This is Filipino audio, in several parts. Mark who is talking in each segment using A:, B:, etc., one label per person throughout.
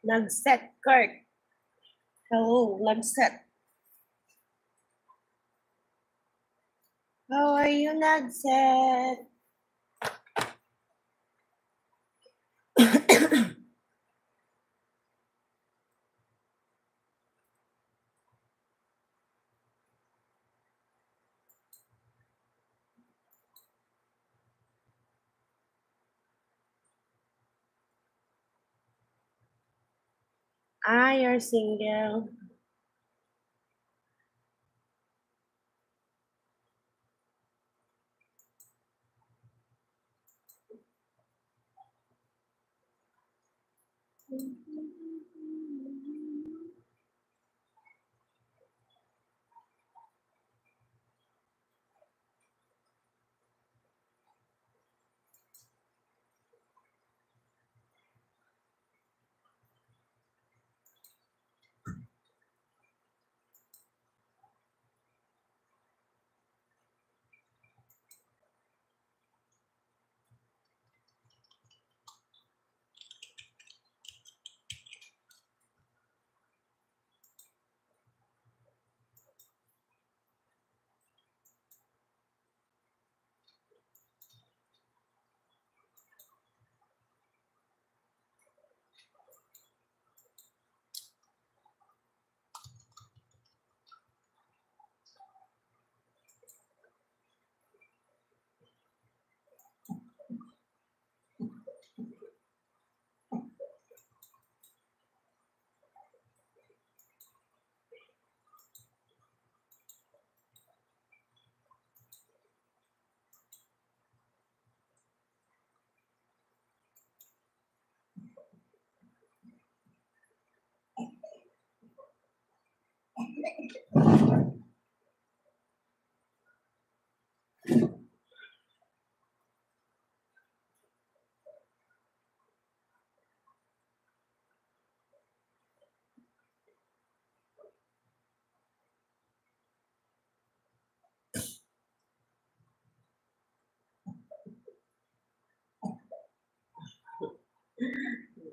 A: Nag-set, Kurt. Hello, nag-set. How are you, nag-set? Ah, you're single.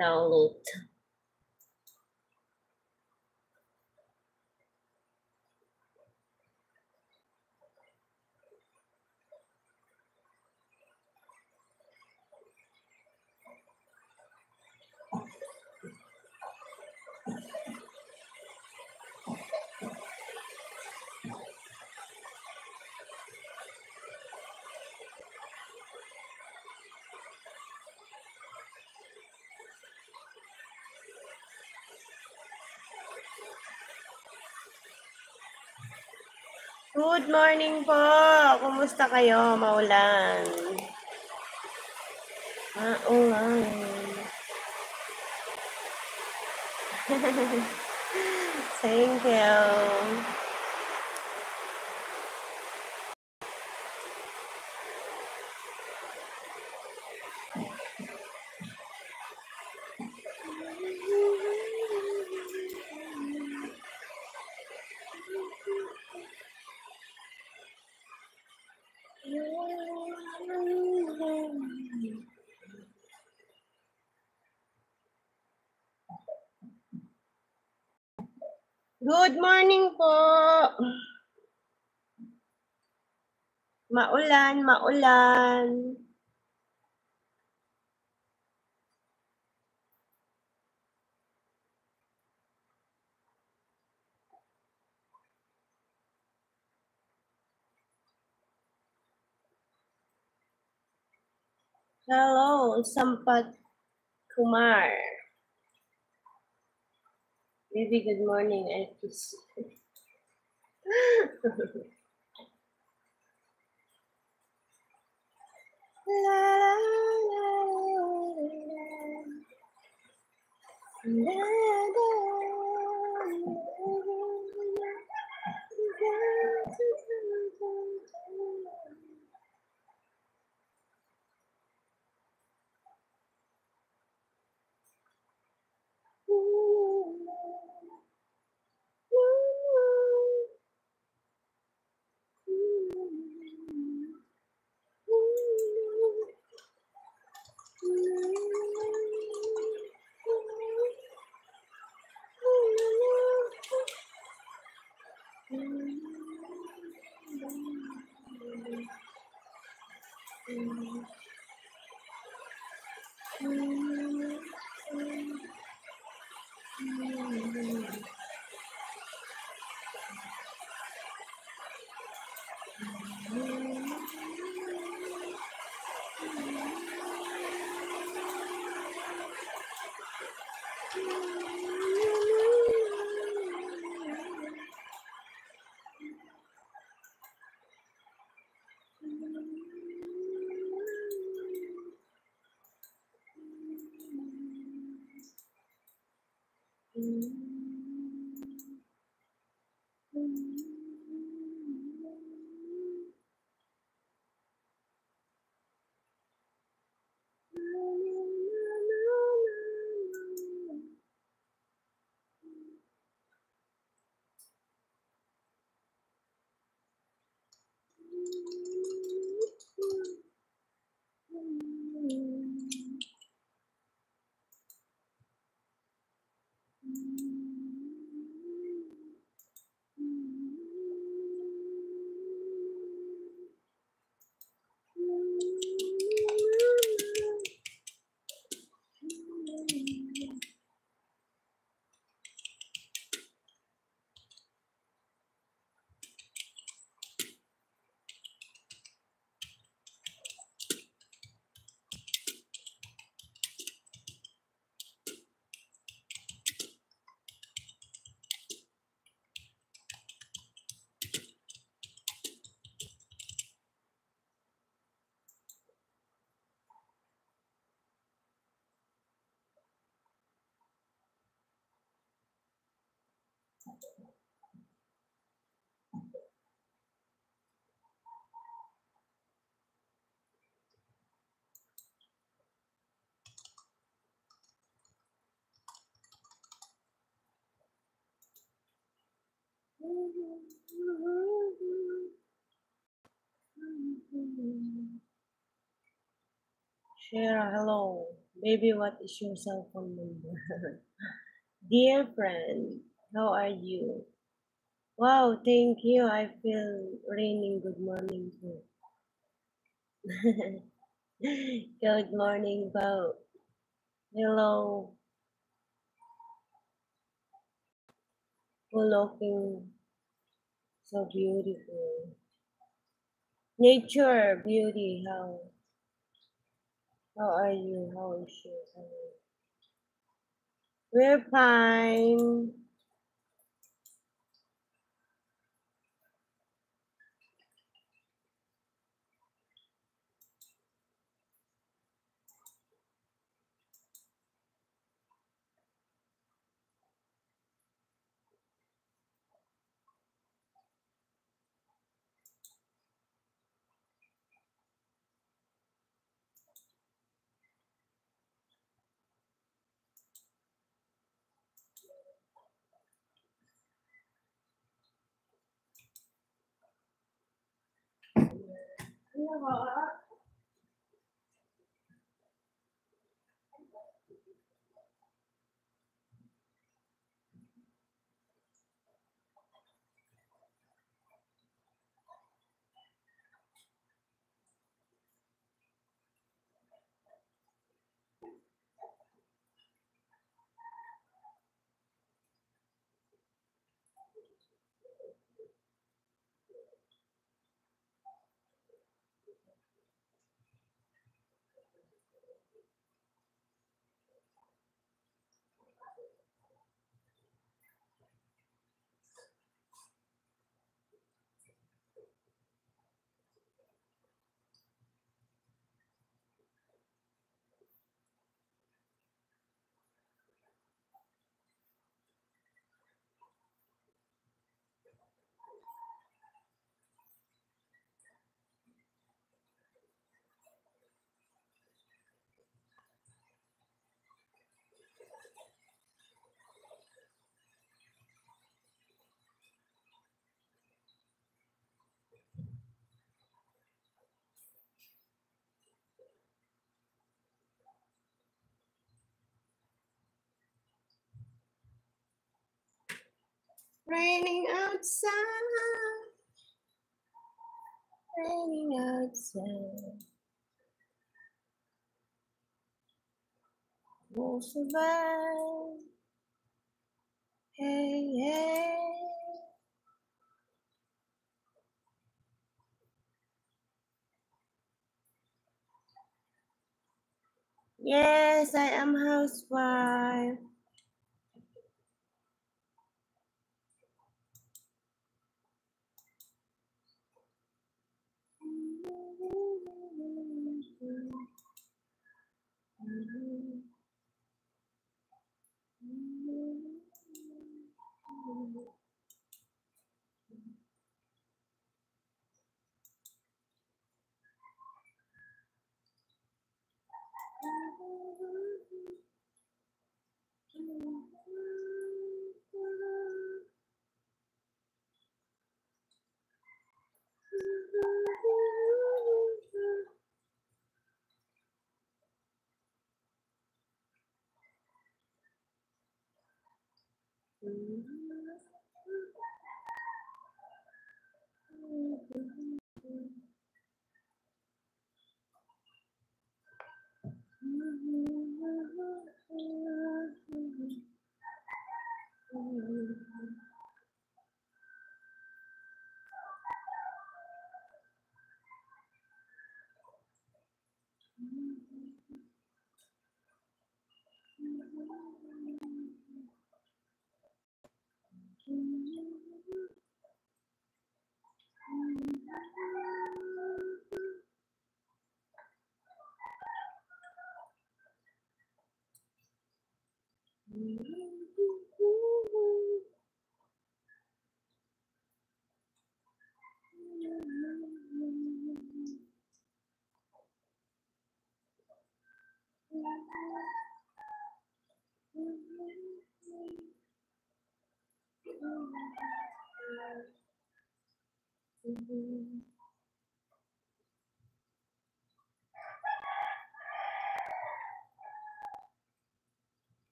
A: Download. Good morning po. Kumusta kayo? Maulan. Maulan. Thank you. Good morning po. Maulan, maulan. Hello, Sampat Kumar. Baby, good morning. I kiss you. Share hello. Baby, what is your cell phone number? Dear friend, how are you? Wow, thank you. I feel raining. Good morning too. Good morning, Bo. Hello. You're looking so beautiful. Nature, beauty, how are you? How is you? We're fine. Raining outside, raining outside. We'll survive. Hey, hey. Yes, I am housewife.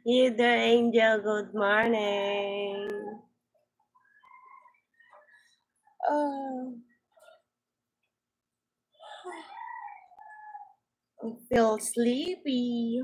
A: You there, Angel. Good morning. Oh, I feel sleepy.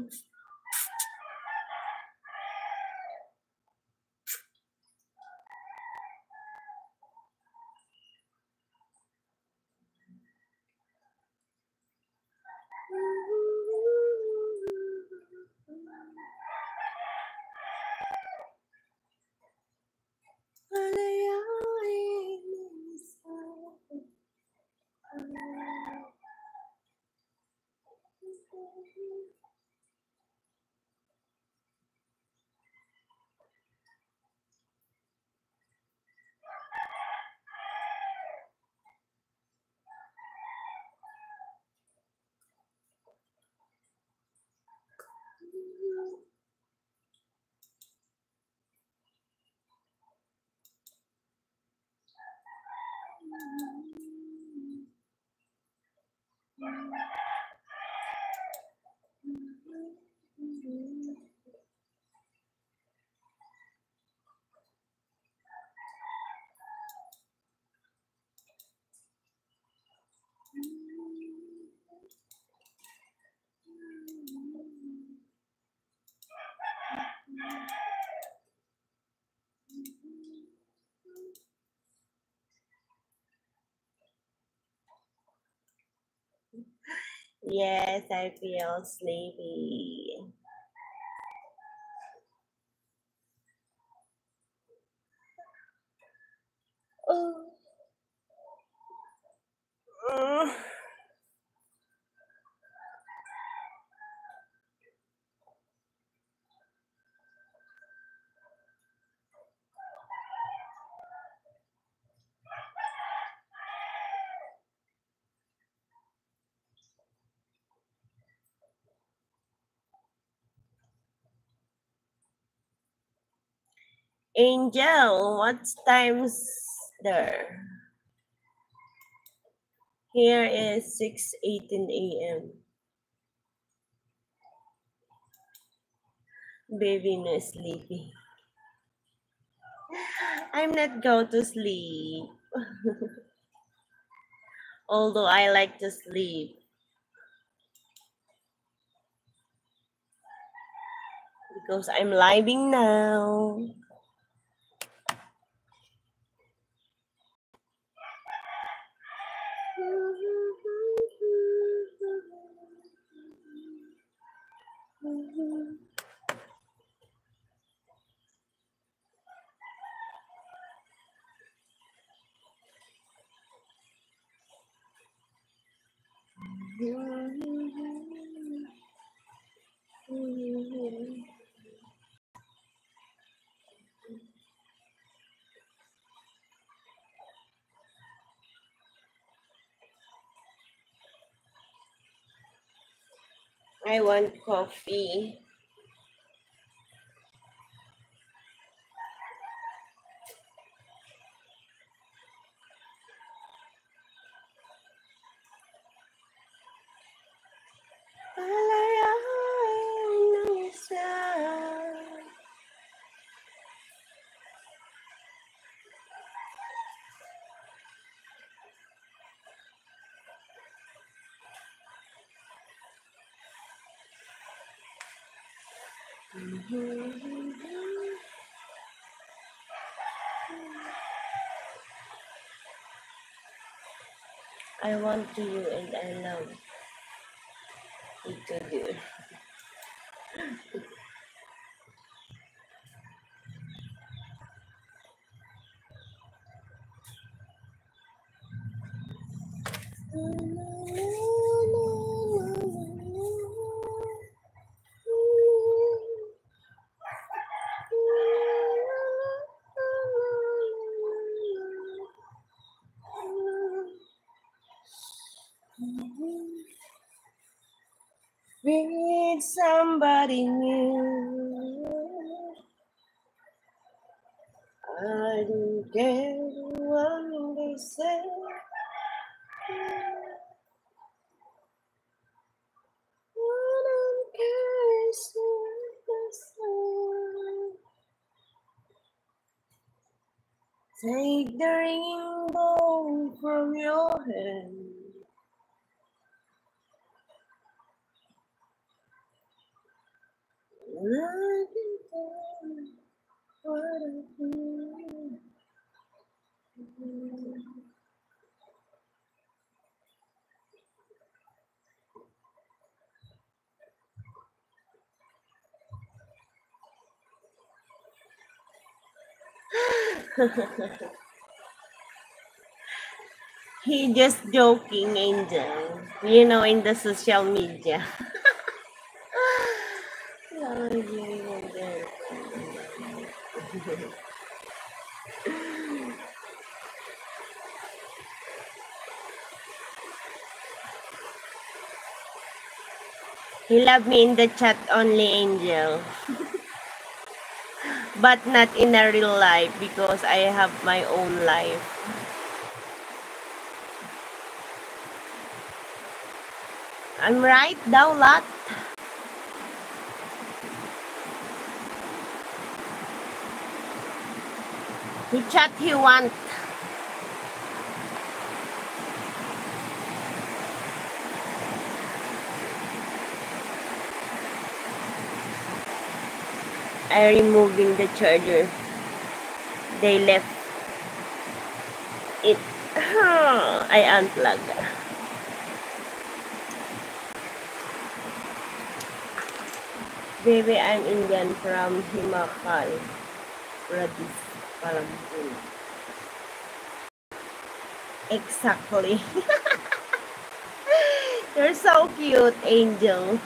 A: Yes, I feel sleepy. Oh. Angel, what time's there? Here is 6:18 a.m. Baby no sleepy. I'm not go to sleep. Although I like to sleep. because I'm living now. I want coffee. Alayan ng isa. I want to you and I love it to you. With somebody new, I don't care what they say. I don't care what they say. Take the rainbow from your hand. I can tell what I feel. He just joking, Angel. You know, in the social media. He loved me in the chat only, Angel. But not in a real life because I have my own life. I'm right, Daulat. He chat he want. I removing the charger. They left it. I unplugged. Baby, I'm Indian from Himachal Pradesh, Palampur. Exactly. You're so cute, Angel.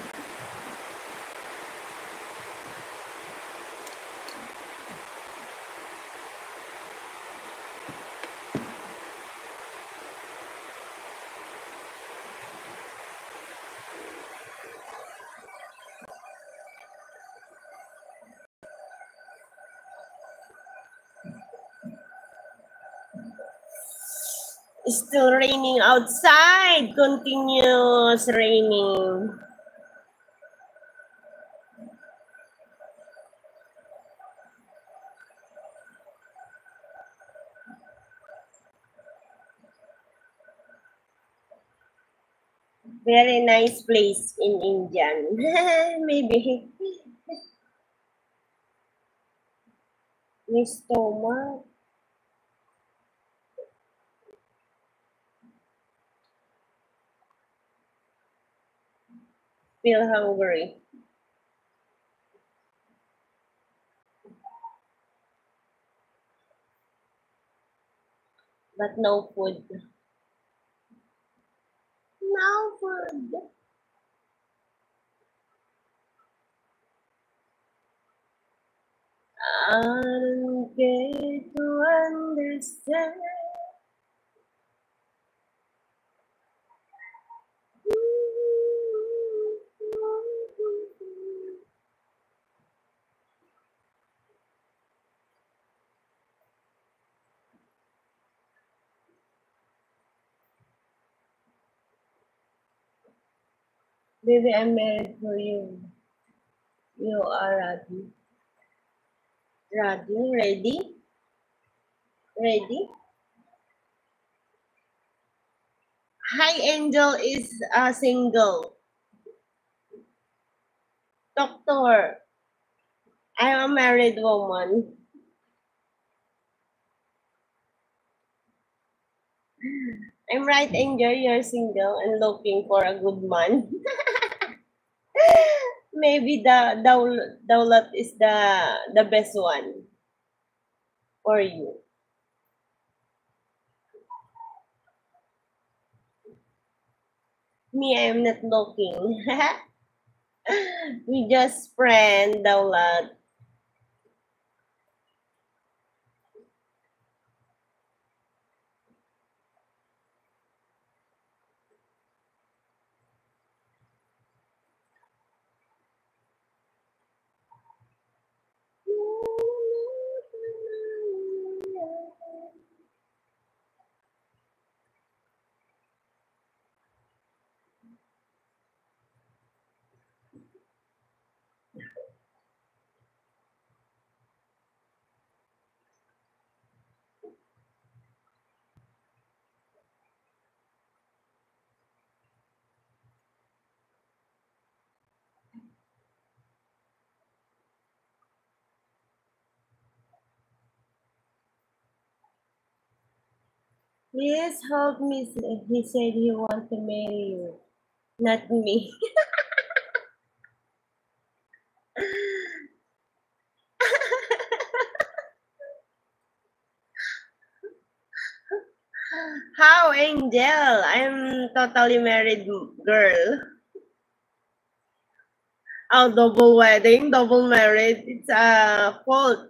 A: It's still raining outside. Continuous raining. Very nice place in Indian. Maybe. my stomach. Feel hungry. But no food. No food. I don't get to understand. Baby, I'm married for you. You are ready. Ready? Ready? Ready? Hi, Angel is single. Doctor, I am a married woman. I'm right, Angel. You're single and looking for a good man. Maybe the Daulat is the best one for you. Me, I'm not looking. We just friend, Daulat. Please help me. He said he want to marry you, not me. How, Angel? I'm totally married girl. Oh, double wedding, double married. It's a fault.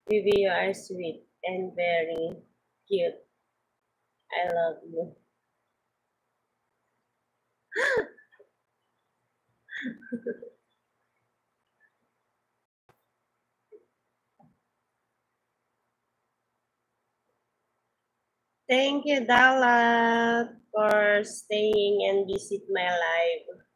A: Vivi, you are sweet and very cute. I love you. Thank you, Dala, for staying and visit my live.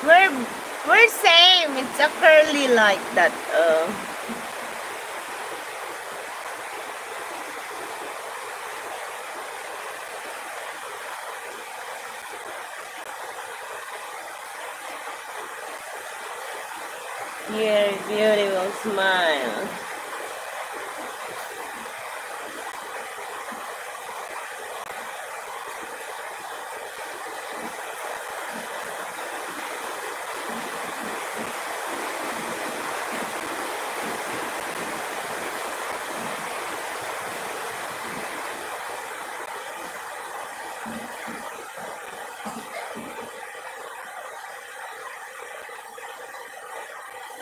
A: we're we're same. It's a curly like that. Your beautiful smile.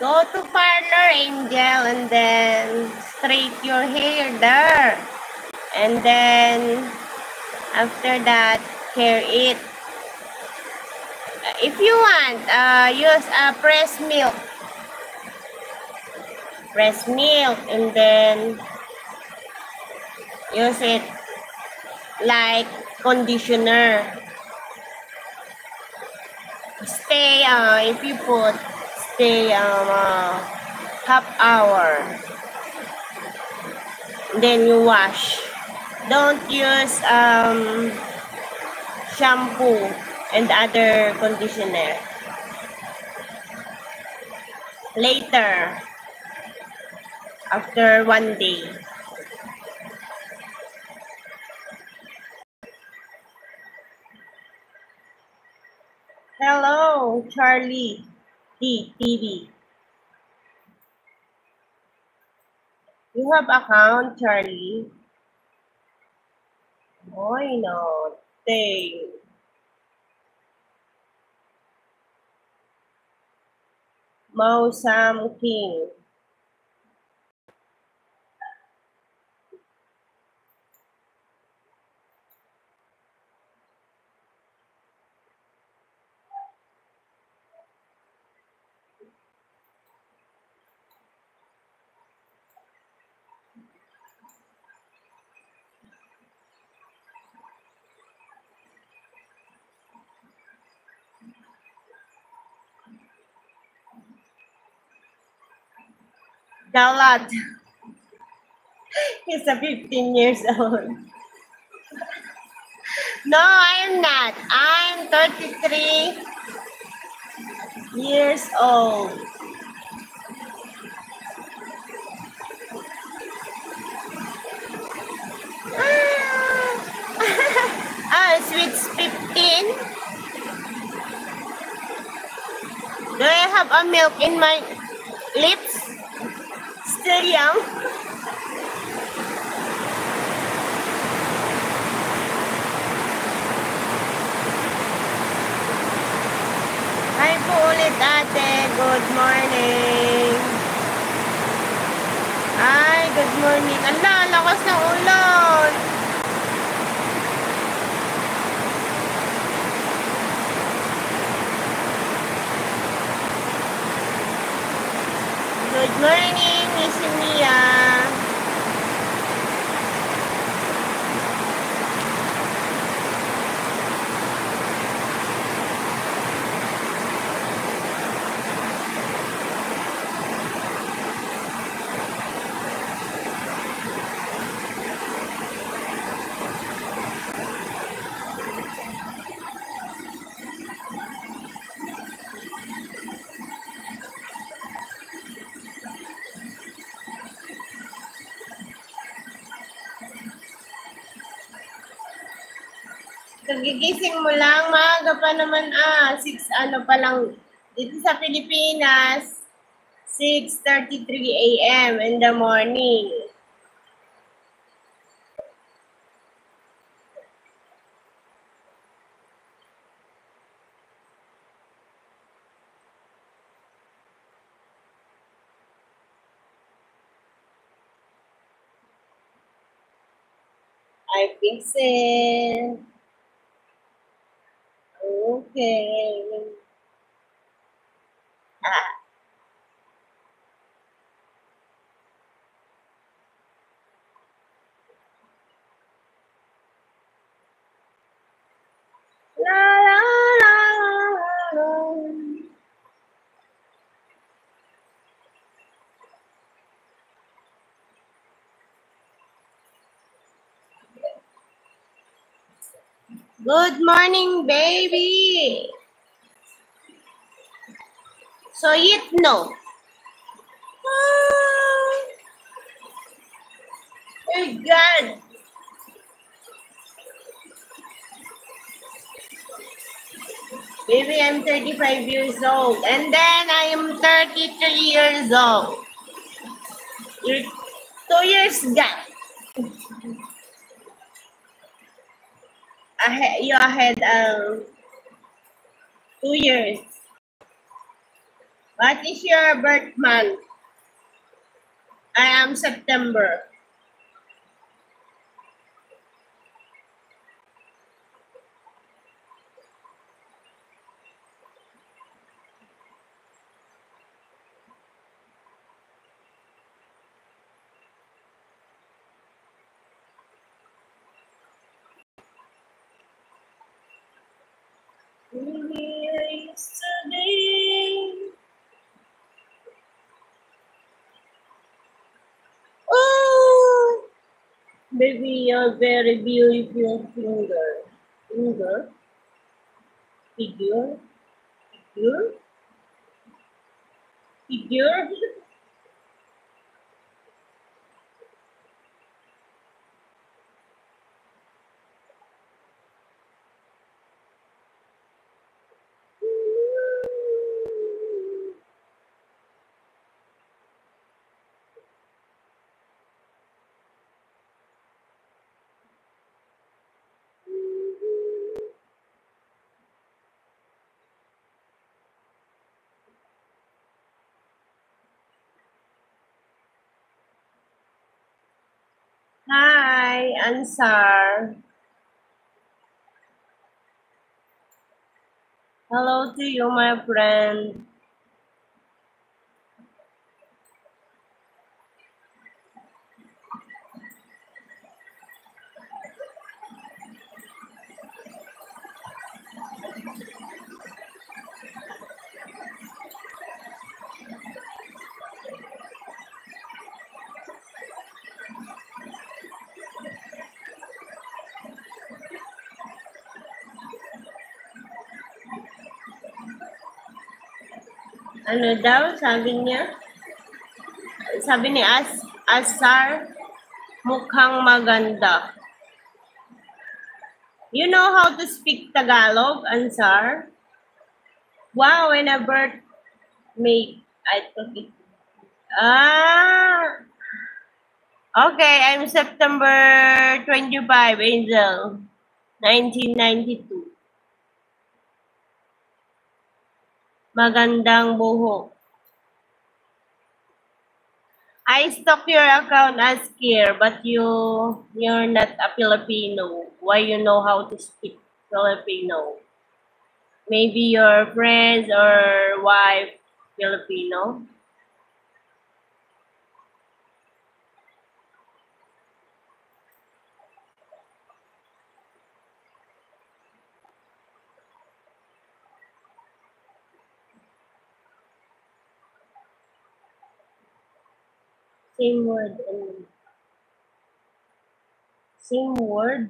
A: Go to parlor, Angel, and then straight your hair there. And then after that, hair it. If you want, use press milk. Press milk and then use it like conditioner. Stay, if you put, stay half hour. Then you wash. Don't use shampoo and other conditioner. Later, after 1 day. Hello, Charlie TV. You have account, Charlie? Why not? They Mao Sam King. Dalat. He's a 15 years old. No, I am not. I'm 33 years old. Sweet 15. Do I have a milk in my lips? Still young? Hi po ulit, ate. Good morning. Ay, good morning. Ala, lakas ng ulan. Good morning, Miss Mia. Kagigising mo lang, maaga pa naman 6 ano pa lang, dito sa Pilipinas, 6:33 a.m. in the morning. I fix it. Okay. Ah, Good morning, baby. So it no. Oh, my God. Baby, I'm 35 years old. And then I am 33 years old. You're 2 years gap. You ahead 2 years. What is your birth month? I am September. Yesterday. Oh, baby, you're very beautiful finger, figure, figure, figure. Hi, Ansar. Hello to you, my friend. Ano daw, sabi niya? Sabi ni Asar, mukhang maganda. You know how to speak Tagalog, Ansar? Wow, when a bird make, I took it. Ah, okay, I'm September 25, Angel, 1992. Magandang buhok. I stalk your account as Kier, but you're not a Filipino. Why you know how to speak Filipino? Maybe your friends or wife Filipino. Same word only. Same word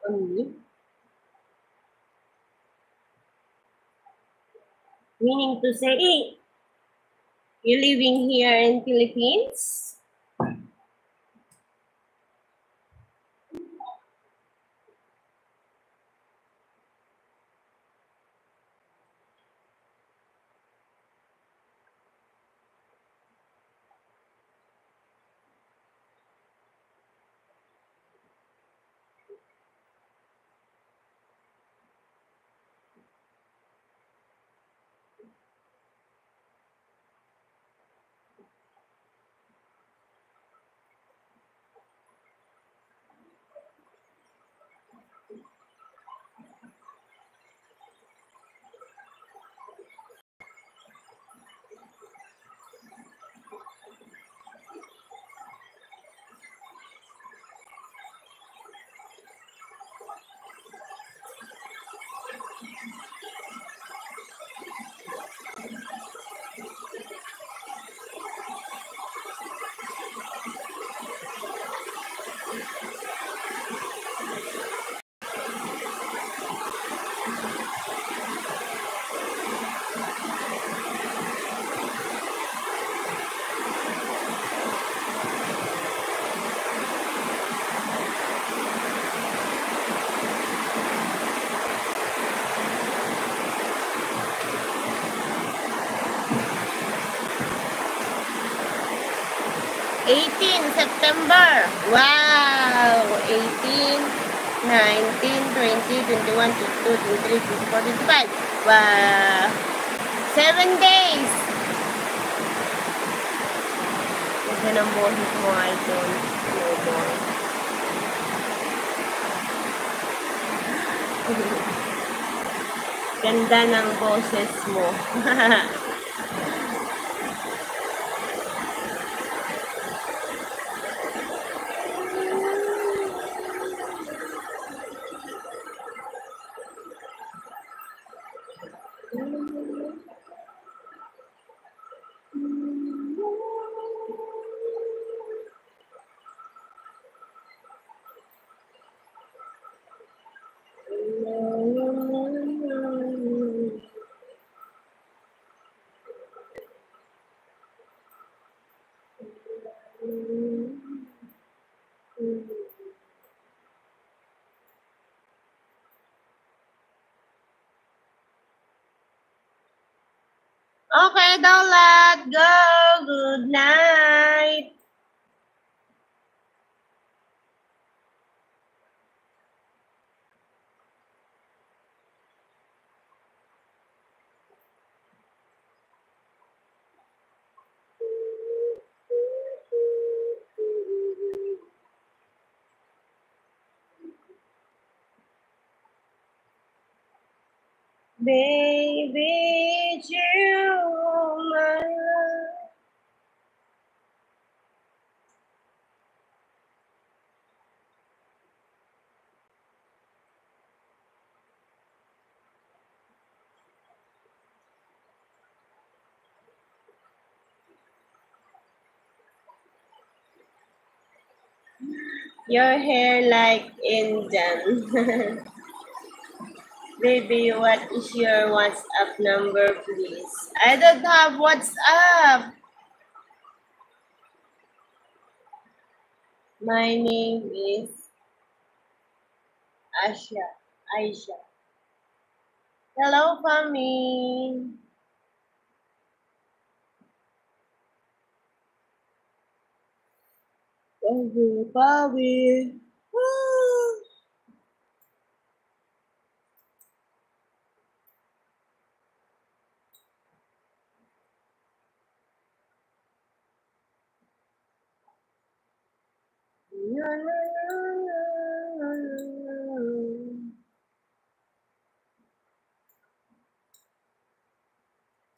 A: only. Meaning to say, hey, you living here in Philippines? 18 September. Wow! 18, 19, 20, 21, 22, 23, 24, 25. Wow! 7 days. Ganda ng boses mo, Idol. No more. Ganda ng boses mo. Okay, Daulat, go. Good night. Baby, you my love. Your hair like Indian. Baby, what is your WhatsApp number, please? I don't have WhatsApp. My name is Aisha. Hello, Fami. Bobby.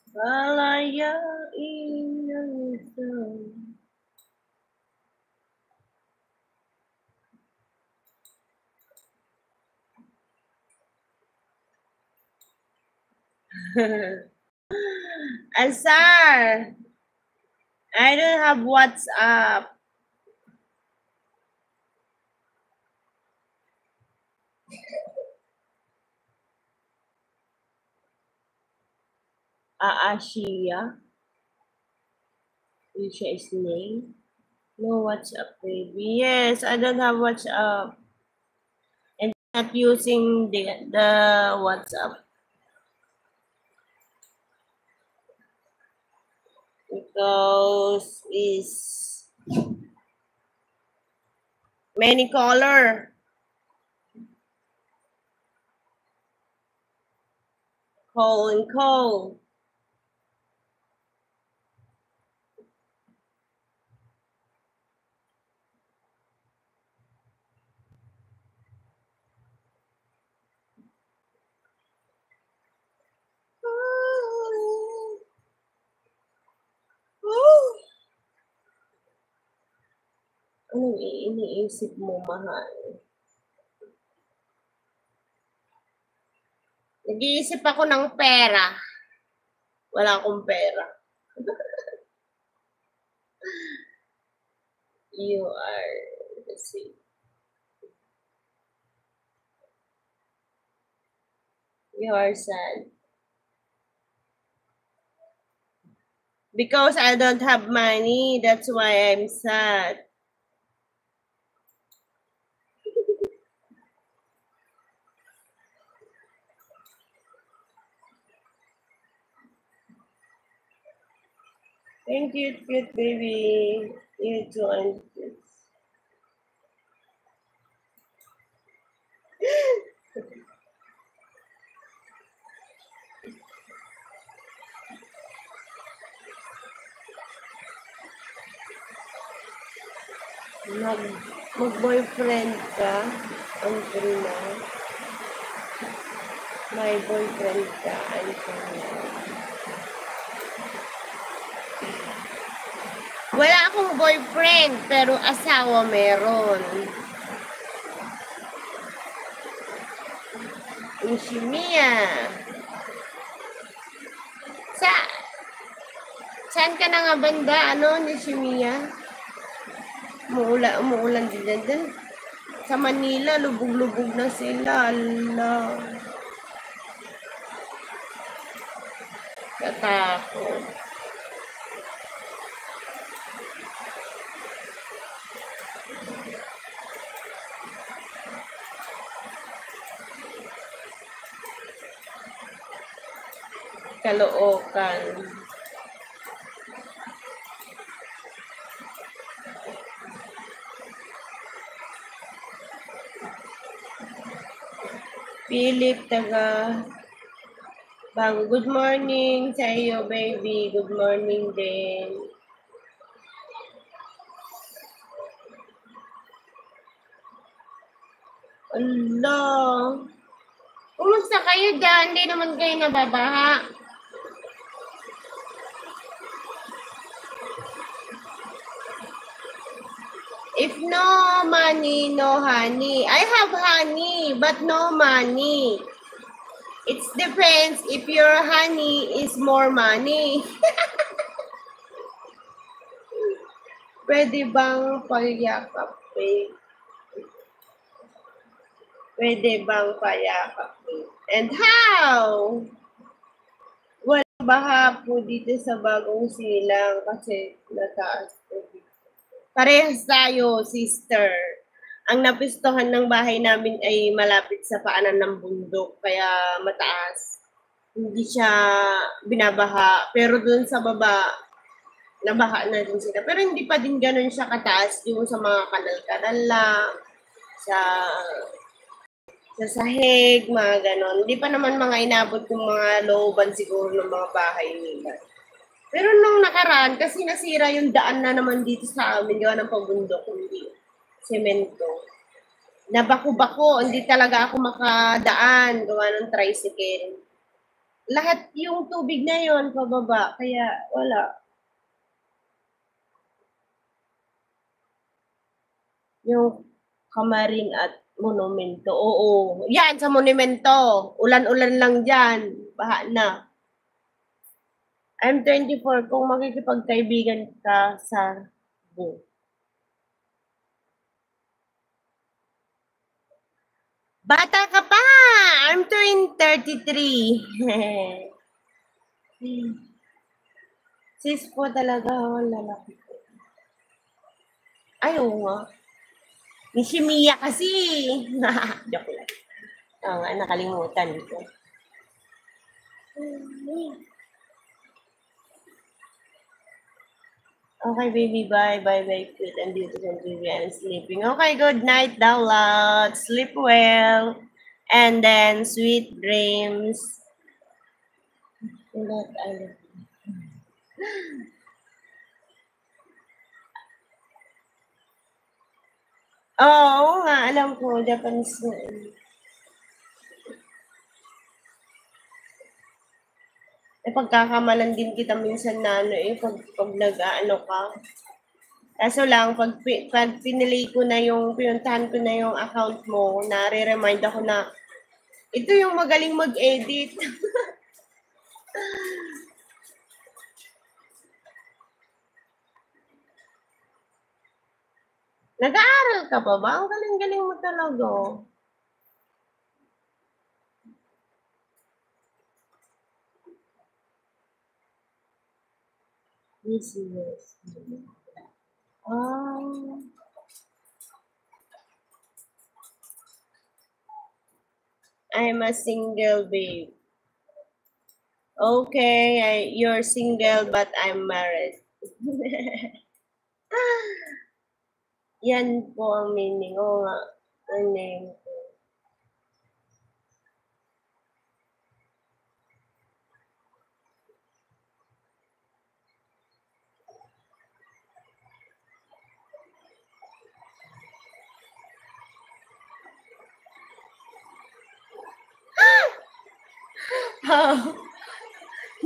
A: Balaya inang Asar, I don't have WhatsApp. Asia. Asia is name. No WhatsApp, baby. Yes, I don't have WhatsApp. And not using the WhatsApp because it's many color. Call and call. Anong iniisip mo, mahal? Nag-iisip ako ng pera. Wala akong pera. You are, let's see. You are sad. Because I don't have money, that's why I'm sad. Thank you, cute baby. You too, and mag, mag-boyfriend ka until now. May boyfriend ka until now. Wala akong boyfriend, pero asawa meron. Ishimiya. Saan ka na nga banda? Nishimiya? Umuulan din dyan. Sa Manila, lubog-lubog na sila. Allah. Katakot. Kalookan. Philip, taga Bago. Good morning sa iyo, baby. Good morning din. Allah. Kumusta kayo dyan? Hindi naman kayo nababaha. If no money, no honey. I have honey, but no money. It depends if your honey is more money. Pwede bang payakap, babe? Pwede bang payakap, babe? And how? Wala baha po dito sa Bagong Silang kasi nataas po dito. Parehas tayo, sister. Ang napistohan ng bahay namin ay malapit sa paanan ng bundok, kaya mataas. Hindi siya binabaha. Pero doon sa baba, nabaha na din sila. Pero hindi pa din ganun siya kataas yung sa mga kanal-kanal lang, sa sahig, mga ganon. Hindi pa naman mga inabot yung mga looban siguro ng mga bahay nila. Pero nung nakaraan, kasi nasira yung daan na naman dito sa amin, gawa ng pabundok, hindi semento. Nabako-bako, hindi talaga ako makadaan, gawa ng tricycle. Lahat yung tubig na yon pababa, kaya wala. Yung Kamarin at Monumento, oo. Yan, sa Monumento. Ulan-ulan lang dyan. Baha na. I'm 24. Kung makikipagkaibigan ka sa buo. Bata ka pa! I'm 33. Sis po talaga, lalaki ko. Ay, oo nga. Ni si Mia kasi. Joke lang. Oo nga, nakalimutan ko. Okay, baby, bye. Bye, cute and beautiful baby. I'm sleeping. Okay, good night, download. Sleep well. And then, sweet dreams. Oo nga, alam ko, Japanese na. Pagkakamalan din kita minsan na pag nag-ano ka. Kaso lang, pag pinili ko na pinuntahan ko na yung account mo, nare-remind ako na, ito yung magaling mag-edit. Nag-aaral ka pa ba? Ang galing-galing mo talaga. Yes. I'm a single babe. Okay, you're single but I'm married. Yan po ang meaning. Oo nga. Ang name ko.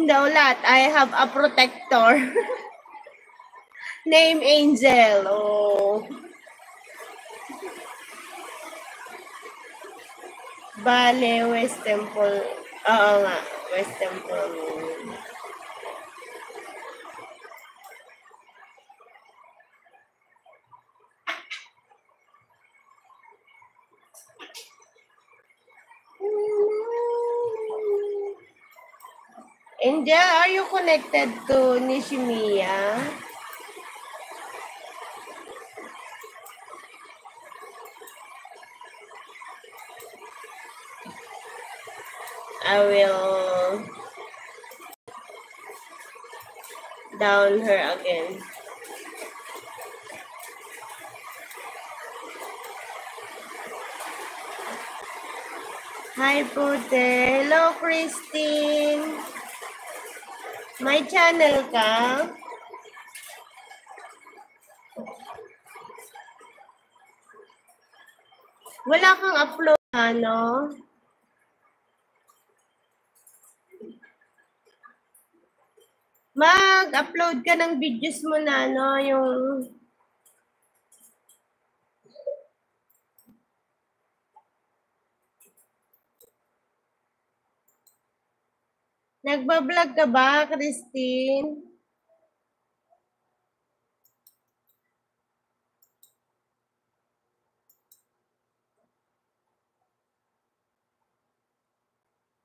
A: Daulat, I have a protector. Name Angel. Oh. Bale, West Temple. Oo nga, West Temple. Angel, are you connected to Nishimiya? I will down her again. Hi, Pute. Hello, Christine. May channel ka? Wala kang upload, ano? Mag-upload ka ng videos mo na, ano, yung... Nagbablog ka ba, Christine?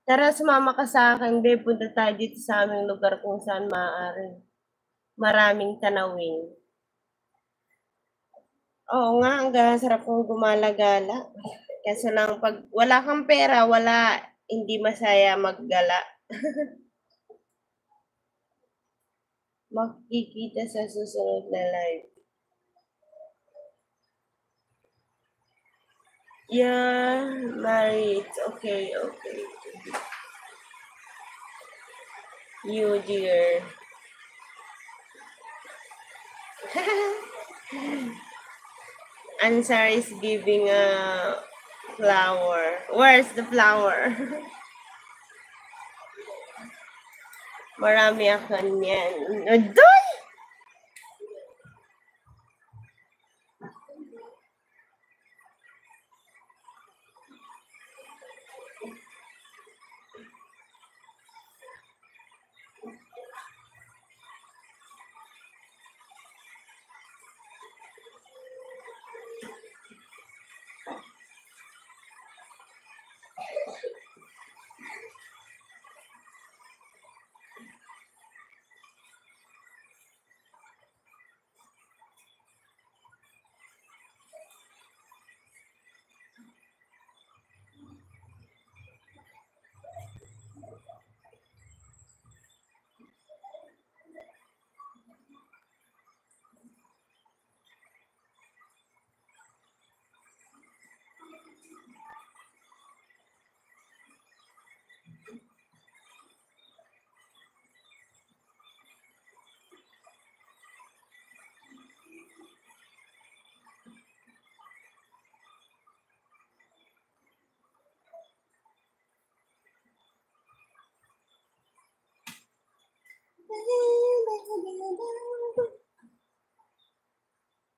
A: Tara, sumama ka sa akin, babe. Punta tayo dito sa aming lugar kung saan maaari. Maraming tanawin. Oo nga, ang sarap kong gumala-gala. Kaso lang, pag wala kang pera, hindi masaya maggala. Makikita sa susunod na live. Yeah, married. Okay. You, dear. Answer is giving a flower. Where's the flower? Marami ako niyan. Doon!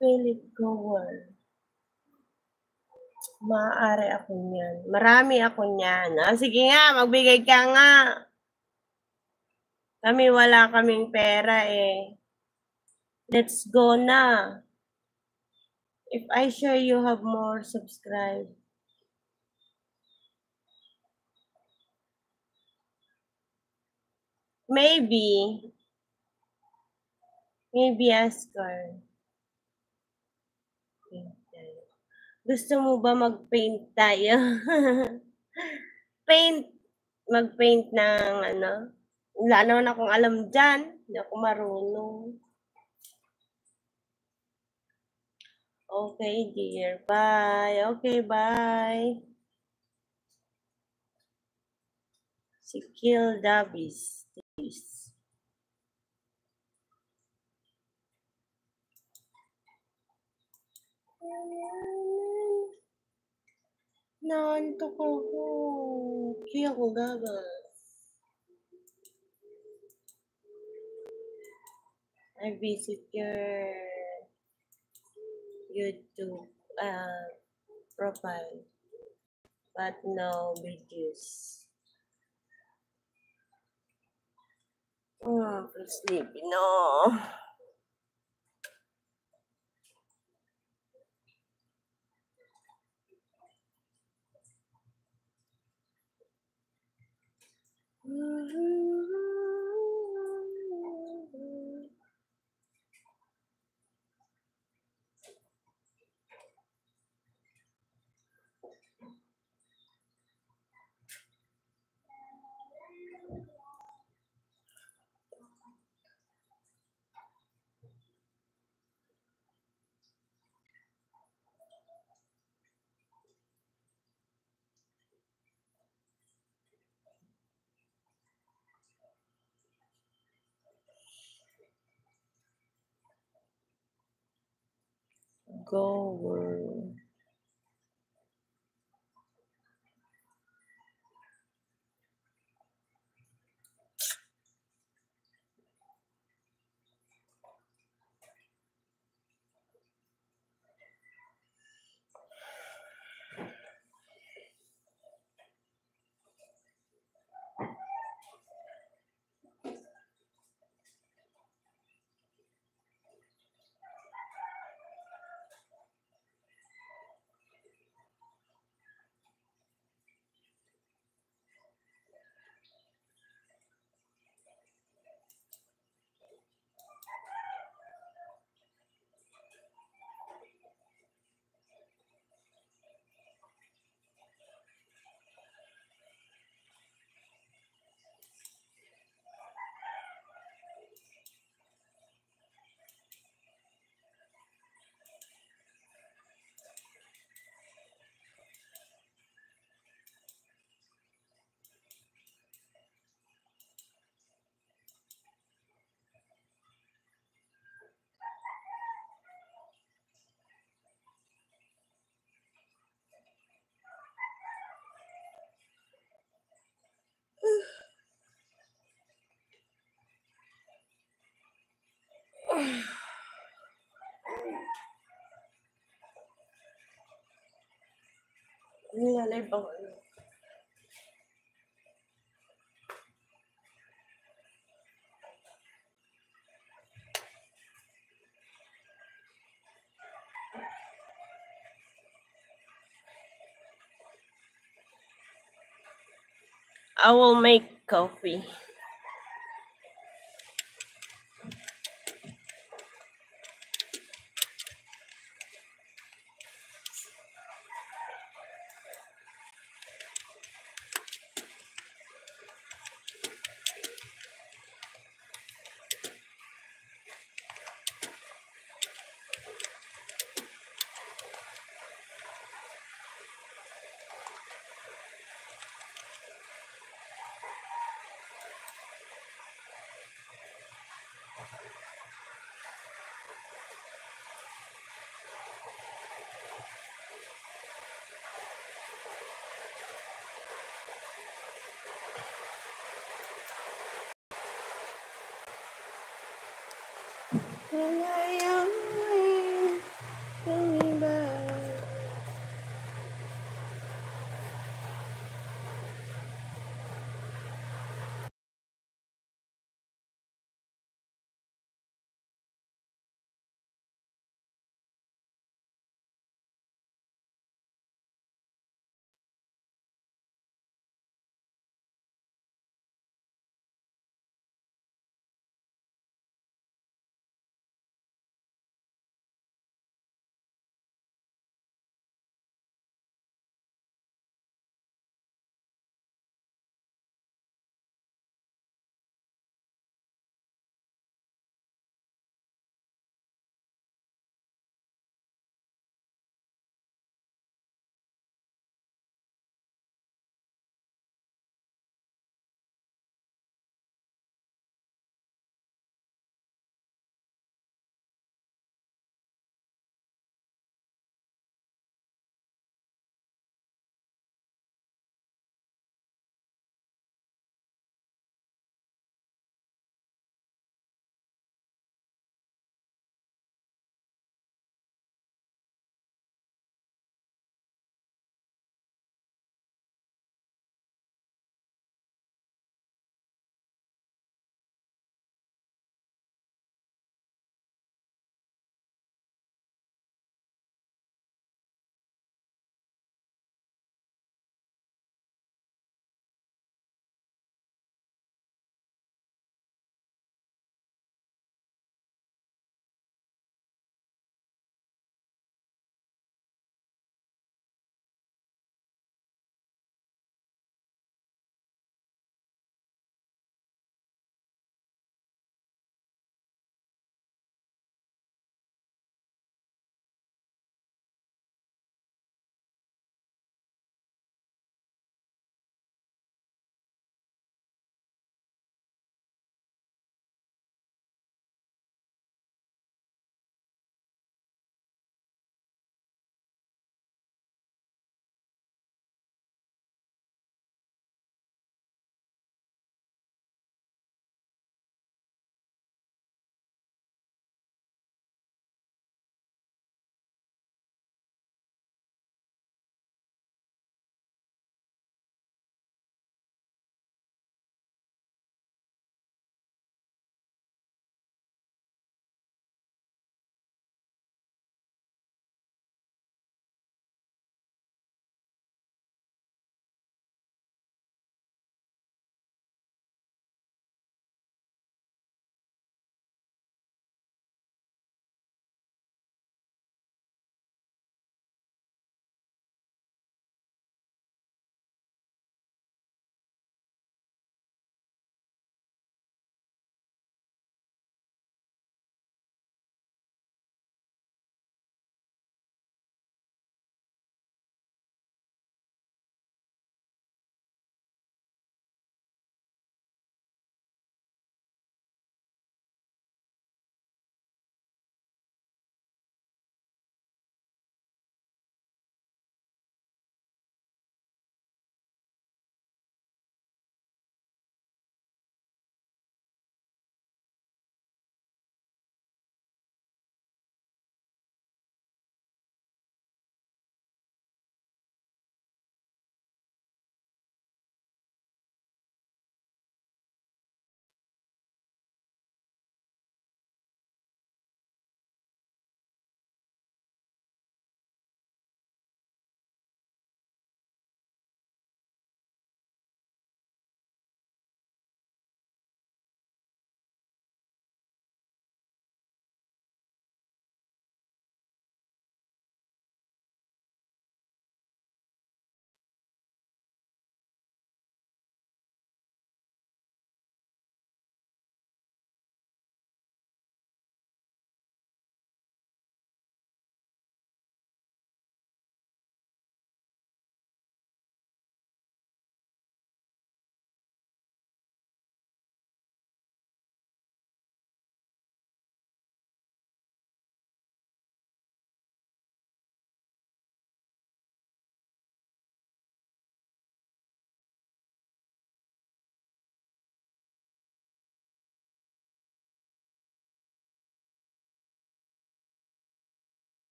A: Philip Gower. Maaari ako niyan. Marami ako niyan. Sige nga, magbigay ka nga. Kami wala kaming pera eh. Let's go na. If I share, you have more subscribe. Maybe ask her. Gusto mo ba mag-paint tayo? Mag-paint ng ano? Wala naman akong alam dyan. Hindi ako marunong. Okay, dear. Bye. Okay, bye. Si Kill Davis. Naantok ako. Kill Davis. I visit your YouTube profile, but no videos. Oh, please sleepy. No. Go. Nilalay bang ano? I will make coffee. Coming back.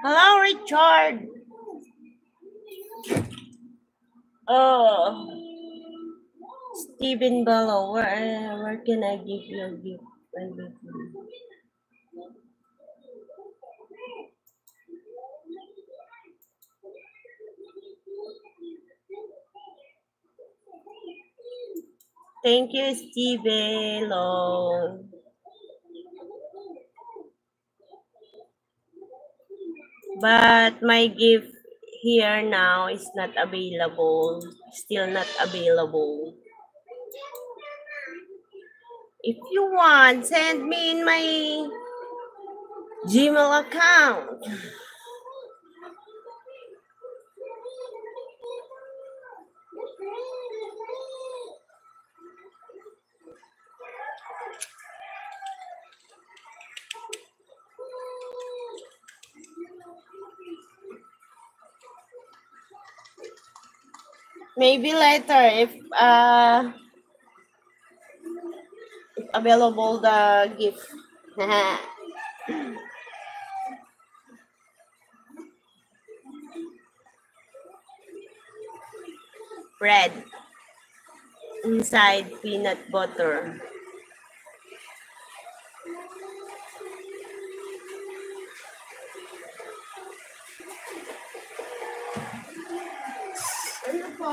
A: Hello, Richard. Oh, Stephen Bello, where can I give you a gift? Thank you, Stephen Bello. But my gift here now is not available. Still not available. If you want, send me in my Gmail account. Maybe later if available the gift. Bread inside peanut butter. Ano po?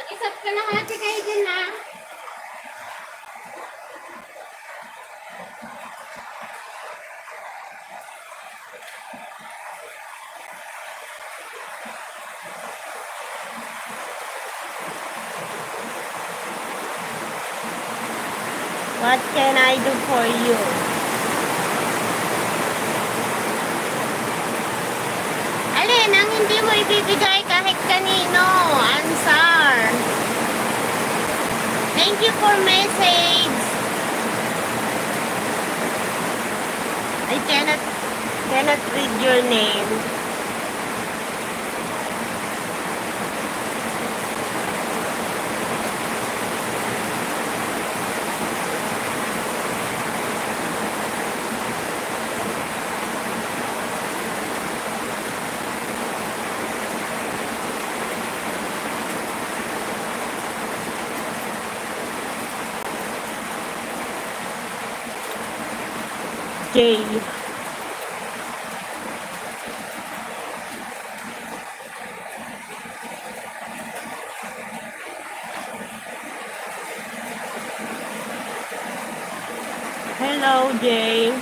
A: Isap ka na ate kayo din na. What can I do for you? Alin ang hindi mo ibibigay kahit kanino? Answer. Thank you for message. I cannot read your name. Jay. Hello, Jay.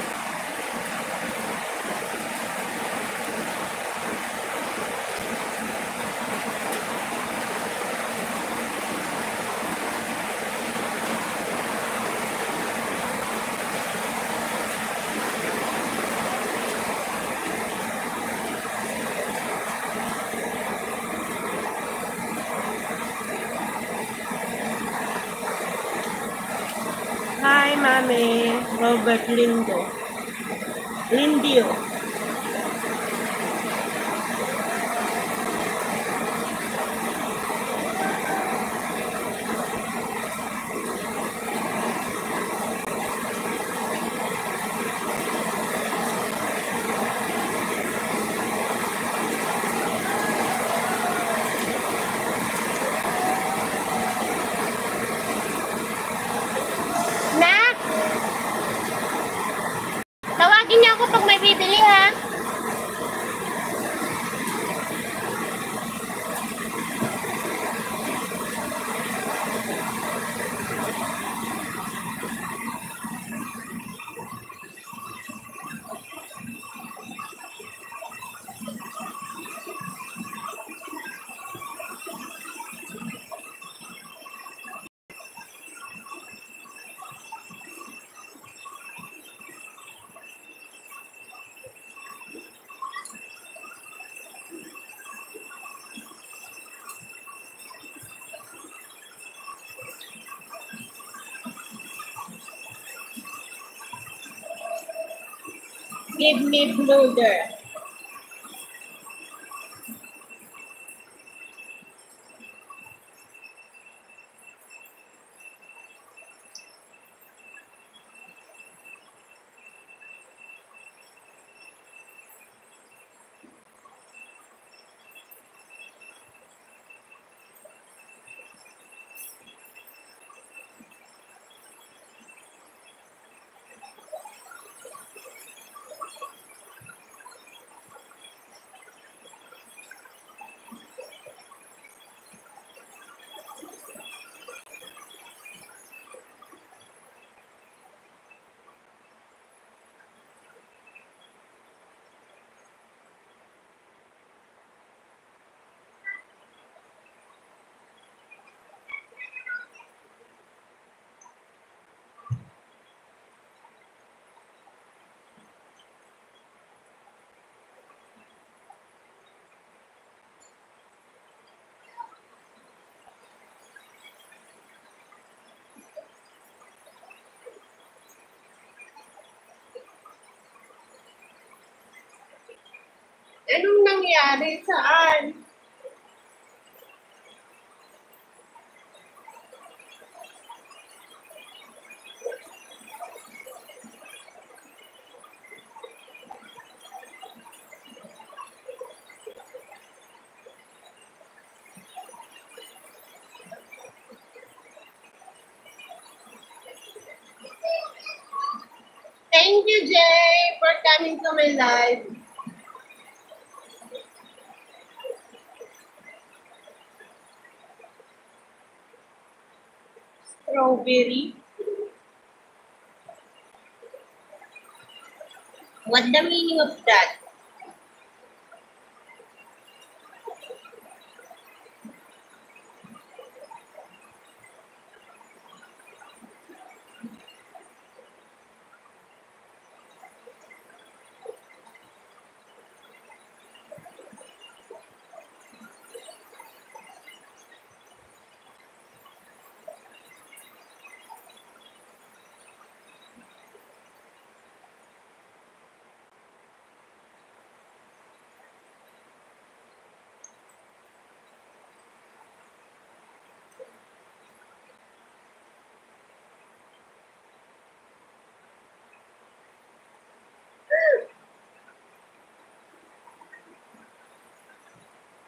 A: Mami Robert Lindio. Nak! Tawagin niyo ako pag may bibili, ha? Give me blooder. Anong nangyari? Saan? Thank you, Jay, for coming to my live. Strawberry. What the meaning of that?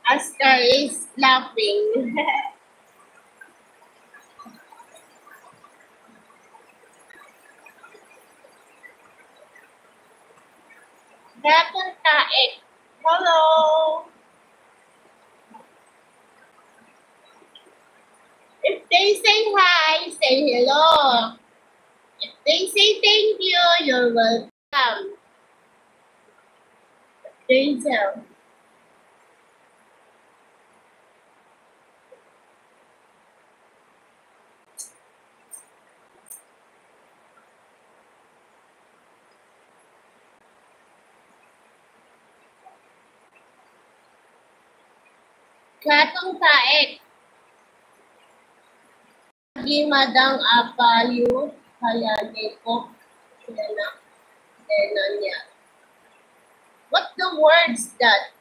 A: Oscar is laughing. Gatong taek. Hello. If they say hi, say hello. If they say thank you, you're welcome. They tell. Gatong taek. Gimadang apalyo.
B: Hayane ko. Nanya. What the words that?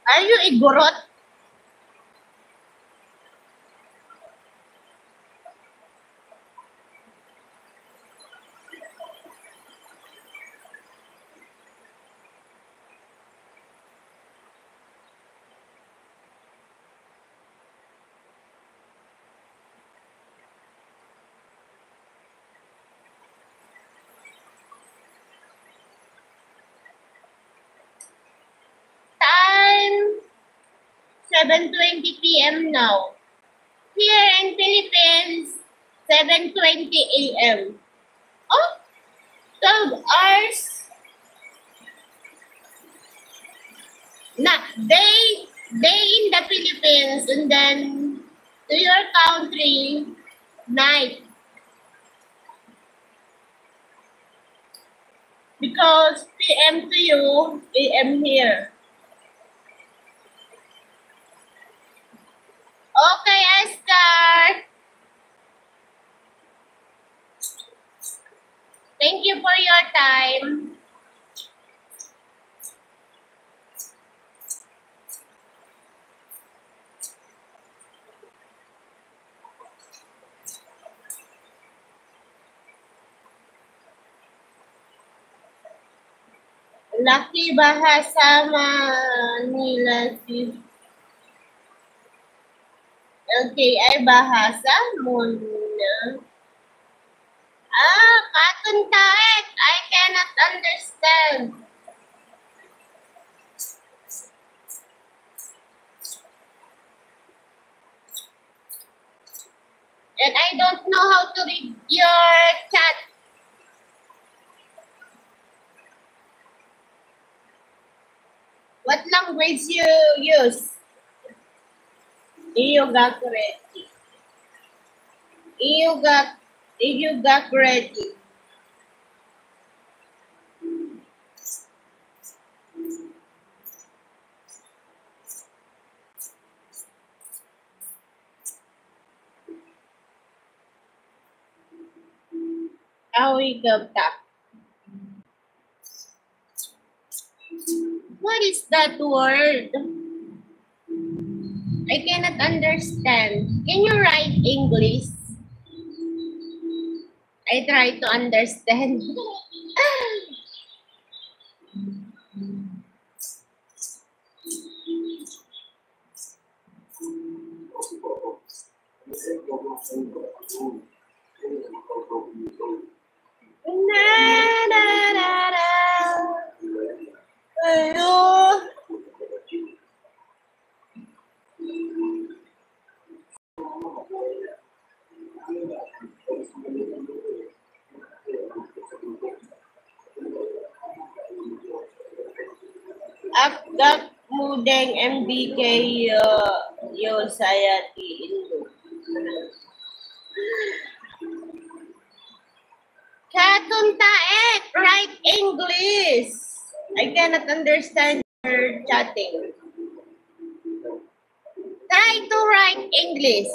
B: Are you igorot? Time 7:20 p.m. now. Here in Philippines, 7:20 a.m. Oh, 12 hours. Day in the Philippines, and then to your country, night. Because PM to you, AM here. Okay, Esther. Thank you for your time. Laki bahasa Manila si LKI bahasa muna. Katun taek. I cannot understand. And I don't know how to read your chat. What language you use? You got ready. You got ready. Awi gabta. What is that word? I cannot understand. Can you write English? I try to understand. Ayo. Agak mudeng MBK yo saya di Indo. Katun taek, write English. I cannot understand your chatting. Try to write English.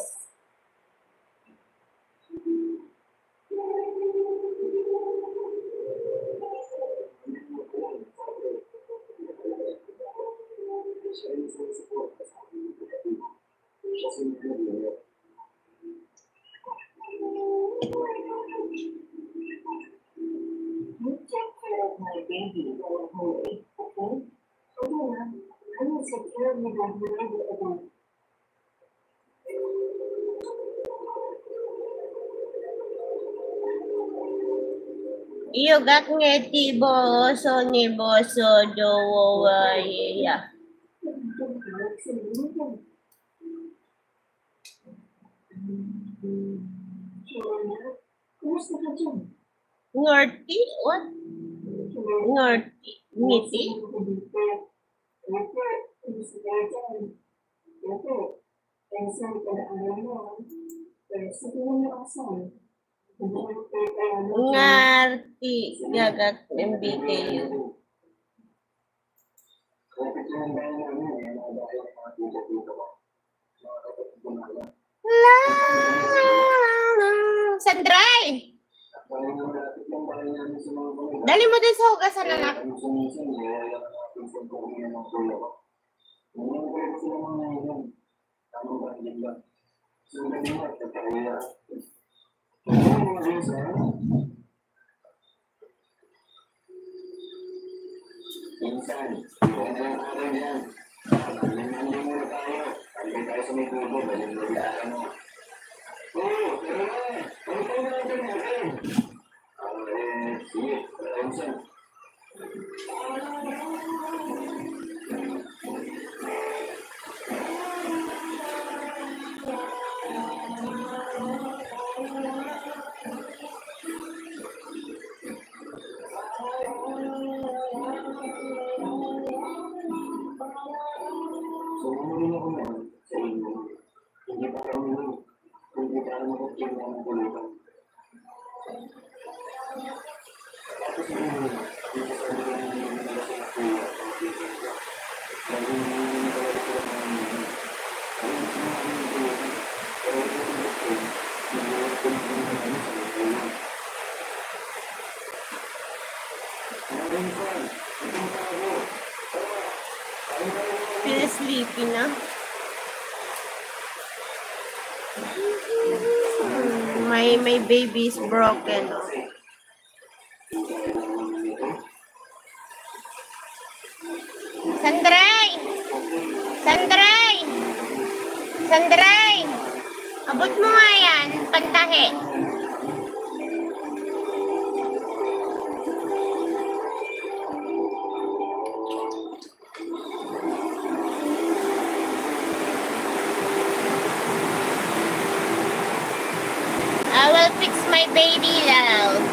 C: Take care of my baby while I'm away, okay? I will take care of you by whenever again.
B: Iyo gak ngeti boso ni boso dowo ya. Ngerti? What? Ngerti? Ngiti?
C: Ito, minsan pag-aaral mo, pero sabihin mo asan.
A: Ngarti, gagat, MBKU.
B: La, Sandray! Dali mo din sa hugasan, anak.
A: Feel sleepy na. My baby is broken. Oh.
B: Sandray! Sandray! Sandray! Abot mo nga yan, pantahe. I will fix my baby love.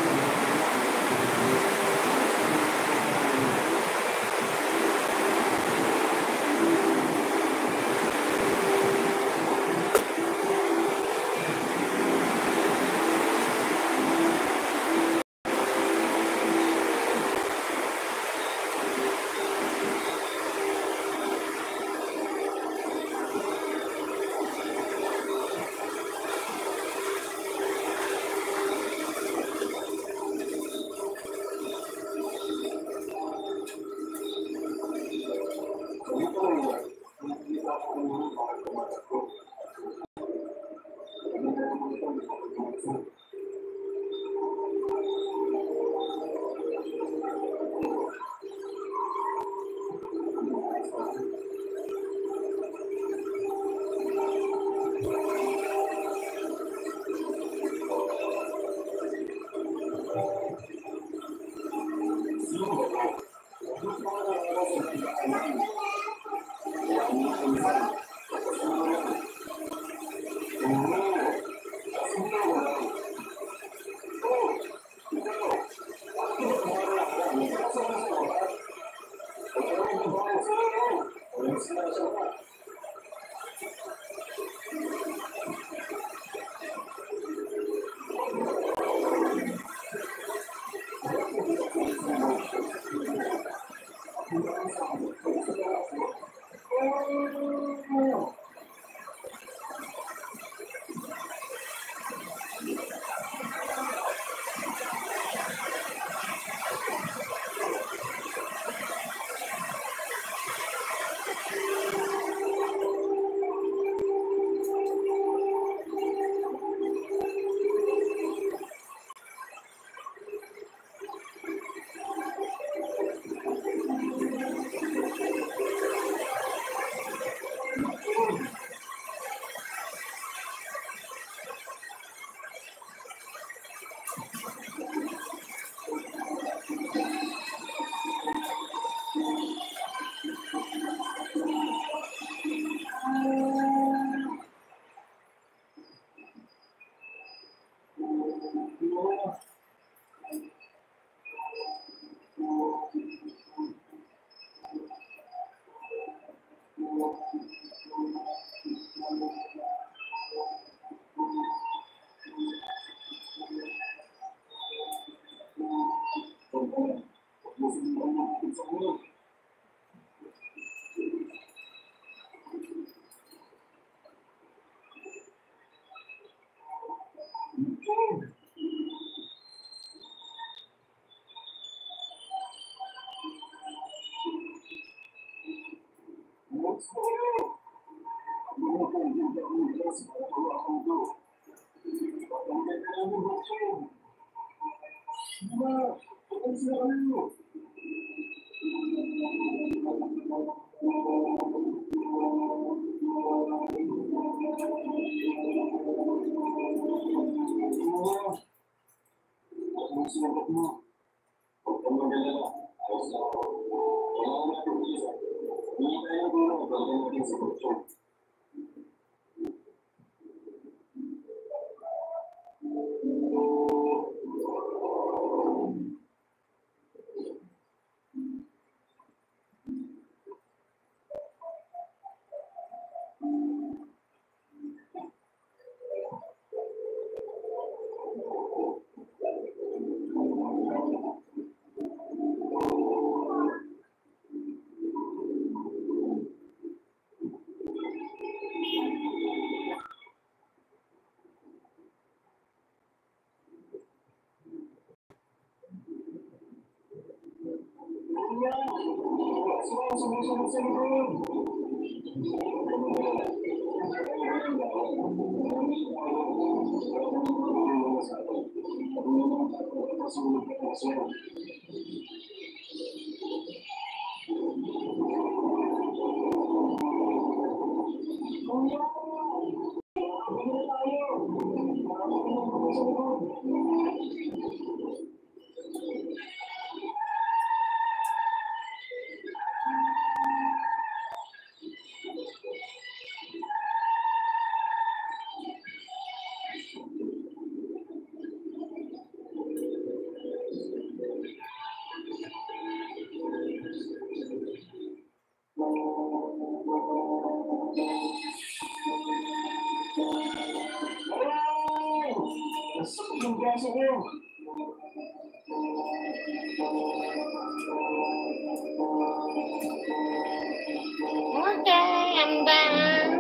B: Okay, I'm done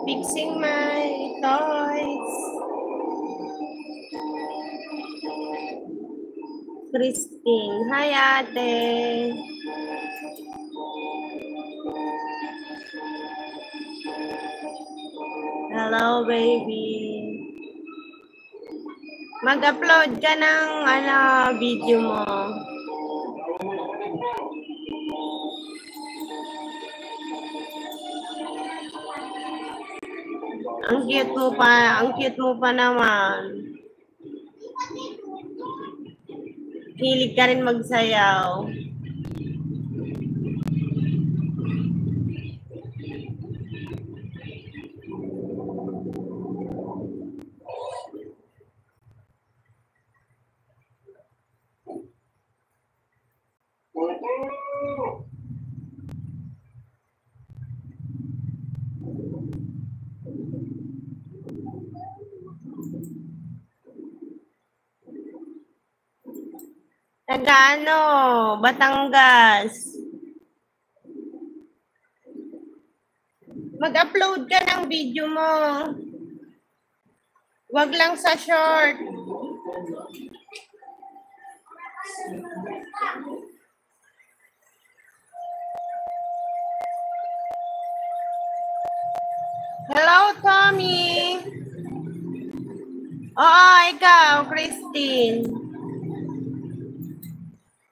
B: fixing my toys.
A: Christine. Hi, ate. Hello, baby. Mag-upload ka ng video mo. Ang cute mo pa naman. Hilig ka rin magsayaw. Taga Batangas. Mag-upload ka ng video mo. Wag lang sa short. Hello, Tommy. Oo, ikaw, Christine.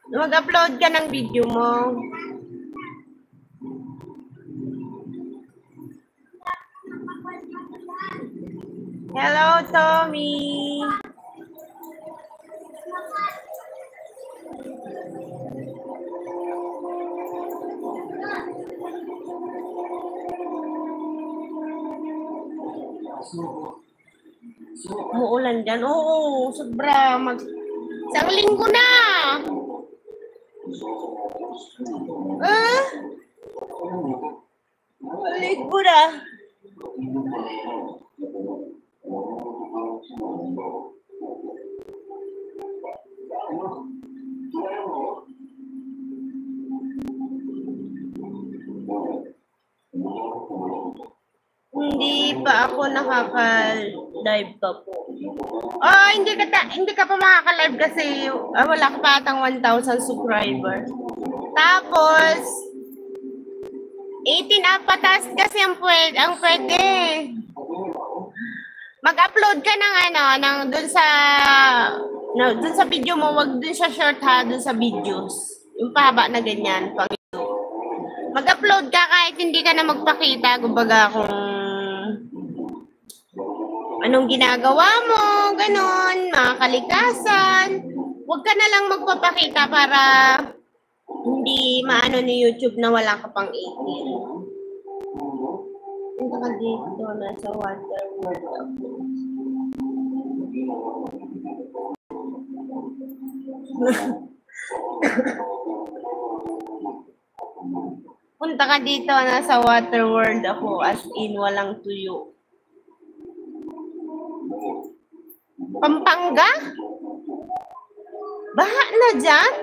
A: Mag-upload ka ng video mo. Hello, Tommy. Umuulan dyan? Oo, sobra. Isang linggo na. Linggo na. Hindi pa ako nakaka-live pa po. Oh, hindi ka pa makaka-live kasi wala ka pa atang 1,000 subscriber. Tapos
B: 18 up pataas kasi ang pwede. Mag-upload ka ng dun sa video mo, wag dun sa short ha, dun sa videos. Yung pahaba na ganyan, pang mag-upload ka kahit hindi ka na magpakita, kumbaga kung anong ginagawa mo, ganon, mga kalikasan. Huwag ka na lang magpapakita para hindi maano ni YouTube na wala ka pang 18. Punta ka dito na sa water world ako. Punta ka dito na sa water world ako, as in walang tuyo. Pampanga? Baha na dyan?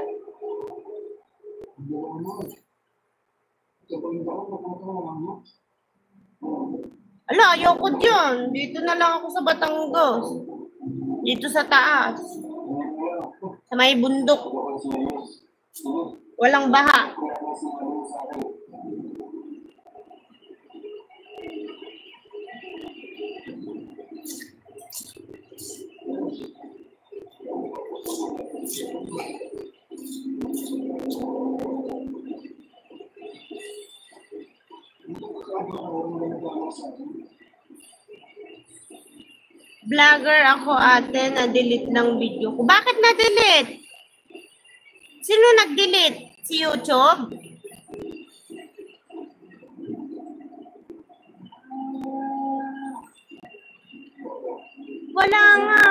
B: Ala, ayoko dyan. Dito na lang ako sa Batangas. Dito sa taas. Sa may bundok. Walang baha. Vlogger ako ate, na-delete ng video ko. Bakit na-delete? Sino nag-delete? Si YouTube? Wala nga.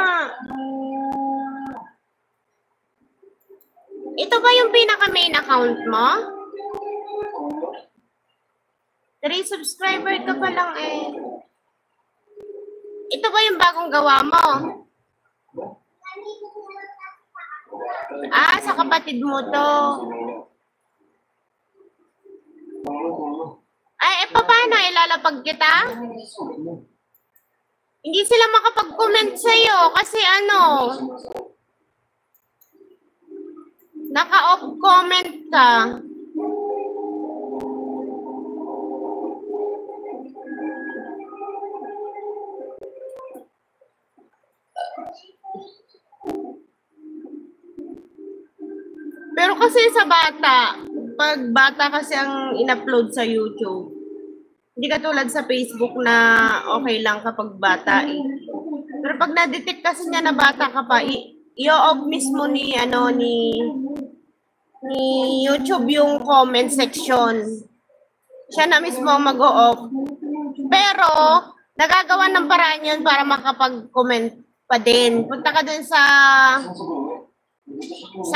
B: Ito ba yung pinaka-main account mo? 3 subscriber ka pa lang eh. Ito ba yung bagong gawa mo? Ah, sa kapatid mo to. Ay, paano? Ilalapag kita? Hindi sila makapag-comment sa'yo kasi naka-off comment ka. Pero kasi sa bata, pag bata kasi ang in-upload sa YouTube, hindi katulad sa Facebook na okay lang kapag bata eh. Pero pag na-detect kasi niya na bata ka pa, i-off mismo ni YouTube yung comment section. Siya na mismo mag-o-off. Pero nagagawa ng paraan yun para makapag-comment pa din. Punta ka dun sa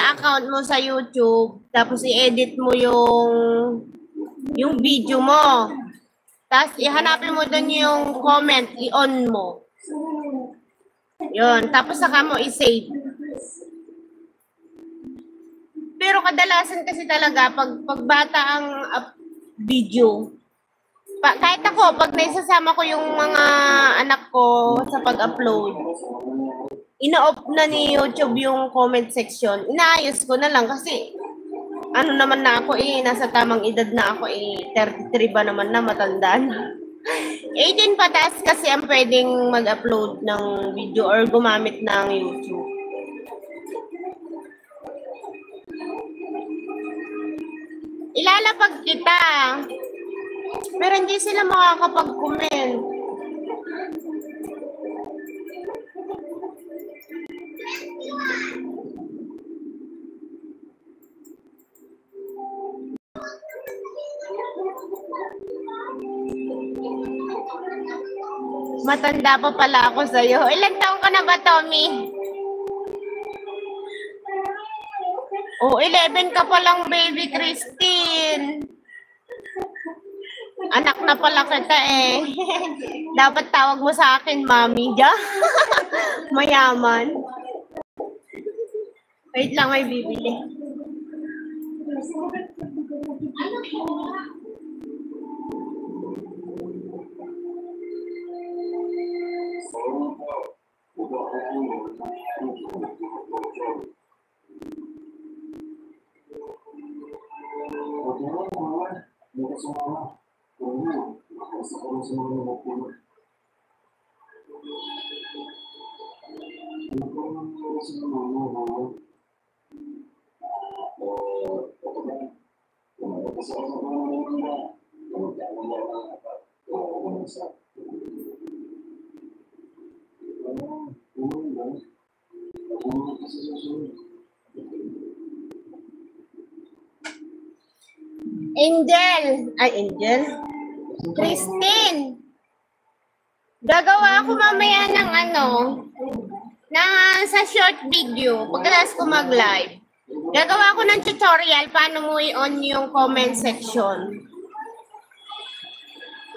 B: account mo sa YouTube, tapos i-edit mo yung video mo. Tapos ihanapin mo dun yung comment, i-on mo. Yun, tapos saka mo i-save. Pero kadalasan kasi talaga, pag bata ang video, kahit ako, pag naisasama ko yung mga anak ko sa pag-upload, ina-off na ni YouTube yung comment section. Inaayos ko na lang kasi naman na ako nasa tamang edad na ako 33 ba naman na, matanda na. 18 pataas kasi ang pwedeng mag-upload ng video or gumamit ng YouTube. Ilalapag kita. Pero hindi sila makakapag-comment. Matanda pa pala ako sa'yo. Ilang taon ka na ba, Tommy? Oh, 11 ka pa lang, baby Christine. Anak na pala kita eh. Dapat tawag mo sa akin, mami. Mayaman. Wait lang, may bibili. Angel. Ay, Angel. Christine. Gagawa ako mamaya ng sa short video, pagkatapos ko mag-live. Gagawa ko ng tutorial paano mo i-on yung comment section.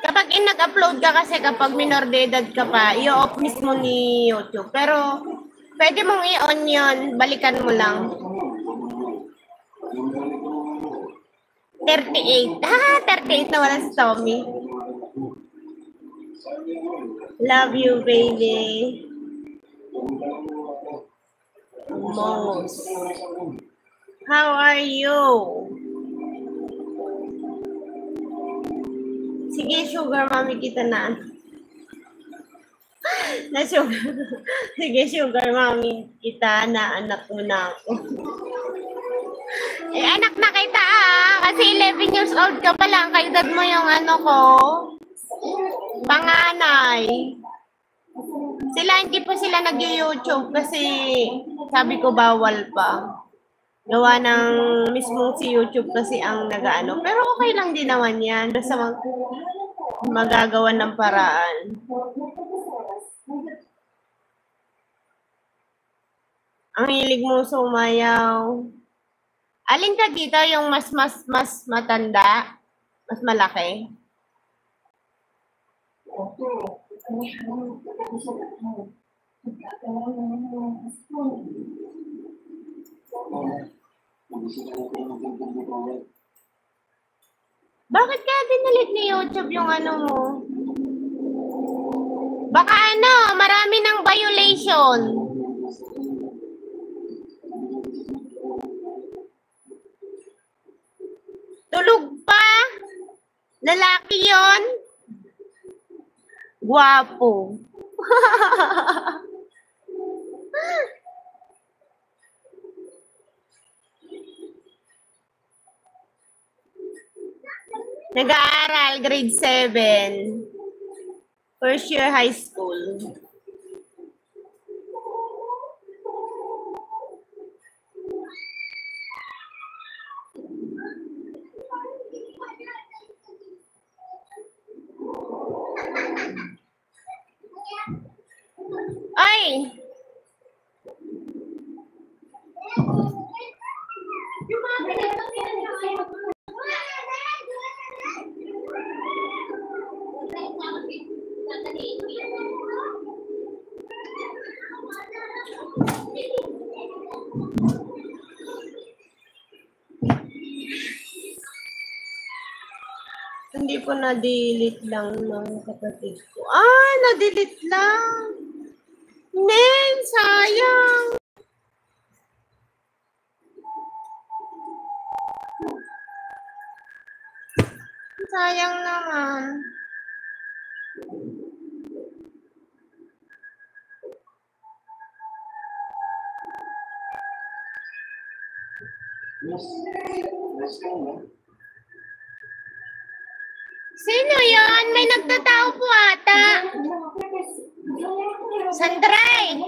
B: Kapag nag-upload ka kasi kapag minor de edad ka pa, i-off mismo ni YouTube. Pero pwede mong i-on yun, balikan mo lang. 38. 38 na wala si Tommy. Love you, baby. Most. How are you? Sige, sugar mommy kita na. Na sugar. Sige, sugar mommy kita na anak mo na ako. Eh, anak na kita kasi 11 years old ka pa lang. Kaedad mo yung ko. Panganay. Hindi pa sila nag-YouTube kasi sabi ko bawal pa. Gawa ng mismo si YouTube kasi ang nag-ano. Pero okay lang din naman yan. Basta magagawa ng paraan. Ang hilig mo sumayaw. Alin ka dito yung mas matanda? Mas malaki? Bakit kaya dinalit ni YouTube yung mo? Baka marami ng violation. Tulog pa? Lalaki yon? Guwapo. Nag-aaral, grade 7. First year high school. Ay! Hindi ko na-delete lang ng kapatid ko. Na-delete lang. Nen, sayang. Sayang naman. Sino yan? May nagtatao po ata. Sandray!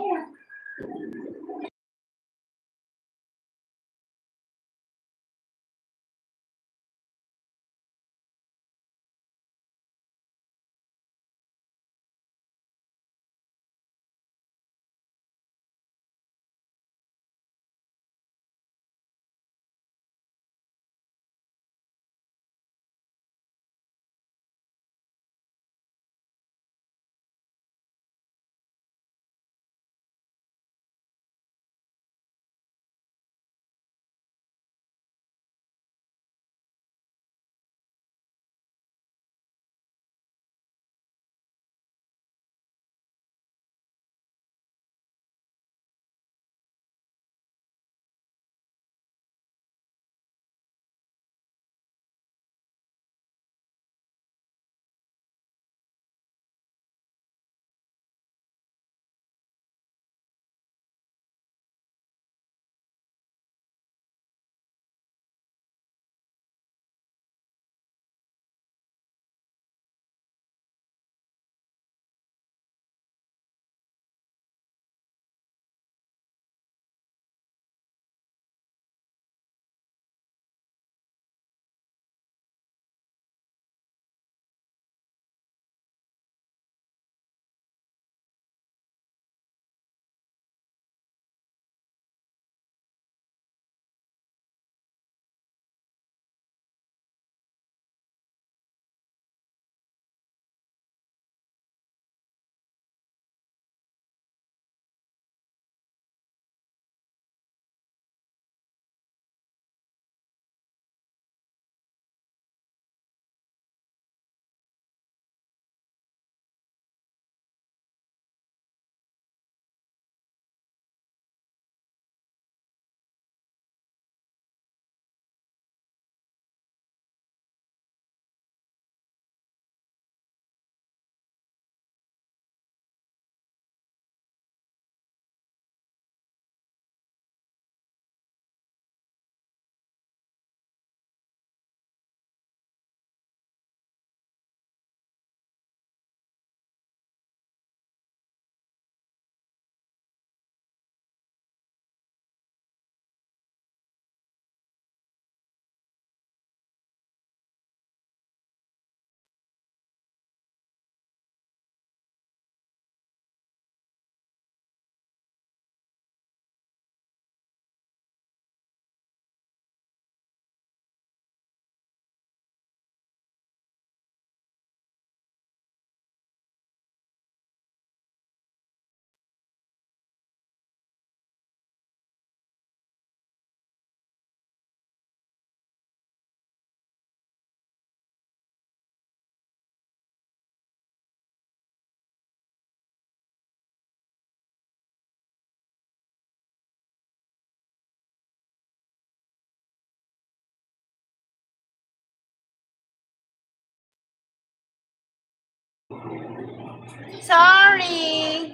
B: Sorry.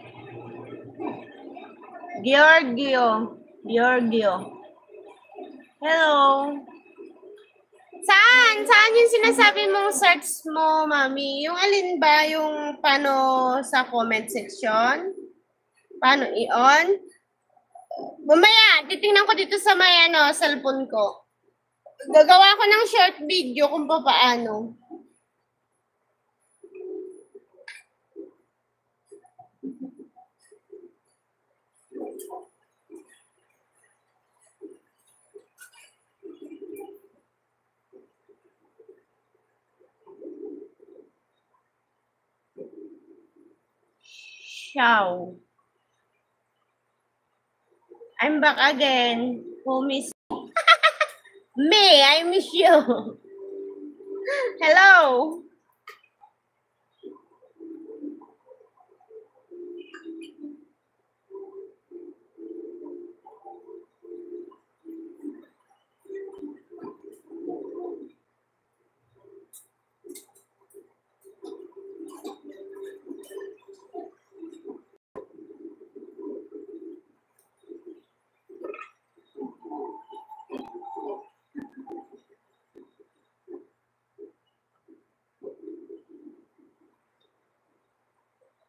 B: Giorgio. Hello. Saan? Saan yung sinasabi mong search mo, mami? Yung alin ba? Yung paano sa comment section? Paano i-on? Mamaya, titingnan ko dito sa may cellphone ko. Gagawa ko ng short video kung paano. Ciao. I'm back again. Who miss me? I miss you. Hello.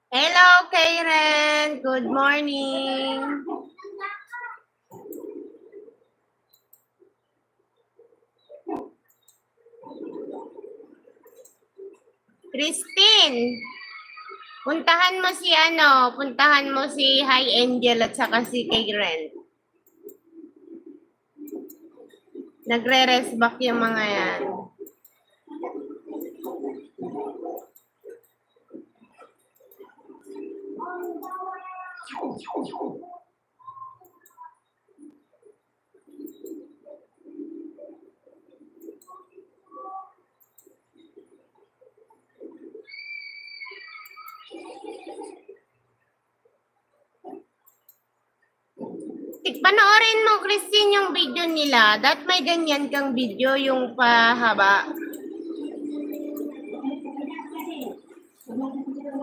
B: Hello, Karen. Good morning. Christine, puntahan mo si Hi Angel at saka si Karen. Nagre-rest back yung mga yan. Panoorin mo, Christine, yung video nila. That may ganyan kang video, yung pahaba.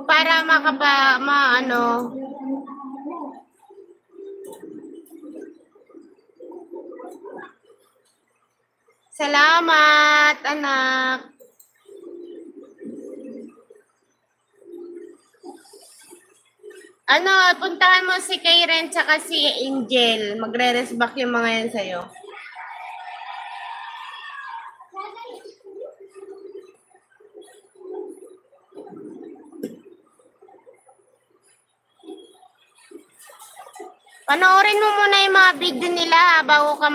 B: Para Salamat, anak. Puntahan mo si Karen tsaka si Angel. Magre-rest back yung mga yan sa'yo. Panoorin mo muna yung mga video nila bago ka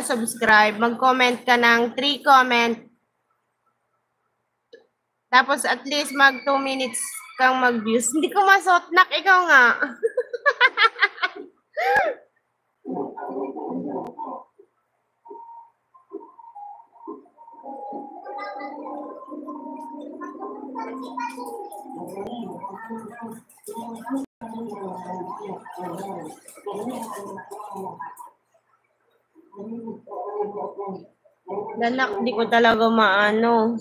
B: subscribe. Mag-comment ka ng 3 comment. Tapos at least mag 2 minutes kang mag-views. Hindi ko masotnak, ikaw nga. Lanak, di ko talaga maano.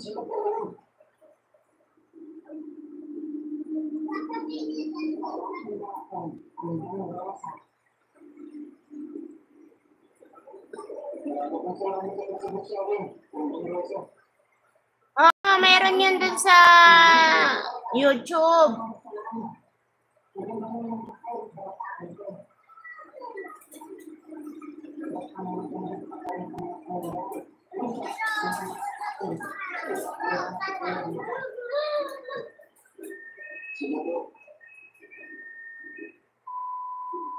B: Meron yan dun sa YouTube.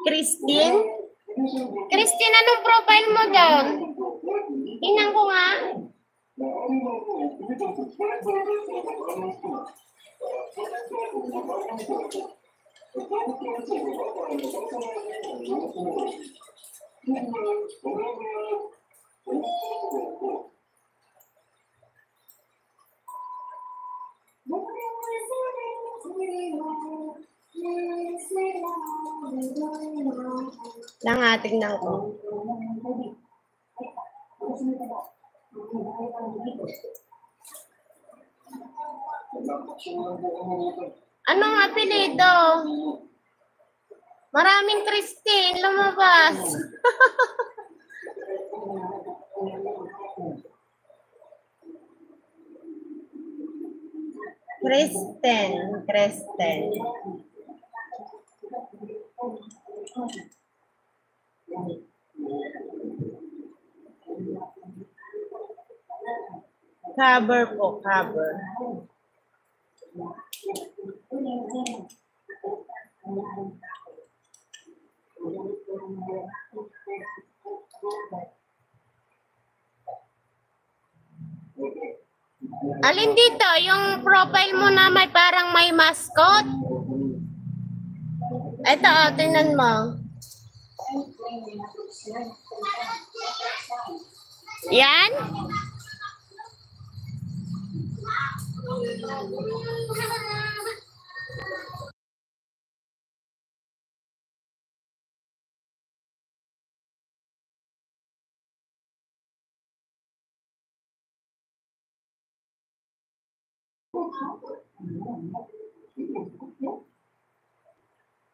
B: Christine? Christine, anong profile mo doon? Tingnan ko nga. Lang tingnan ko. Anong apelido? Maraming Christine lumabas. Kristen. Cover po, cover. Alin dito? Yung profile mo na may parang may mascot? Ito, tingnan mo. Yan?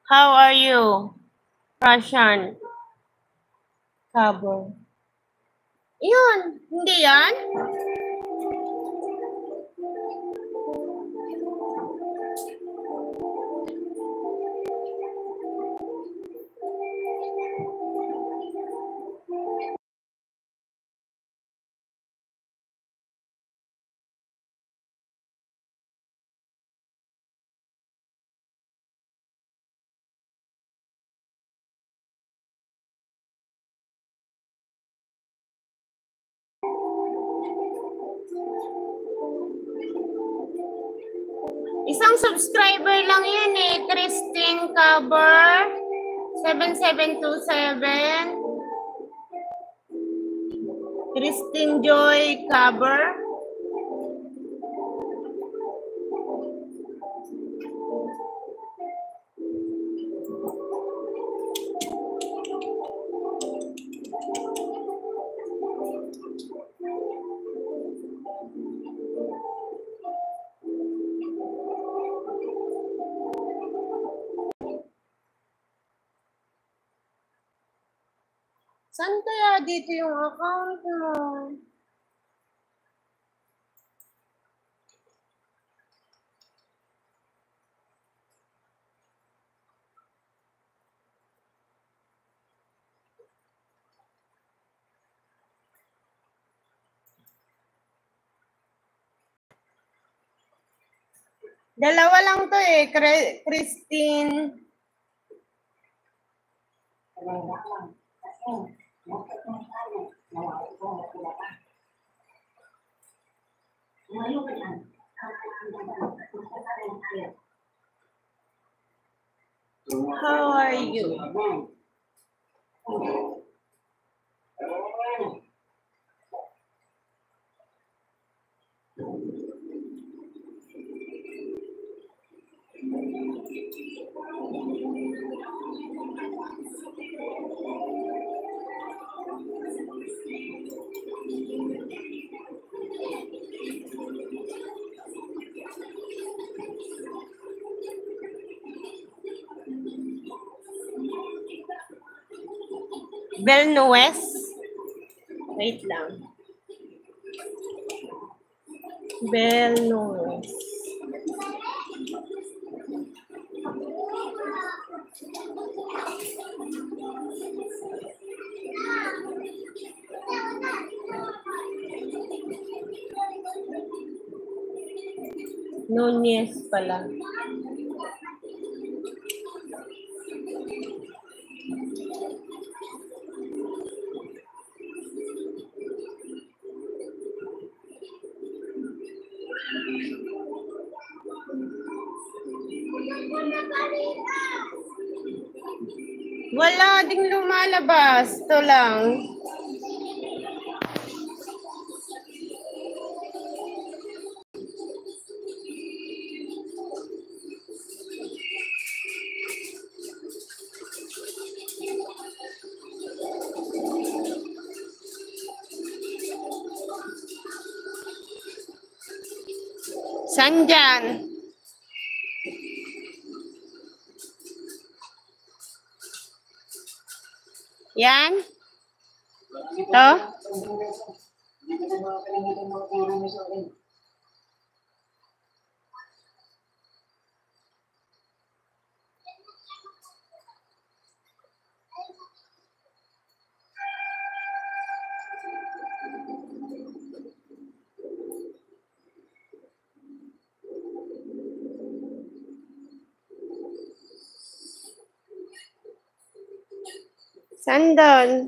B: How are you? Russian. Cover. Yun. Hindi yan? Isang subscriber lang yan eh. Christine Cover. 7727. Christine Joy Cover. Saan kaya dito yung account mo? Dalawa lang to eh, Christine. How are you? Belnuez? Wait lang. Belnuez. Nunez pala. Wala ding lumalabas. Ito lang. Saan dyan? Yan? To? Saan doon?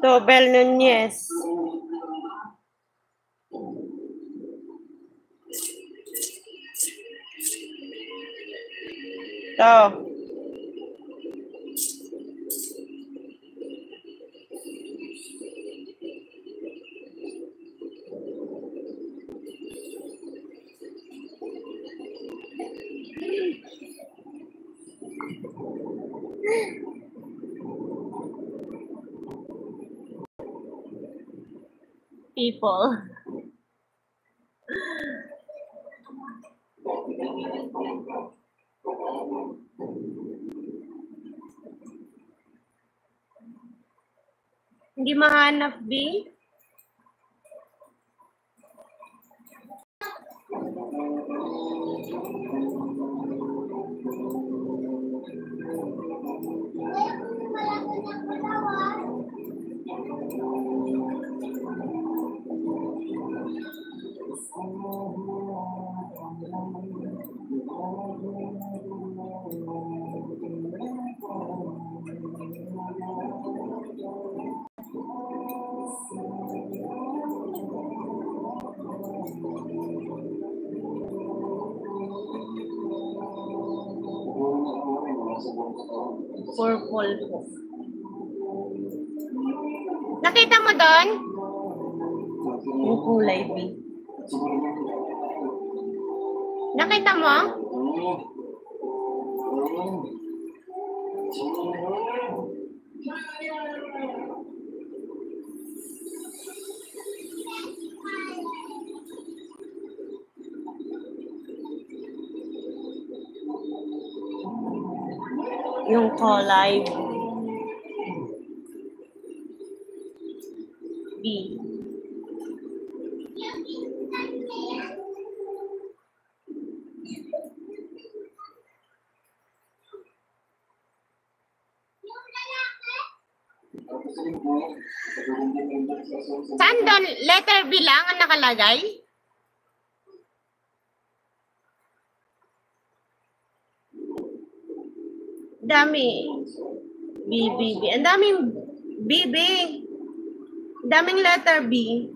B: Tobel Nunez. To. People. Hindi mahanap, B? Purple po. Nakita mo doon?
A: Yung kulay B.
B: Nakita mo?
A: Yung kulay B.
B: Saan doon? Letter B lang ang nakalagay?
A: Dami.
B: B, B, B. Ang daming B, B. Ang daming letter B.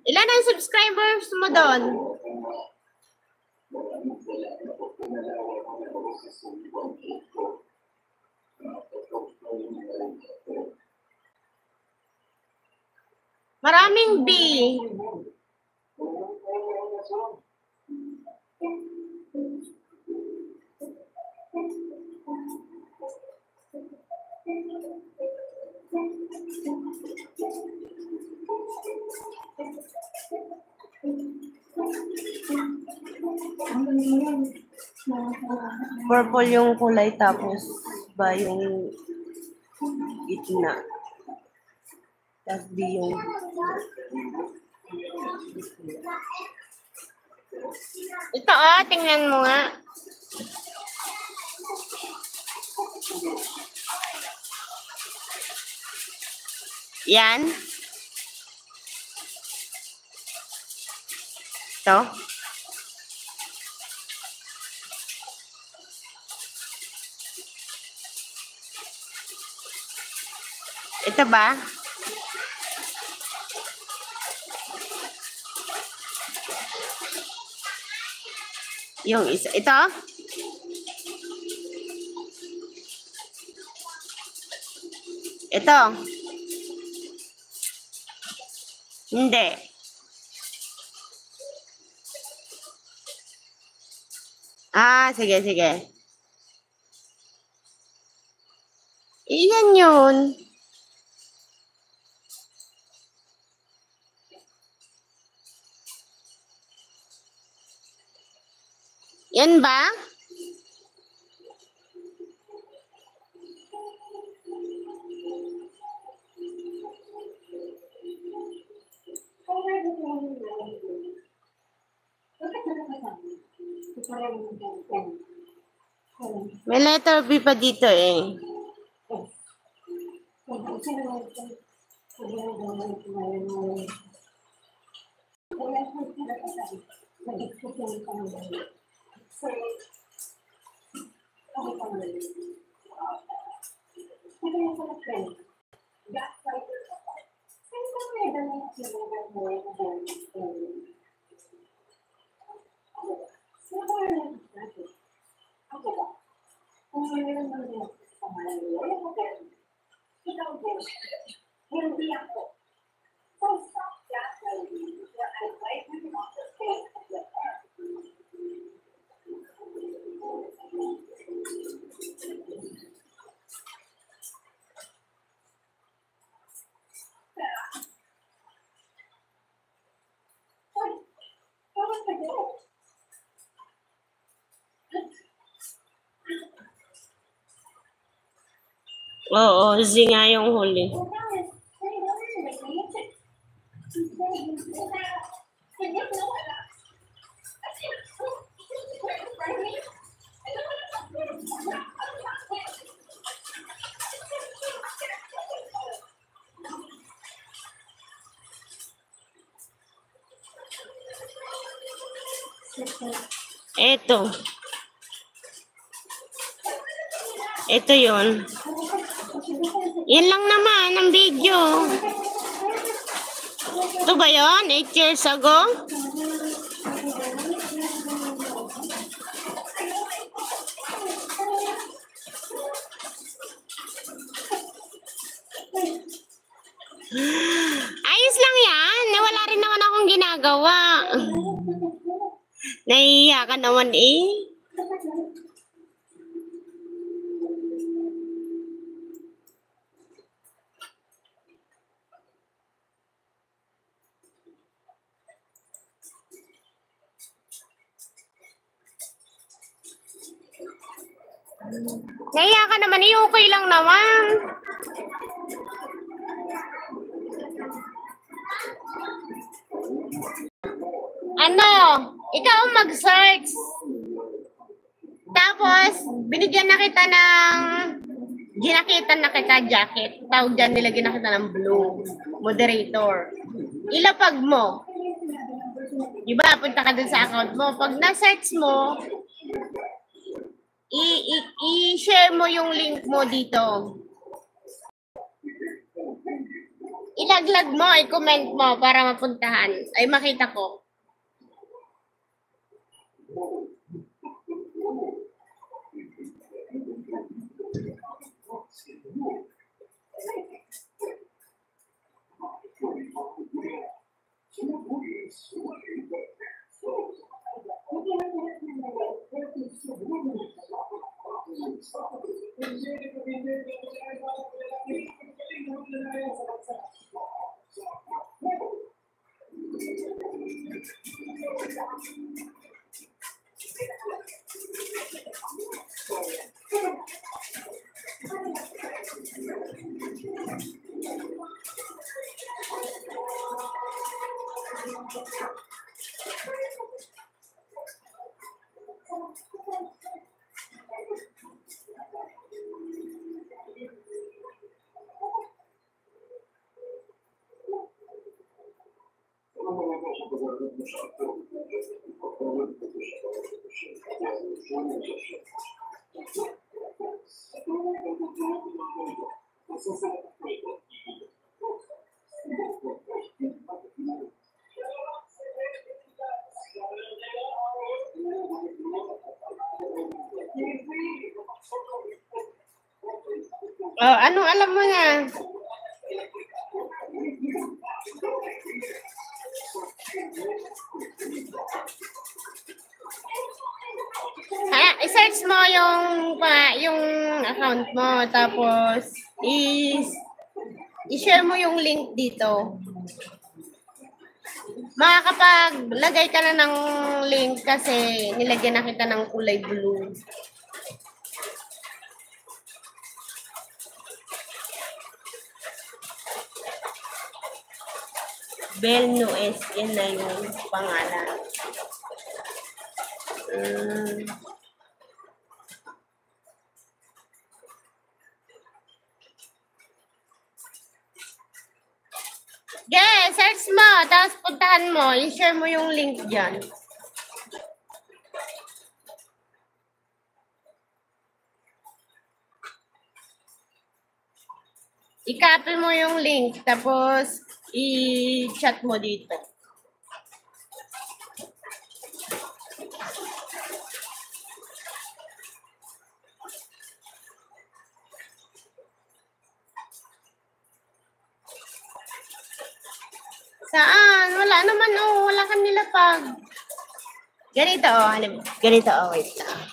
B: Ilan ang subscribers mo doon? Maraming B.
A: Purple yung kulay tapos ba yung gitna. Tapos B yung
B: Ito tingnan mo nga. Yan. Ito. Ito ba? Yung isa. Ito? Ito. Hindi. Sige, sige. Iyan yun. Yan ba? May letter B pa dito eh. Oo, Z nga yung huli. Eto. Ito yun. Yan lang naman ang video. Ito ba yun? 8 years ago? Ayos lang yan. Wala rin naman akong ginagawa. Nahihiya ka naman eh. Nahiya ka naman, okay lang naman. Ano, ikaw mag-search. Tapos, binigyan na kita ng, ginakitan na kita jacket. Tawag dyan nila, ginakita ng blue. Moderator. Ilapag mo. Diba, punta ka dun sa account mo. Pag na-search mo, i-share mo yung link mo dito. Ilaglag mo, i-comment mo para mapuntahan. Ay, makita ko. Oh, anong alam mo na? I-search mo yung account mo, tapos i-share mo yung link dito. Makakapaglagay ka na ng link kasi nilagyan na kita ng kulay blue.
A: Bel Nuez, yan na yung pangalan.
B: Yeah, search mo, tapos puntahan mo, i-share mo yung link dyan. I-copy mo yung link, tapos i-chat mo dito. Saan? Wala naman, oh. Wala kang nilapag. Ganito, oh. Ganito, oh. Wait lang.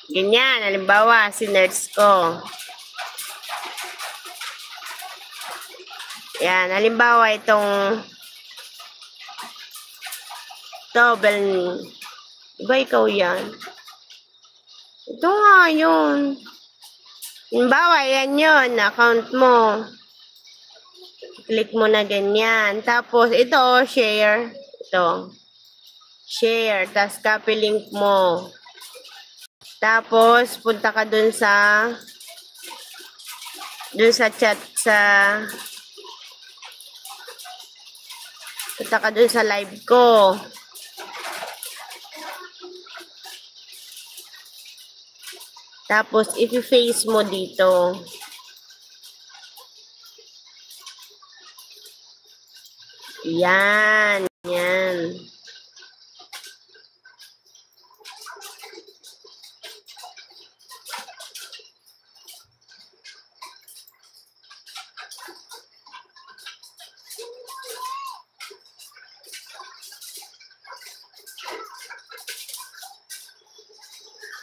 B: Ganyan, halimbawa, sinerge ko. Yan, halimbawa, itong Bel. Diba ikaw yan? Ito nga yun. Halimbawa, yan yun, account mo. Click mo na ganyan. Tapos, ito, share. Ito. Share. Tapos, copy link mo. Tapos, punta ka dun sa chat punta ka dun sa live ko. Tapos, i-face mo dito. Yan. Yan.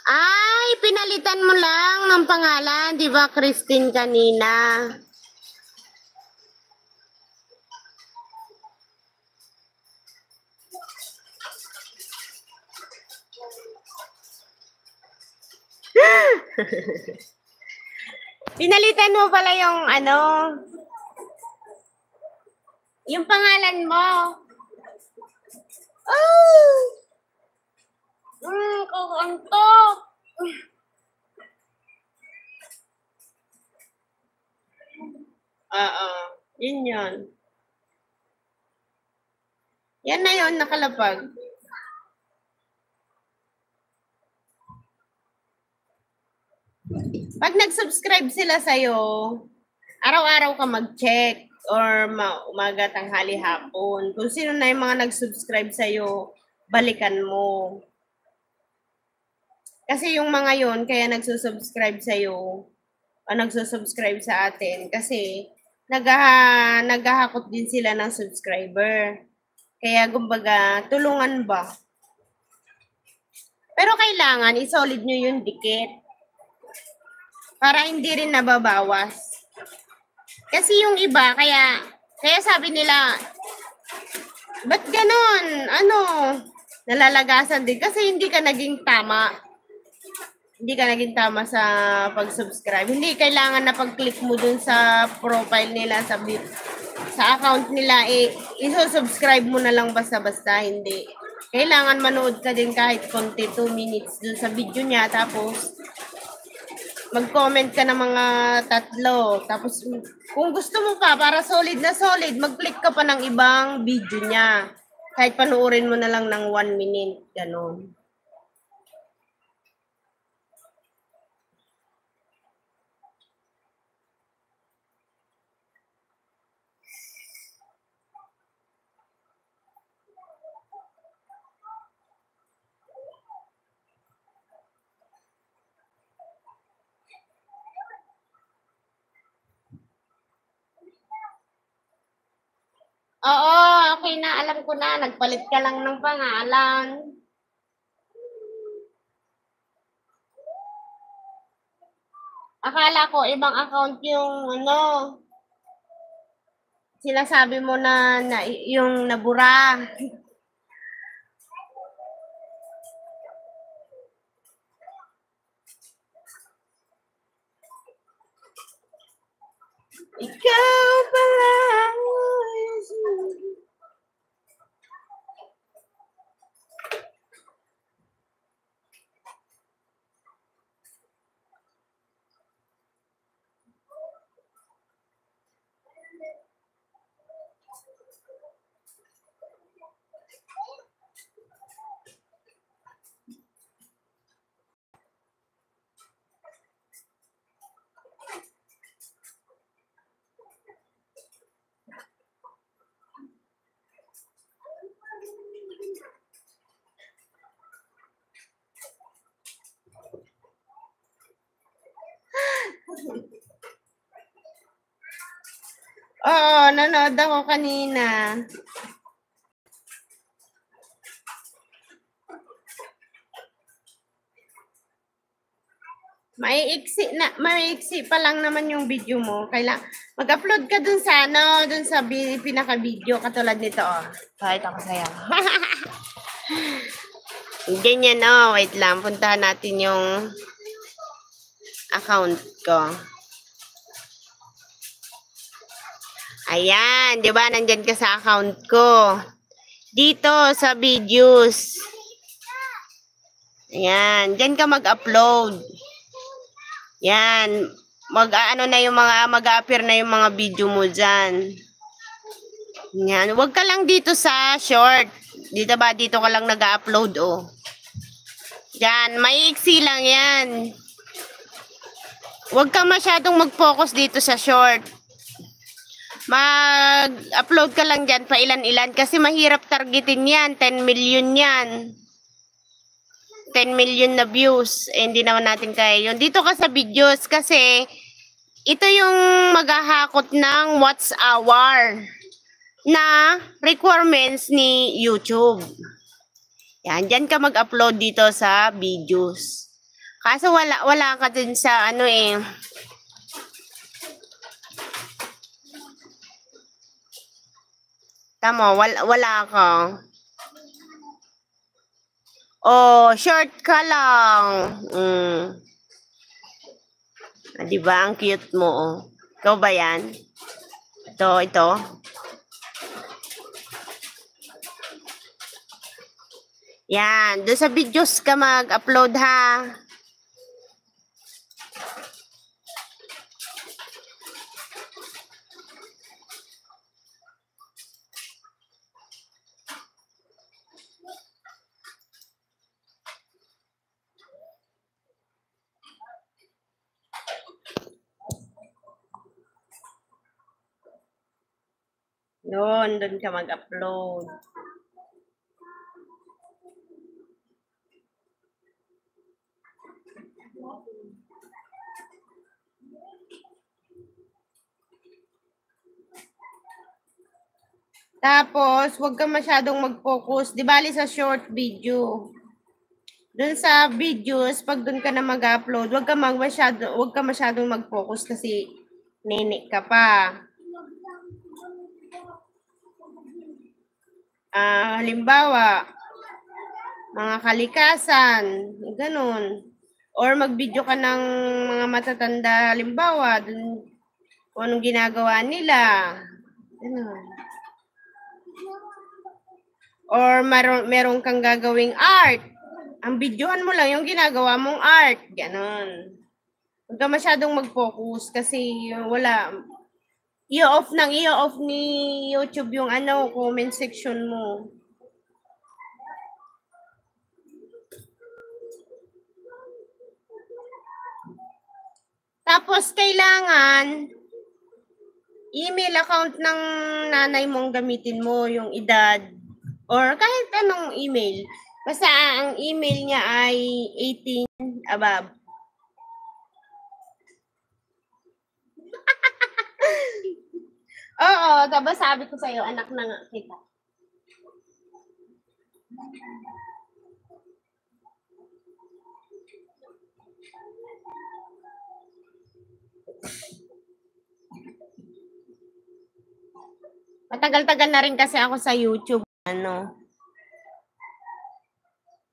B: Ay, pinalitan mo lang ng pangalan, di ba, Christine, kanina? Pinalitan mo pala yung yung pangalan mo. Oh! Kukunto. Yun yun. Yan na yun, nakalapag. Pag nag-subscribe sila sa'yo, araw-araw ka mag-check or umaga, tanghali, hapon. Kung sino na yung mga nag-subscribe sa'yo, balikan mo. Kasi yung mga yun, kaya nagsusubscribe sa'yo, o nagsusubscribe sa atin, kasi naghahakot din sila ng subscriber. Kaya, kumbaga, tulungan ba? Pero kailangan, isolid nyo yung dikit. Para hindi rin nababawas. Kasi yung iba, kaya sabi nila, ba't ganon? Nalalagasan din. Kasi hindi ka naging tama. Hindi ka naging tama sa pag-subscribe. Hindi kailangan na pag-click mo dun sa profile nila, sa account nila, iso-subscribe mo na lang basta-basta. Hindi. Kailangan manood ka din kahit konti, 2 minutes dun sa video niya. Tapos, mag-comment ka ng mga 3. Tapos, kung gusto mo pa, para solid na solid, mag-click ka pa ng ibang video niya. Kahit panuorin mo na lang ng 1 minute. Ganon. Oo, okay na. Alam ko na. Nagpalit ka lang ng pangalan. Akala ko ibang account yung ano, sinasabi mo na yung nabura. Ikaw pala. Oo, nanood ako kanina. Maiiksi pa lang naman yung video mo. Mag-upload ka dun sa dun sa pinaka-video katulad nito, oh. Kahit ako sa'yo. Ganyan, oh. Wait lang, puntahan natin yung account ko. Ayan, 'di ba? Nandiyan ka sa account ko. Dito sa videos. Ayan, diyan ka mag-upload. Yan, mag-ano na yung mag-appear na yung mga video mo diyan. Yan, wag ka lang dito sa short. Dito ba dito ka lang nag-upload, oh. Yan, maiiksi lang 'yan. Wag ka masyadong mag-focus dito sa short. Mag-upload ka lang dyan pa ilan-ilan kasi mahirap targetin yan. 10 million yan. 10 million na views. Eh, hindi naman natin kaya yun. Dito ka sa videos kasi ito yung maghahakot ng watch hour na requirements ni YouTube. Yan, dyan ka mag-upload dito sa videos. Kaso wala ka din sa ano eh. Tama, wala ka. Oh, short ka lang. Diba? Ang cute mo, oh. Ikaw ba yan? Ito. Yan. Doon sa videos ka mag-upload, ha? Doon ka mag-upload. Tapos, huwag ka masyadong mag-focus. Di bali sa short video. Doon sa videos, pag doon ka na mag-upload, huwag ka masyadong mag-focus kasi nenek ka pa. Halimbawa, mga kalikasan, ganun. Or mag-video ka ng mga matatanda, halimbawa, dun, kung anong ginagawa nila. Ganun. Or meron kang gagawing art. Ang videohan mo lang yung ginagawa mong art. Ganun. Huwag ka masyadong mag-focus kasi wala. I-off ni YouTube yung comment section mo. Tapos, kailangan email account ng nanay mong gamitin mo, yung edad, or kahit anong email. Basta ang email niya ay 18 above. Oo, tapos sabi ko sa'yo, anak na nga kita. Matagal-tagal na rin kasi ako sa YouTube. Ano?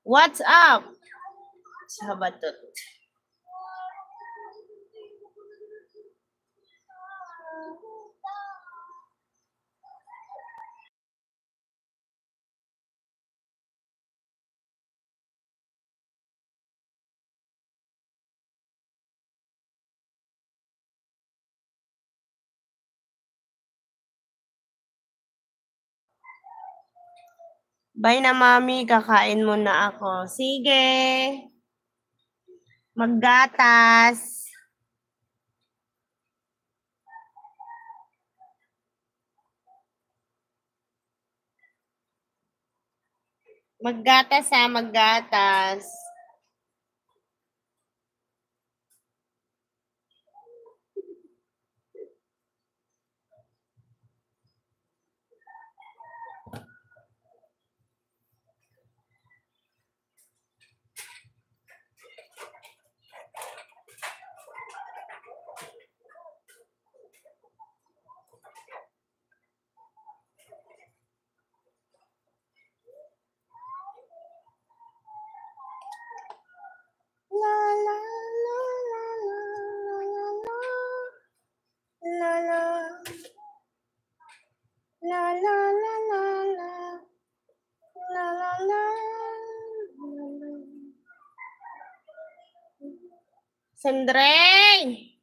B: What's up? Sabatot. Bye na, mami. Kakain muna ako. Sige. Maggatas. Maggatas ha, maggatas. La la la la la la la la la la la la la la la la. Sandreng!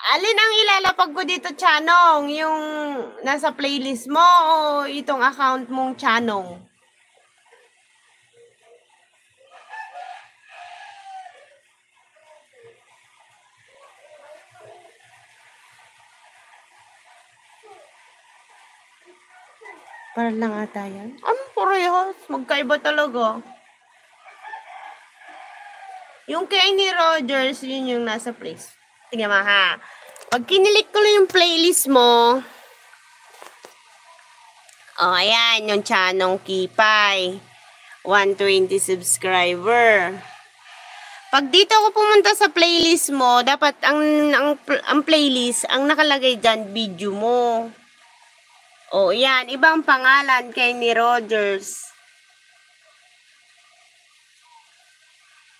B: Alin ang ilalapag ko dito, Chanong? Yung nasa playlist mo o itong account mong Chanong? Para lang ata yan. Parehas? Magkaiba talaga. Yung kay ni Rogers, yun yung nasa playlist. Tingnan mo ha. Pag kinilik ko lang yung playlist mo, ayan, yung Chanong Kipay. 120 subscriber. Pag dito ako pumunta sa playlist mo, dapat ang playlist, ang nakalagay dyan, video mo. Yan. Ibang pangalan kay ni Rogers.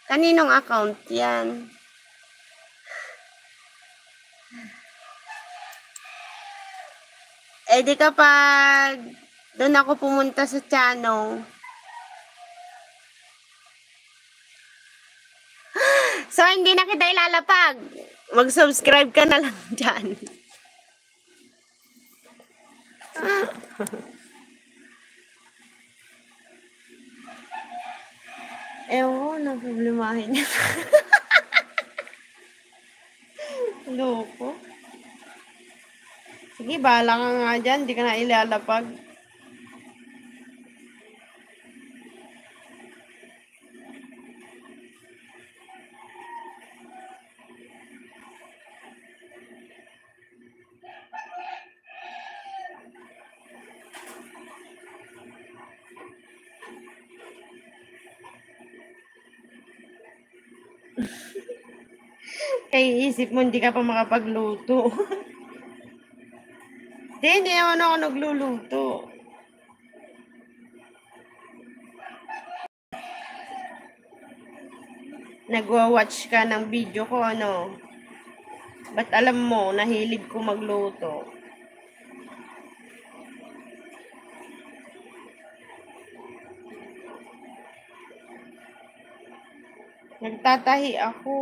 B: Kaninong account yan? Di kapag doon ako pumunta sa channel, so hindi na kita ilalapag. Mag-subscribe ka na lang dyan. Ewan, naproblemahin niya. Loko. Sige, bahala ka nga dyan. Hindi ka na ilalapag. Kaya isip mo, hindi ka pa makapagluto. Hindi naman ako nagluluto. Nagwa-watch ka ng video ko, ano? Ba't alam mo, nahilig ko magluto? Nagtatahi ako.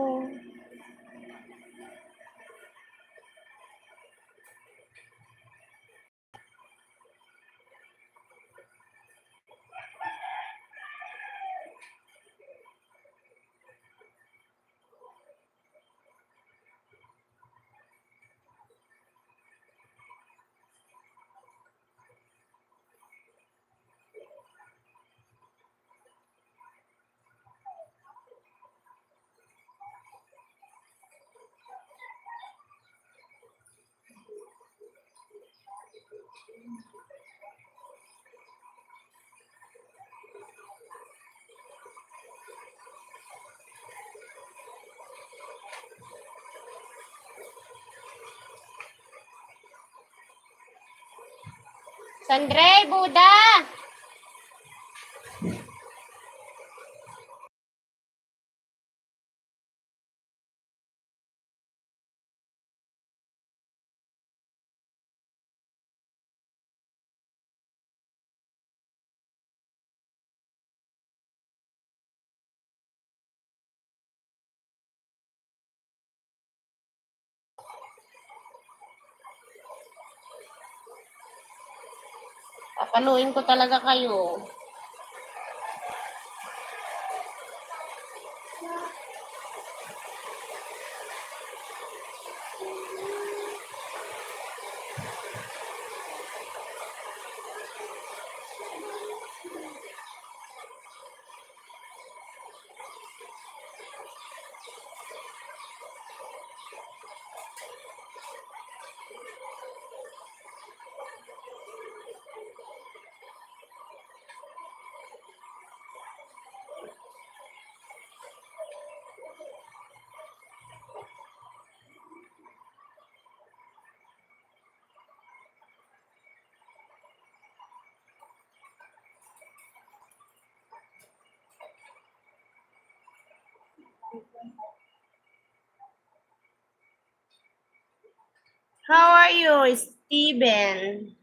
B: Sandre, Buda! Papaluin ko talaga kayo. How are you, Steven?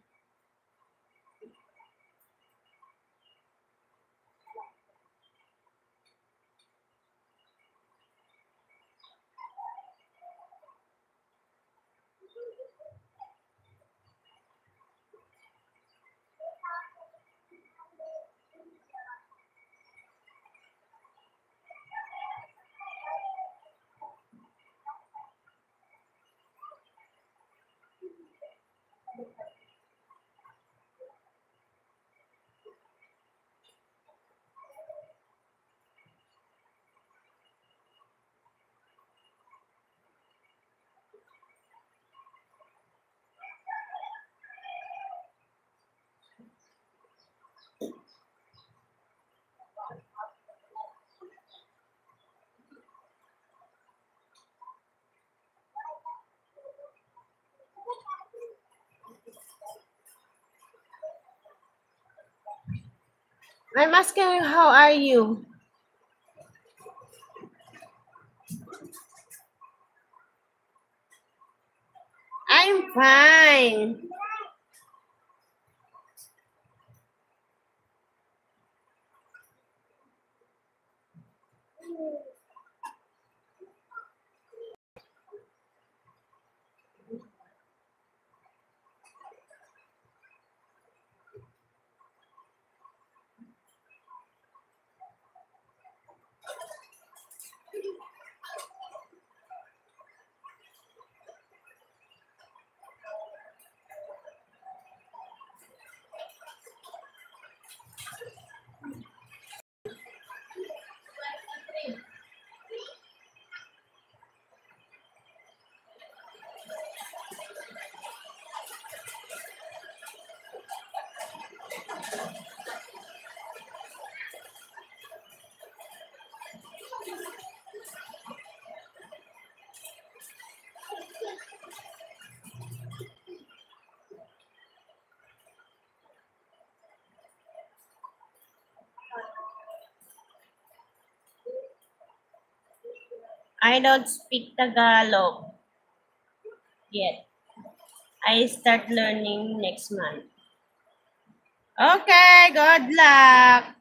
B: I'm asking you, how are you? I'm fine. I don't speak Tagalog yet. I start learning next month. Okay, good luck.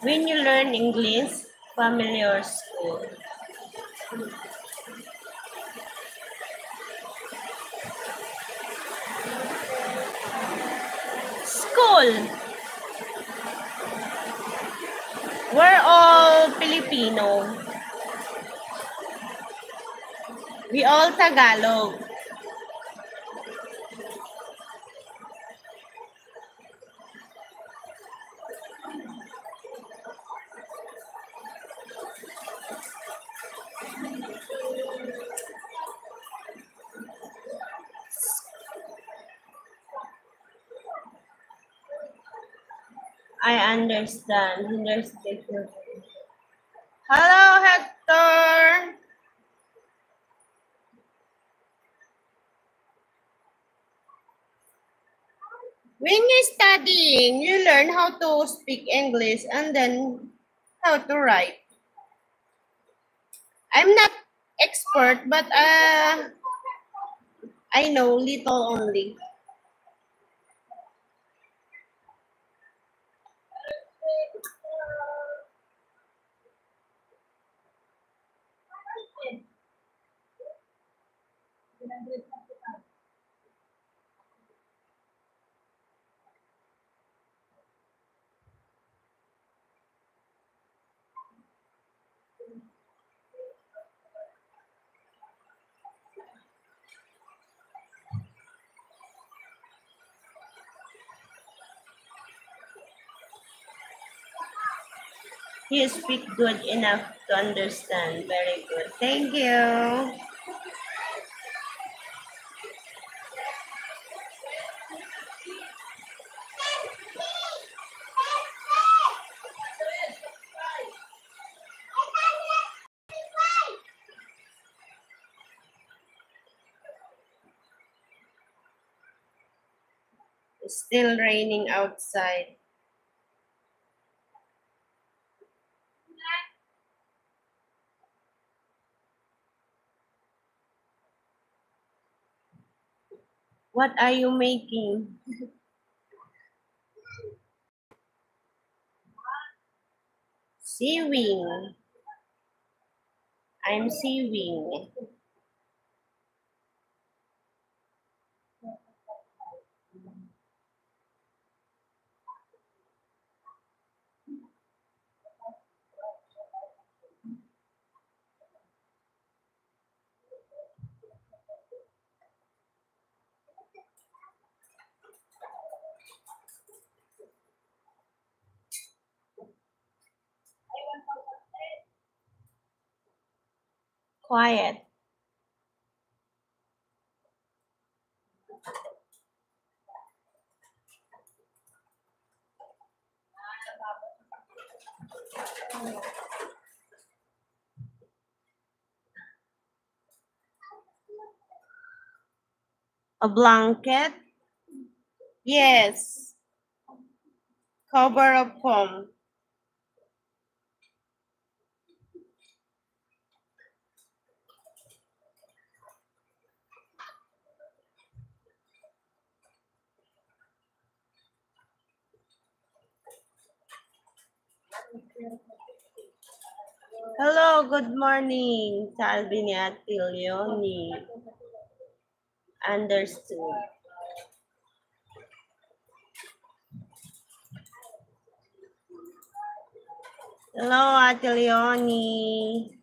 B: When you learn English, family or school? School. We're all Filipino. We all Tagalog. I understand. Hello, Hector. When you're studying, you learn how to speak English and then how to write. I'm not expert, but I know little only. You speak good enough to understand. Very good. Thank you. It's still raining outside. What are you making? Sewing. I'm sewing.
A: quiet. A blanket?
B: Yes. Cover of foam.
A: Hello, good morning. Salvi ni Ate Leonie. Understood. Hello, Ate Leonie.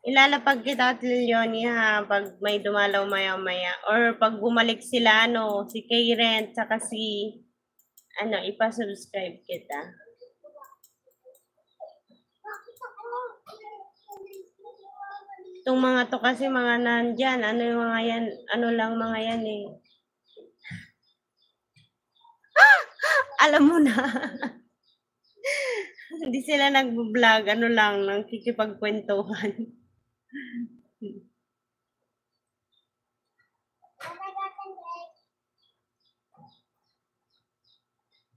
A: Ilalapag kita at Leonie ha, pag may dumalaw maya-maya. Or pag bumalik sila, si Karen, saka si, ipasubscribe kita. Itong mga to kasi mga nandyan, yung mga yan, lang mga yan eh. Alam mo na. Hindi sila nag-vlog, lang, nang kikipagkwentuhan.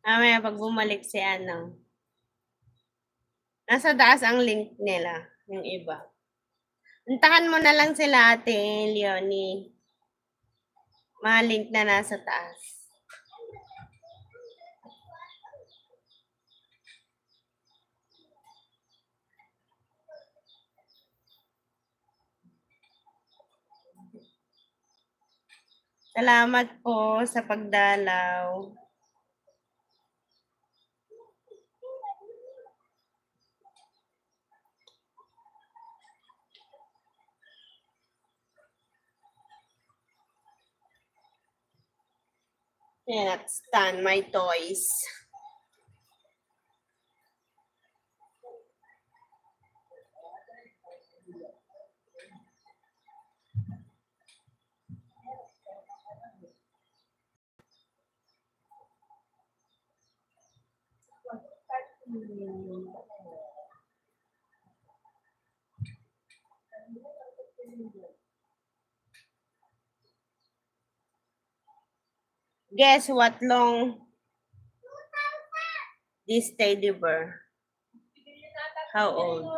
A: Mamaya pag bumalik si nasa taas ang link nila, yung iba. Puntahan mo na lang sila Ate Leonie. Mga link na nasa taas. Salamat po sa pagdalaw. Cannot stand my toys. Guess what long this teddy bear? How old?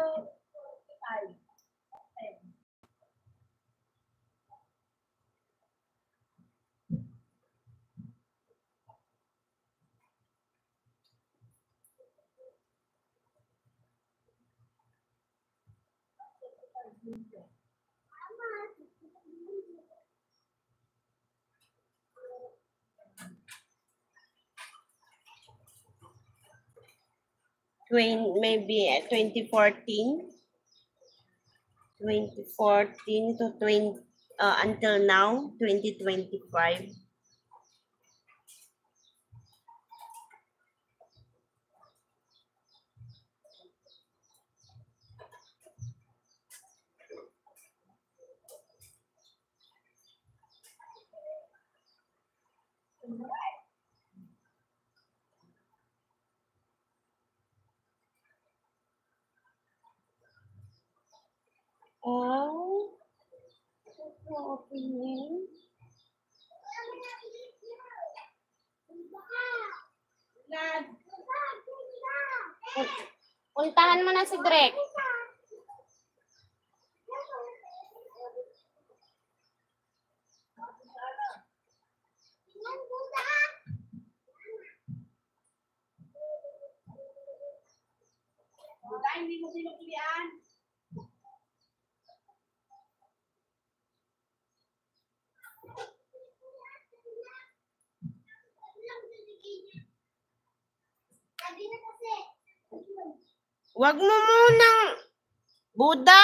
A: Maybe 2014. 2014 to until now, 2025. Oh, opening.
B: Puntahan mo na si Drek. Hindi mo sinuklian. Wag mo munang, Buda!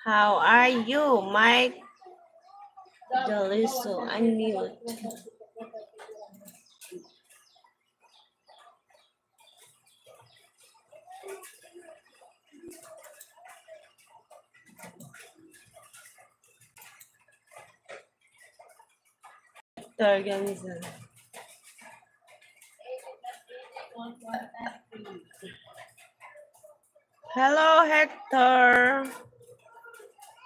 B: How are you, Mike Deliso? Unmute. Organizer. Hello, Hector.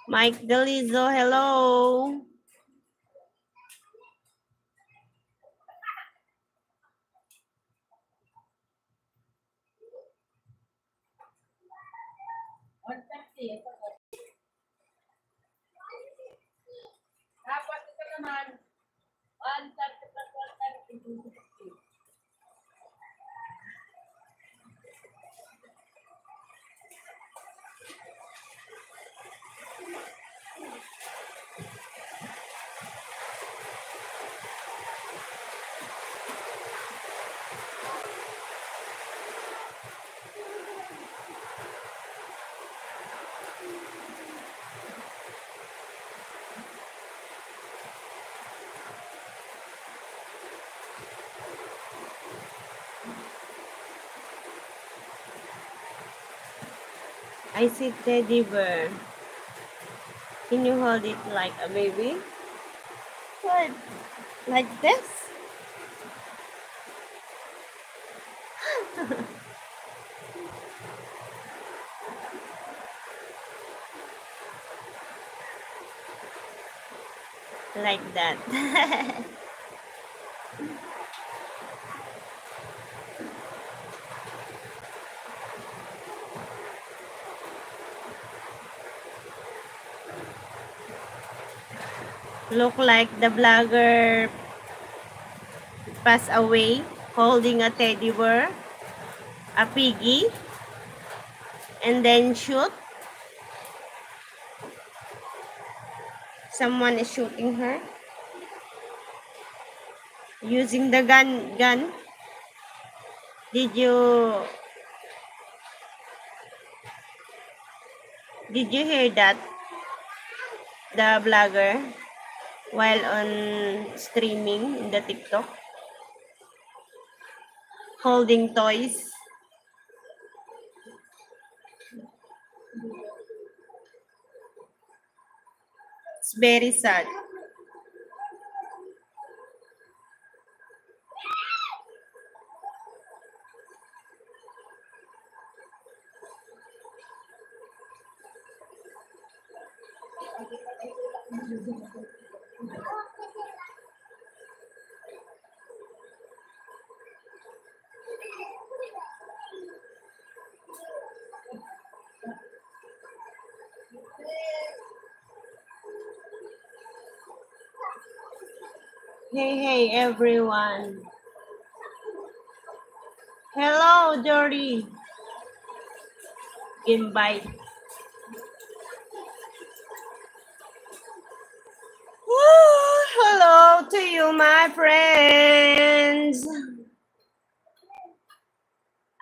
B: Mike Delizo, hello. I see teddy bear. Can you hold it like a baby? What? Like this? Like that. Look like the vlogger passed away holding a teddy bear, a piggy, and then shoot. Someone is shooting her using the gun. Did you hear that? The vlogger while on streaming in the TikTok holding toys. It's very sad. Hey everyone. Hello, Dory. invite. Woo! Hello to you, my friends.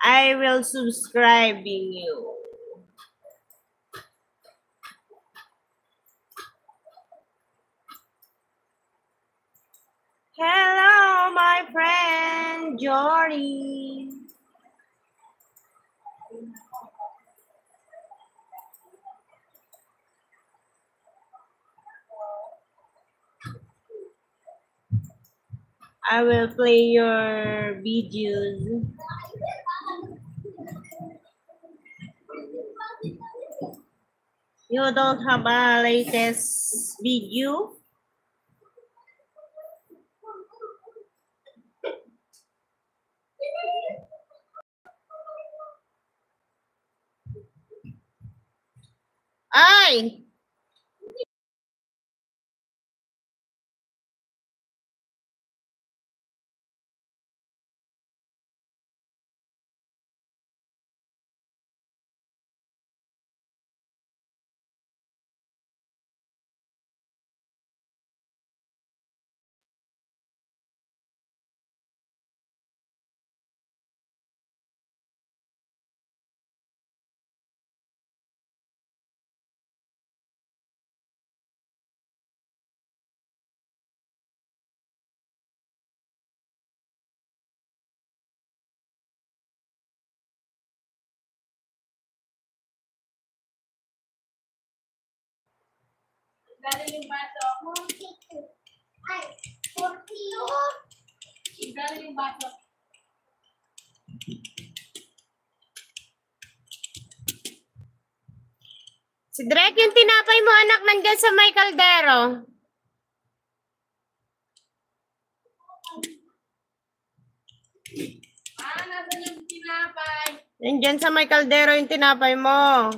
B: I will subscribing you. Hello, my friend Jory. I will play your videos. You don't have a latest video? Ay! Galing yung baso. 42. Ay, 42. Galing yung baso. Si Drek, yung tinapay mo anak nandiyan sa may kaldero. Nasaan yung tinapay? Nandiyan sa may kaldero yung tinapay mo.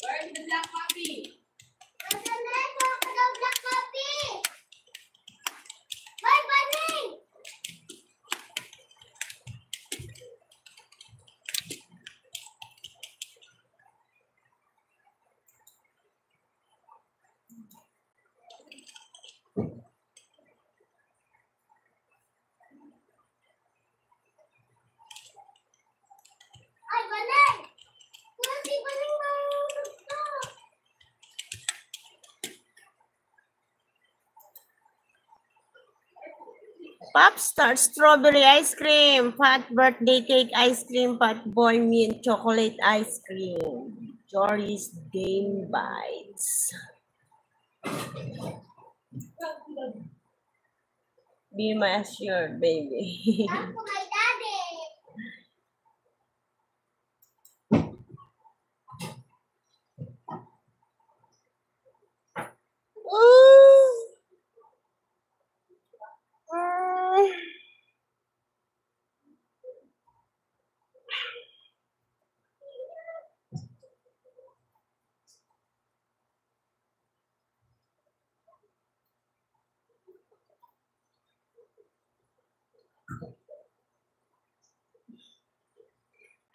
B: Where's the black coffee? Black coffee. Why, Bunny? Ay, Bunny! Si Bunny gusto. Popstar strawberry ice cream, fat birthday cake ice cream, fat boy mint chocolate ice cream. Jory's Game Bites. Be my assured, baby. That's for my daddy.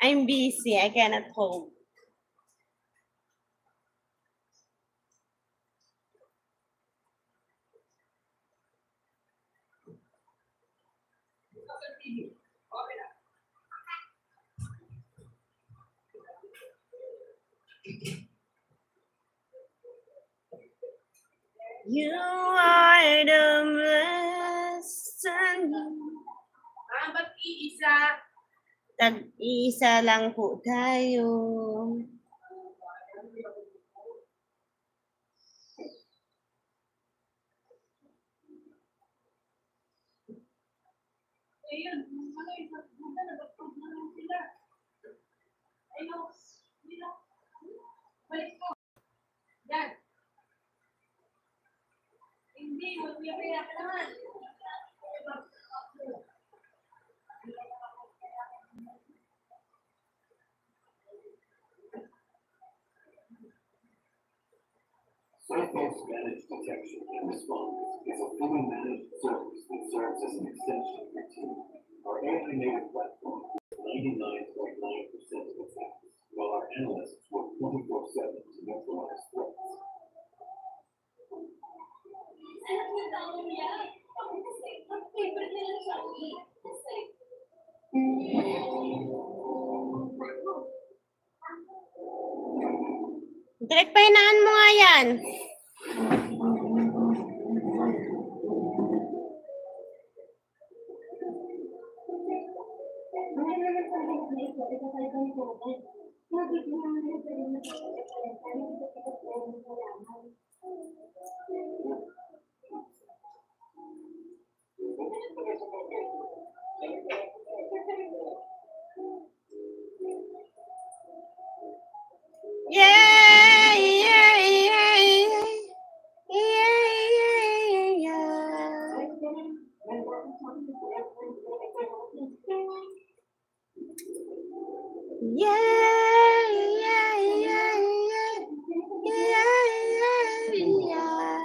B: I'm busy. I cannot hold. You are the best. Ba't iisa? Tag-isa lang po tayo. Ayun, nag-approve na lang sila. Ayun, balik ko. Yan.
C: Cyclone's managed detection and response is a fully managed service that serves as an extension of your team. Our AI-native platform is 99.9% of attacks, while our analysts work 24/7 to neutralize threats.
B: Direct pahinaan mo nga yan. Yeah, yeah, yeah, yeah. Yeah, yeah, yeah. Yeah, yeah, yeah, yeah. Yeah, yeah, yeah.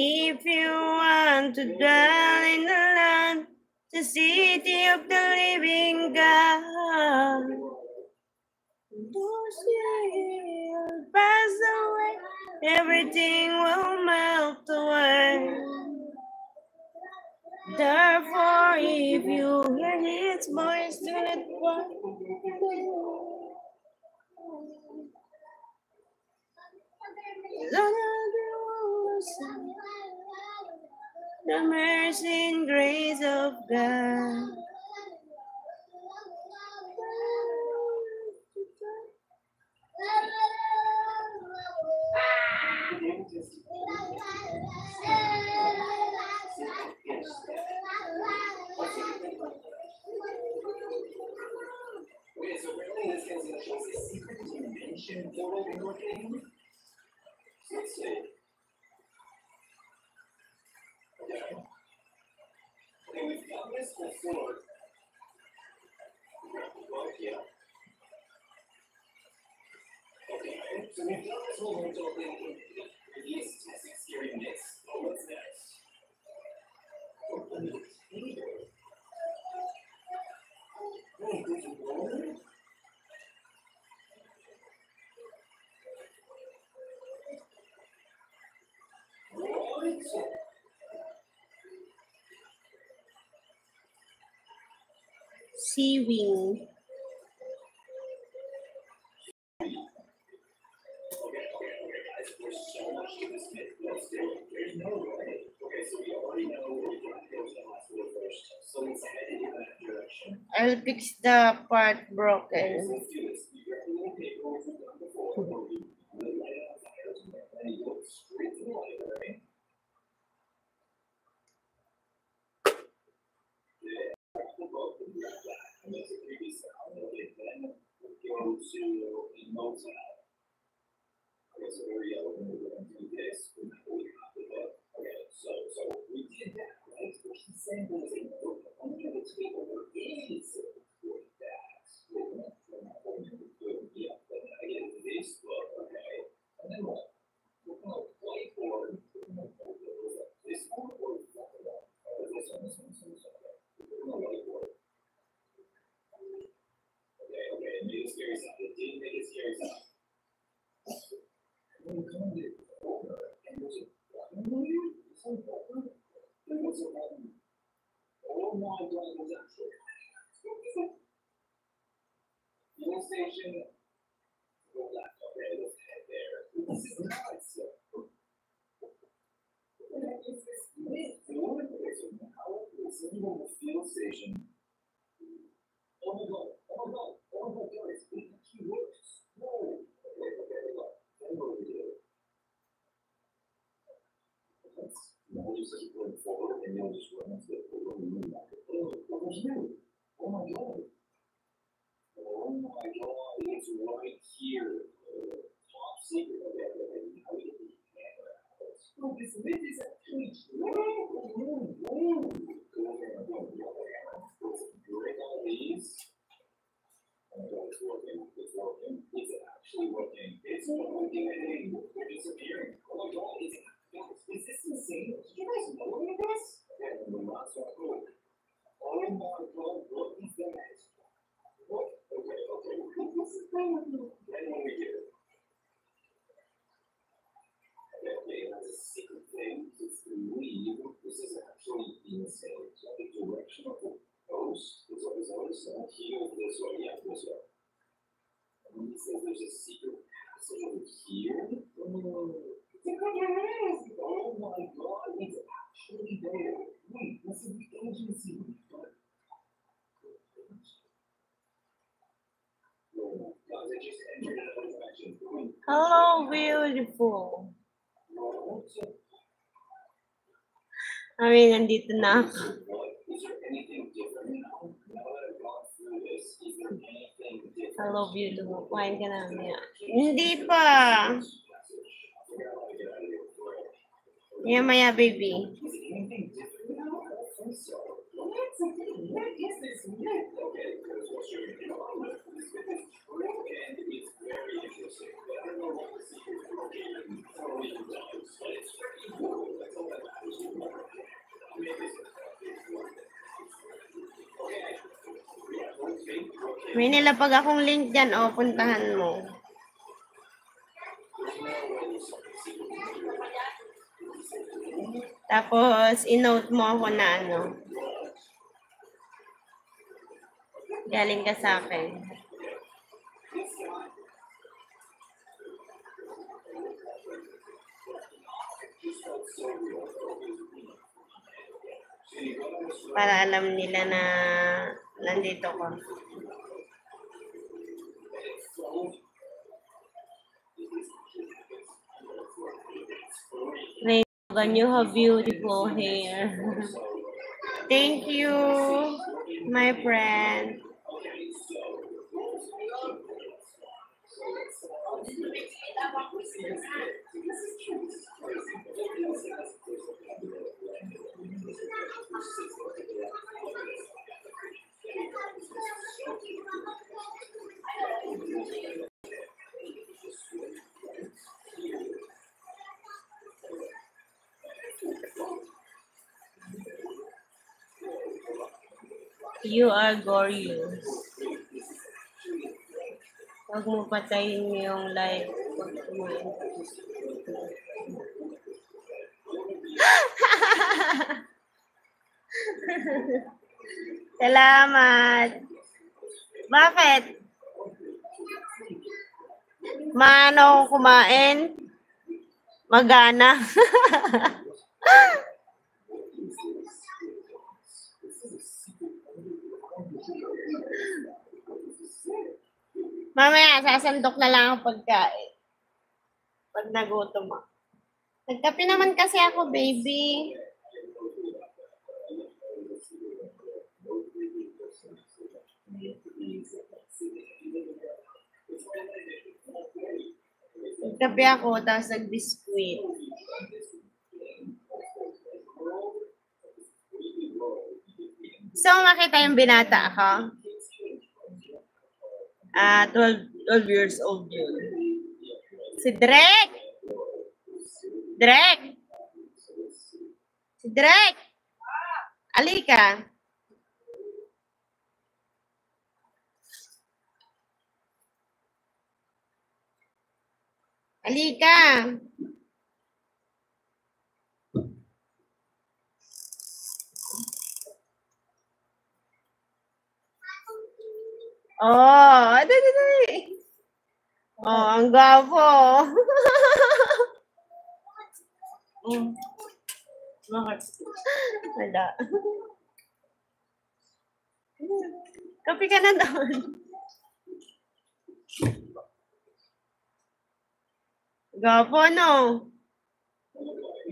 B: If you want to dwell in the land, the city of the living God, those years pass away, everything will melt away. Therefore, if you hear His voice, do not walk. The mercy and grace of God.
C: Wait, so apparently this is a secret dimension portal in your game? Let's see. Okay. Okay, we've got this before. Well, yeah. Okay, so we've got this whole virtual thing in previous test experiments. Oh, what's next? Open the table. Hey, did you roll?
B: Sea wing.
C: Guys, there's so much to this bit. Let's do it. There's no way. Okay, so we already know where we're going to go to the hospital first. So let's head in that direction.
B: I'll fix the part broken.
C: Let's do this. You grab a little paper as we've done before. You light it on fire, and you go straight to the library. Grab the book and grab that. And that's a creepy sound. Okay, then go to a motel. Okay, so here we go. We're going to do this. We're not going to have the book. Okay, so we did that, right? But he said there was a book under the table. There is a book that we're not going to do it yet. But then again, this book, okay? And then what? We're going to whiteboard. We're going to whiteboard. This one or this one? This one. Okay. We're going to whiteboard. Okay, it made a scary sound. It didn't make a scary sound. When you come to over and mobile fuel station. Oh my god, guys, it actually works. Whoa. Okay, look. Then what do we do? Now you just going forward and you'll just run into the room. Oh, there's you. Oh my god. Oh my god, it's right here. Top secret. Okay, how do you get the camera out? Oh, this lid is actually break all these. Oh my god, it's working. It's working. It's actually working. It's working. It's disappearing. Oh my god, is this insane? Did you guys know any of this? Yeah, the monster. Oh my god, what is that? What? Okay. This is kind of new. Then what we do? Okay, that's a secret thing. It's to leave. This is actually insane. So the direction of the post is always here, this way, yeah, this way. And then it says there's a secret passage over here. Oh my god, it's actually there. Wait, this is the agency. Guys, I just entered another dimension.
A: Hello, beautiful. I mean, nandito na ako.
C: Is there anything different now? Now that I've gone through this, is there anything different?
A: Hello, beautiful. Kumain ka na niya.
B: Hindi pa. Maya, baby.
C: Is it anything different now? I don't think so. What is this myth? Okay, because what's your this myth is true and it's very interesting. I don't know what the secret is. I don't even know, but it's very cool. That's all that matters to me. I mean, this is okay.
B: May nilapag akong link dyan. O, puntahan mo. Tapos, in-note mo ako na ano. Galing ka sa akin. Para alam nila na nandito ko.
A: Rain, you have beautiful hair.
B: Thank you, my friend.
A: You are gorgeous. Huwag mo patayin yung light.
B: Salamat. Bakit? Maano kumain? Magana. Mamaya, sasandok na lang ang pagkain. Pag nagutom ako. Nagkape naman kasi ako, baby. Nagkape ako, tapos nag-biscuit. So, makita yung binata ako?
A: 12 years old yun.
B: Si Drek! Drek! Si Drek! Alika! Alika! Oh, dali. Oh, ang gwapo.
A: Bakit?
B: Wala. Kape ka na doon. Gapo, no?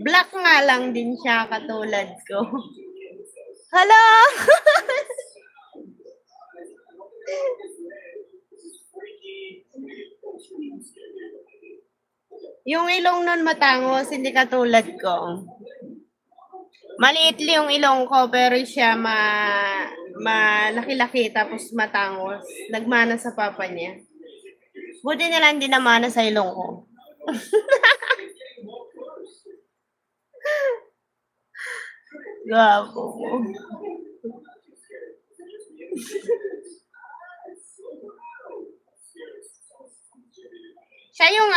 B: Black nga lang din siya katulad ko. Hala! Yung ilong nun matangos, hindi katulad ko. Maliit yung ilong ko, pero siya malaki-laki tapos matangos. Nagmana sa papa niya. Buti nila hindi namana sa ilong ko. Gapo mo. Siya yung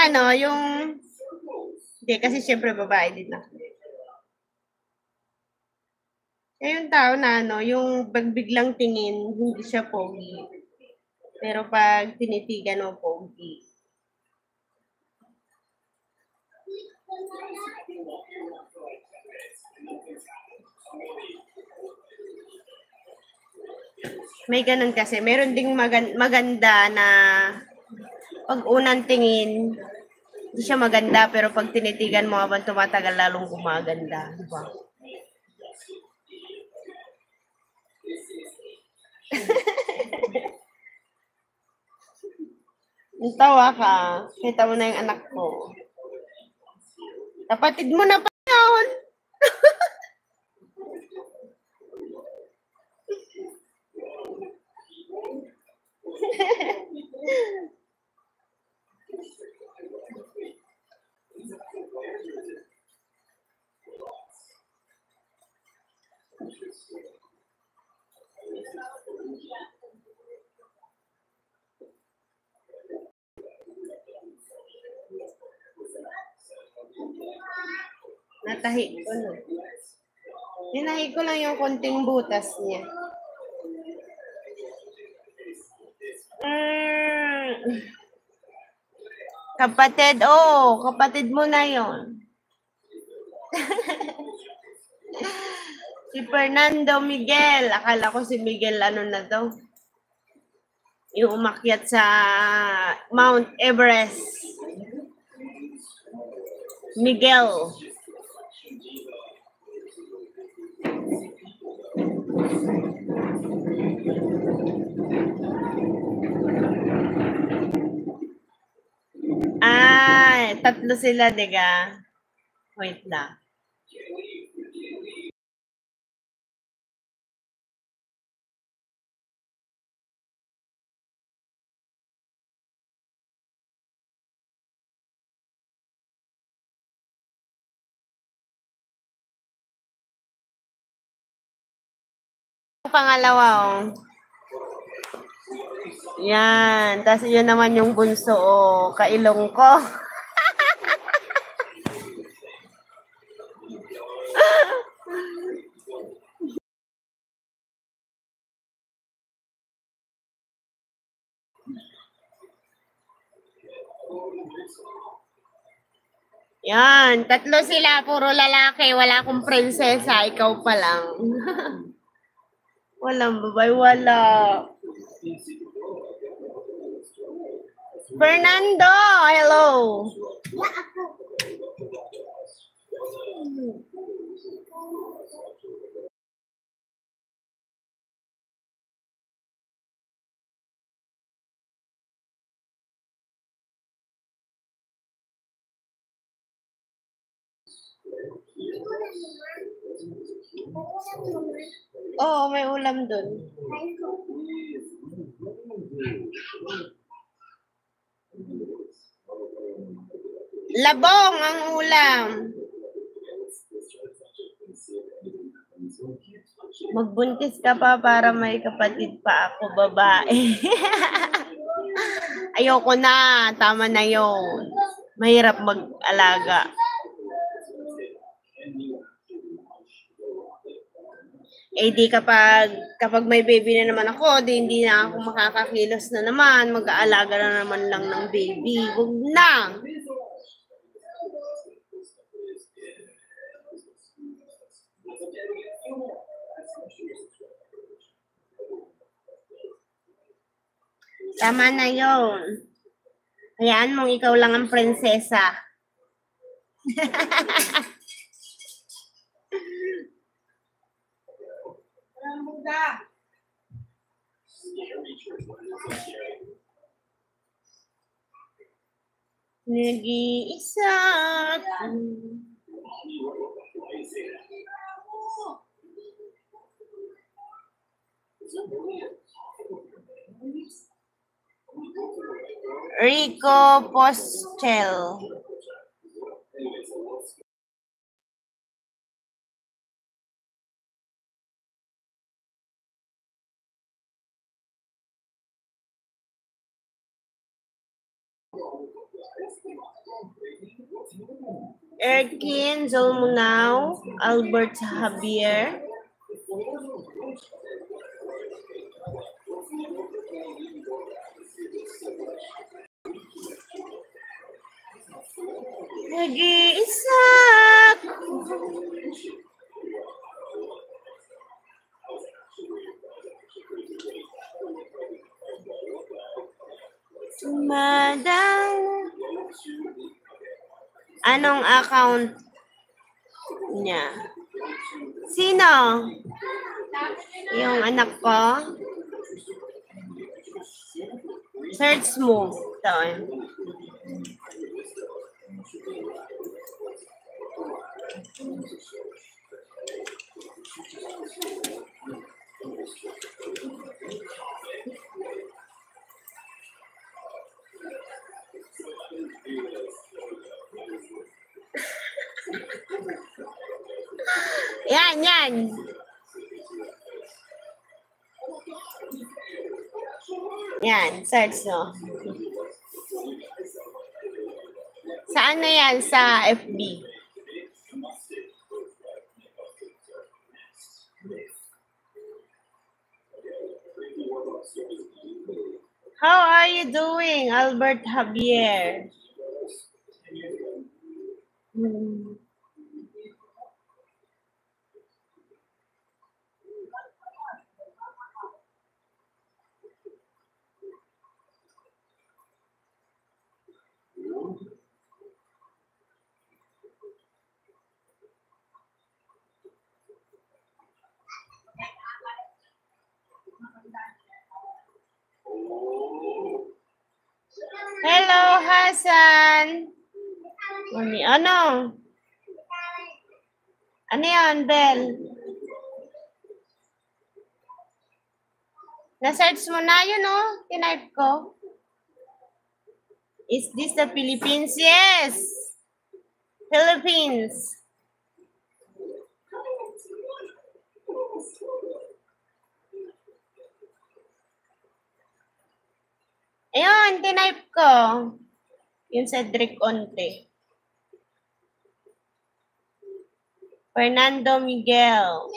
B: hindi kasi syempre babae din ako. Siya yung tao na yung pagbiglang tingin, hindi siya pogi. Pero pag tinitigan mo, pogi. May ganun kasi. Meron ding maganda na pag unang tingin, hindi siya maganda, pero pag tinitigan mo habang tumatagal, lalong gumaganda. Diba? Tawa ka. Kita mo na yung anak ko. Kapatid mo na pa yun. Natahi ko na. Hinahi ko lang yung konting butas niya. Kapatid, kapatid mo na yon. Si Fernando Miguel. Akala ko si Miguel na to. Yung umakyat sa Mount Everest. Miguel. Tatlo sila, diga. Wait lang. Pangalawa, Yan. Tapos yun naman yung bunso, kailong ko. Yan. Tatlo sila, puro lalaki. Wala akong prinsesa. Ikaw pa lang. Walang babae, wala. Fernando, hello. Oo, may ulam dun. Labong ang ulam. Magbuntis ka pa para may kapatid pa ako, babae. Ayoko na. Tama na yun. Mahirap mag-alaga. Di kapag may baby na naman ako, hindi na ako makakakilos na naman, mag-aalaga na naman lang ng baby. Huwag na! Tama na yun. Hayaan mong ikaw lang ang prinsesa. Nag-iisa ako. Rico Postel. Erkin Zolmunao, Albert Javier. Nag-iisa ako. Sumadang. Anong account niya? Sino? Yung anak ko? Search mo. Ito. Yan, yan. Yan, search no. Saan na yan? Sa FB. How are you doing, Albert Javier? Hello, Hassan. Ano? Ano yan, Bel? Na-search mo na yun, oh. Tinype ko. Is this the Philippines? Yes! Philippines. Ayun, tinype ko. Yung Cedric Onte. Fernando Miguel.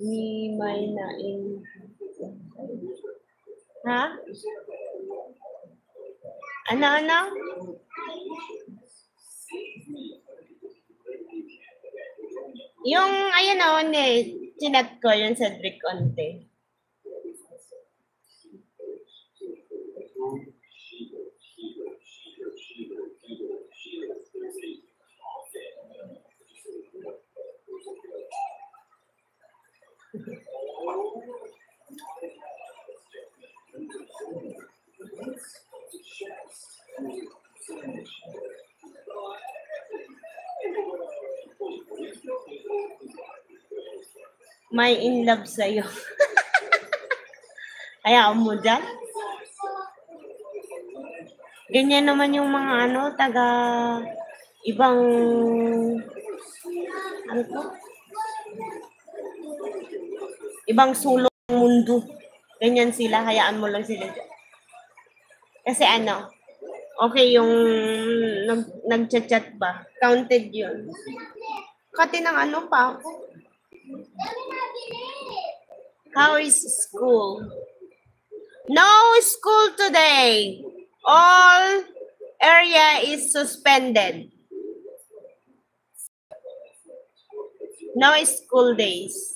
B: Ni may nain. Ha? Ano? Yung, ayun o, chinat ko, yung Cedric Onte. May in love sa'yo. Hayaan mo dyan. Ganyan naman yung mga taga ibang ibang sulok ng mundo. Ganyan sila, hayaan mo lang sila dyan. Kasi okay yung nag-chat ba? Counted yun. Kati ng pa ako. How is school? No school today. All area is suspended. No school days.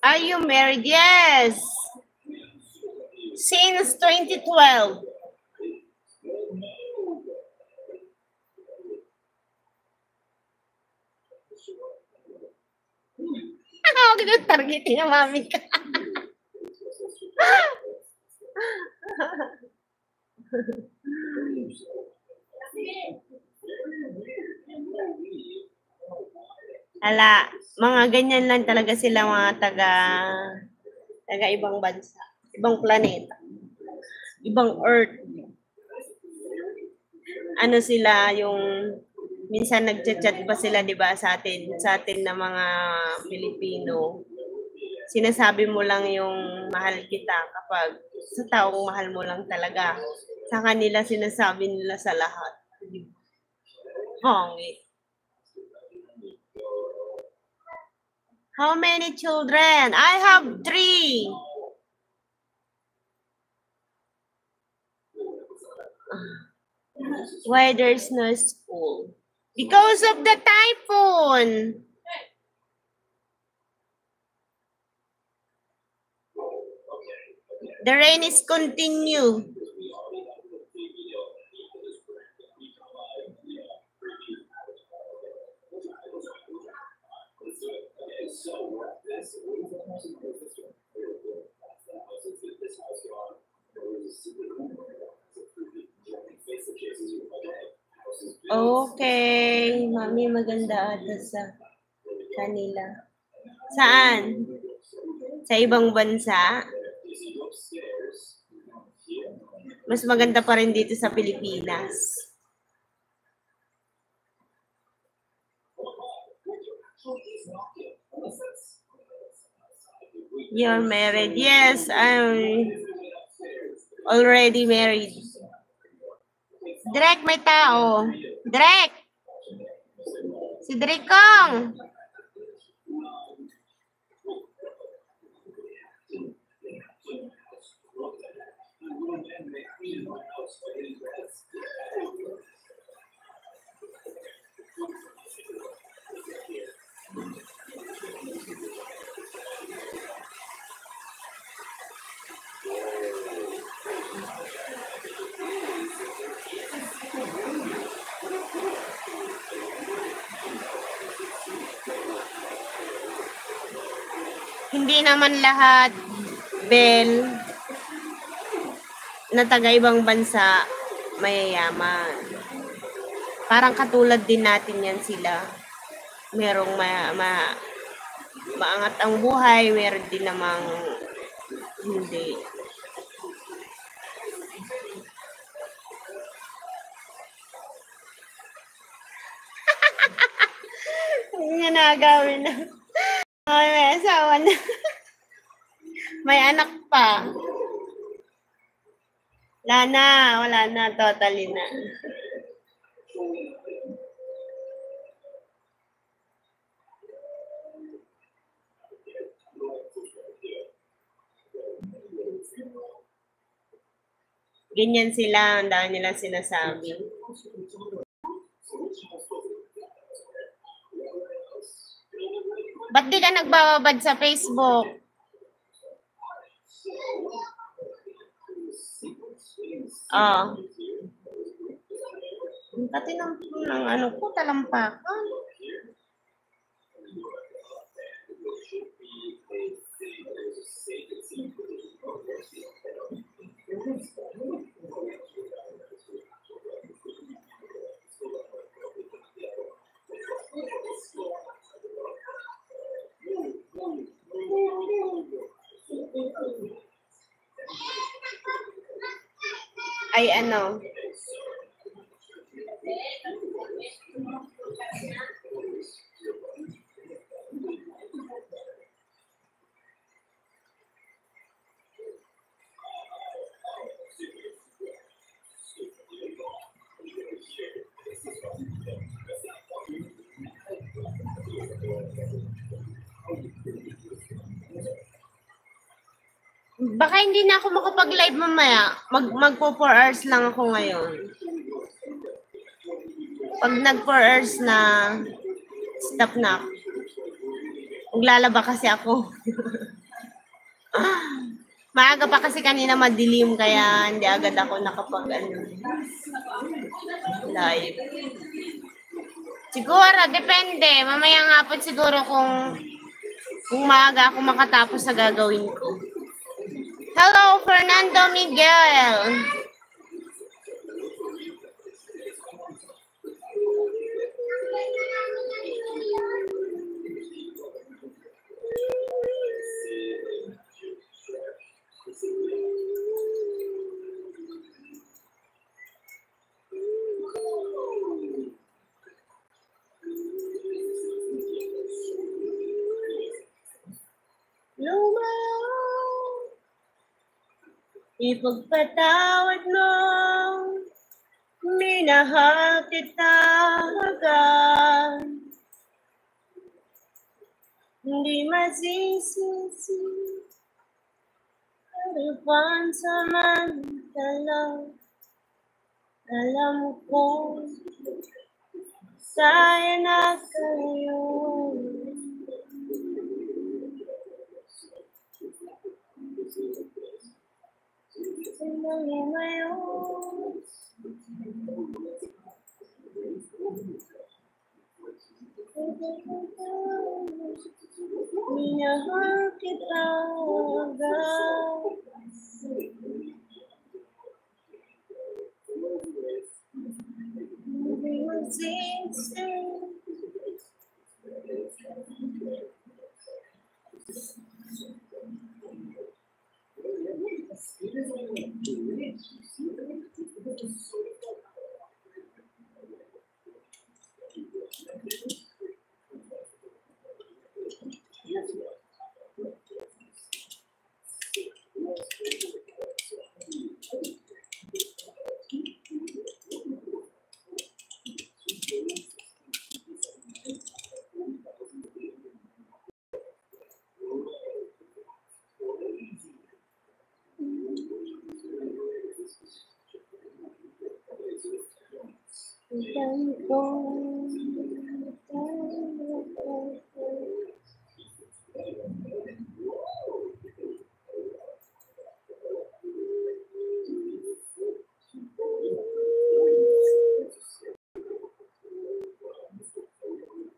B: Are you married? Yes. Since 2012. Huwag na targetin ang mami ka. Hala, mga ganyan lang talaga sila mga taga ibang bansa, ibang planeta, ibang earth. Ano sila yung minsan nagchat-chat pa sila 'di ba sa atin na mga Pilipino. Sinasabi mo lang yung mahal kita kapag sa taong mahal mo lang talaga. Sa kanila sinasabi nila sa lahat. Pangit. How many children? I have 3. Why there's no school? Because of the typhoon. The rain is continue. Okay, mami maganda ata sa kanila. Saan? Sa ibang bansa? Mas maganda pa rin dito sa Pilipinas. You're married? Yes, I'm already married. Drek, may tao. Drek! Si Drekong! Hindi naman lahat, Bel, na taga-ibang bansa, mayayaman. Parang katulad din natin yan sila. Merong maangat ang buhay, meron din namang hindi. Hindi nga nagawin na. Ay, may asawa na. May anak pa. Wala na, totally na. Ganyan sila, ang dami nilang sinasabi. Ba't di ka nagbababad sa Facebook? Oh. Pati ng ano ko, talampakan. Ay ano, Baka hindi na ako makapag-live mamaya. Magpo 4 hours lang ako ngayon. Pag nag 4 hours na, stop na ako. Maglalaba kasi ako. Maaga pa kasi kanina madilim kaya hindi agad ako live. Siguro, depende. Mamayang hapon siguro kung maaga ako makatapos sa gagawin ko. Hello, Fernando Miguel. Lumayo, ipagpatawad mo, minahal kita agad. Hindi masisisi, harapan samantala. Alam ko, saya na kayo. Lumayo, minahal kita agad. Hindi masisisi.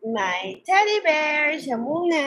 B: My teddy bear, siya muna.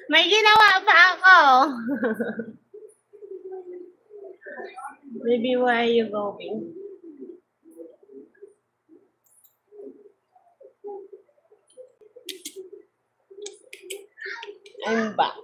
B: May ginawa pa ako.
A: Baby, where are you going? I'm back.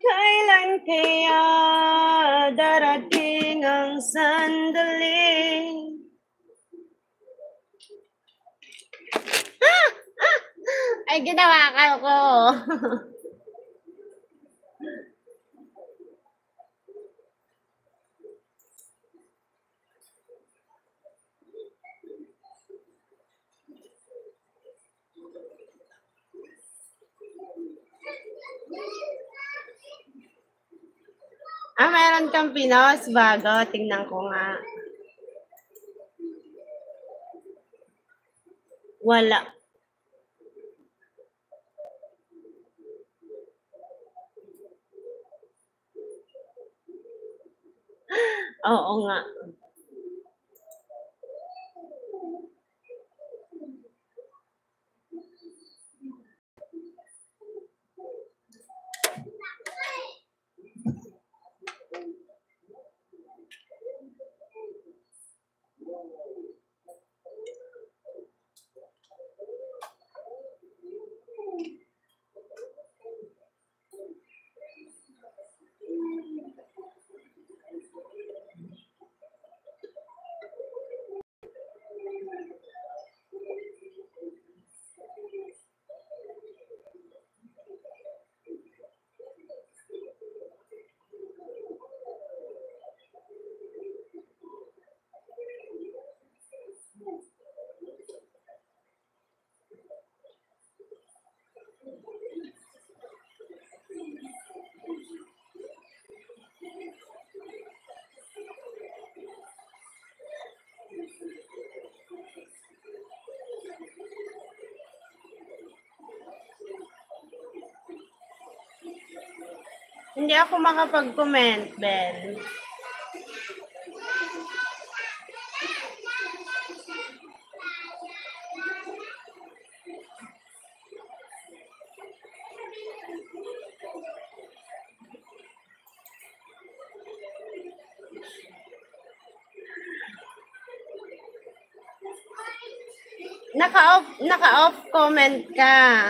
A: Kailan kaya darating ang sandali?
B: Ay, ginawa ko. Meron kang pinos bago. Tingnan ko nga.
A: Wala. Oo nga.
B: Hindi ako makapag-comment, Ben. Naka-off comment ka.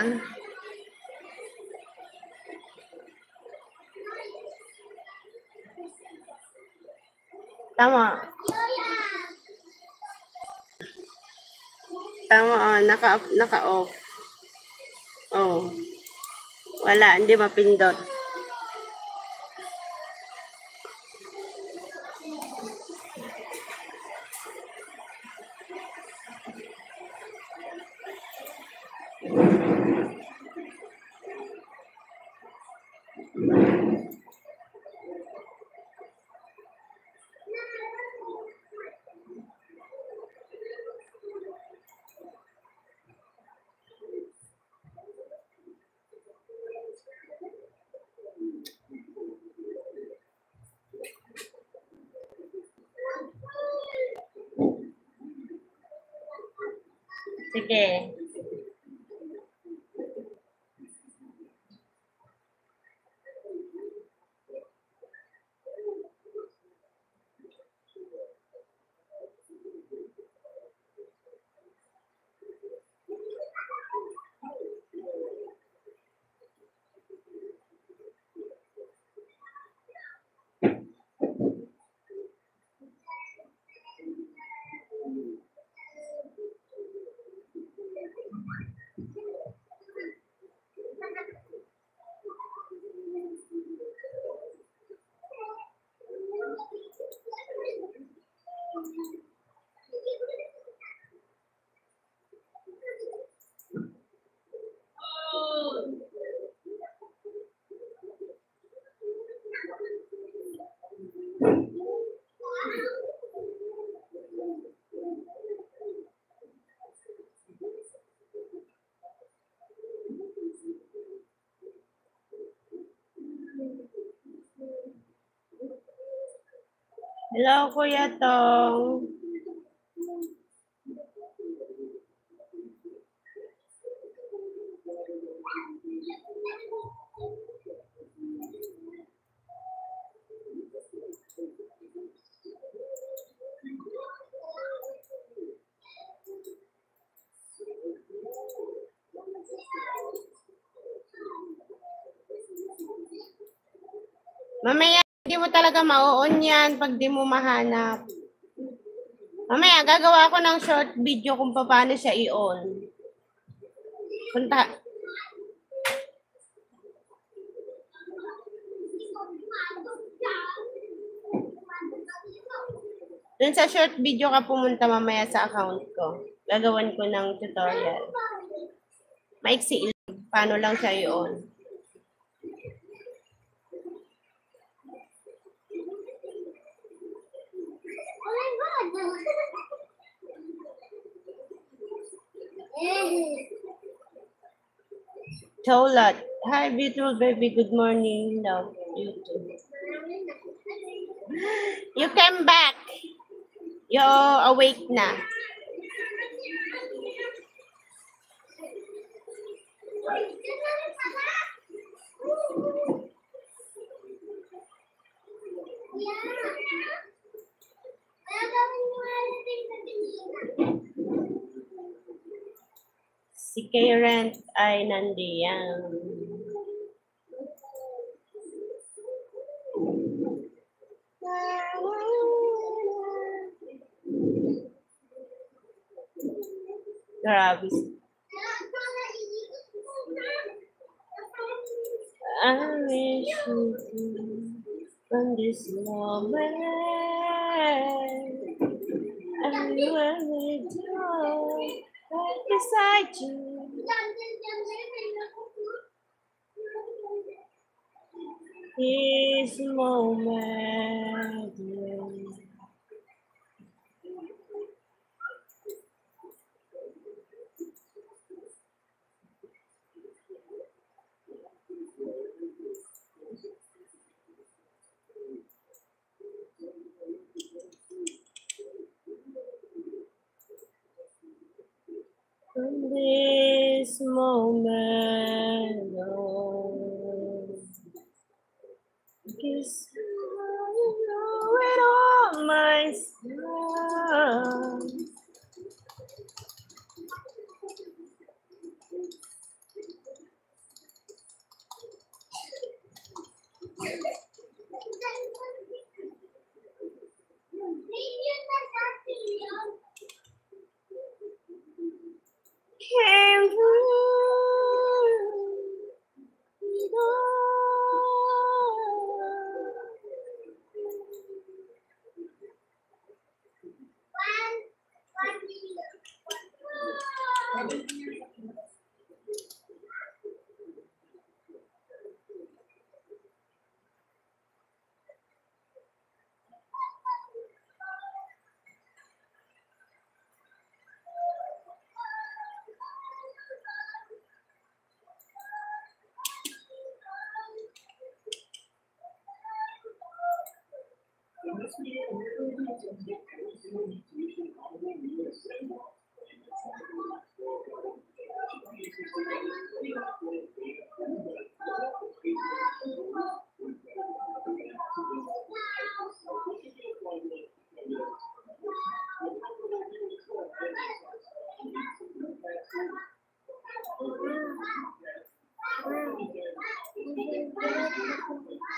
B: Tama. Tama, naka-off. Oh. Wala, hindi mapindot. Sige.
A: Hello, Kuya Tong.
B: Mamaya, hindi mo talaga ma-on yan pag di mo mahanap. Mamaya, gagawa ko ng short video kung paano siya i-on. Punta. Dun sa short video ka pumunta mamaya sa account ko. Gagawan ko ng tutorial. Maiksi lang. Paano lang siya i-on.
A: Tolat. Hi, beautiful baby. Good morning. Love you too.
B: You came back. You're awake na.
A: Si Karen ay nandiyan. Grabe. I wish you from this moment I will do right beside you. This moment. From this moment on, because I know it all myself. Came through it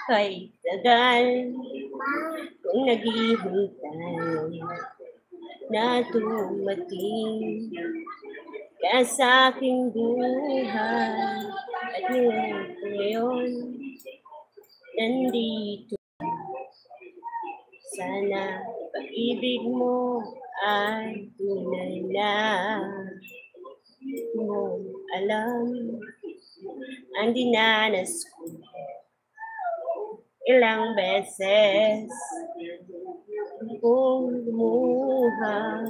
A: kay tagal kung naghihintay na dumating ka sa aking buhay at ngayon nandito. Sana pag-ibig mo ay tunay na mo alam ang dinanas ko ilang beses kung lumuha.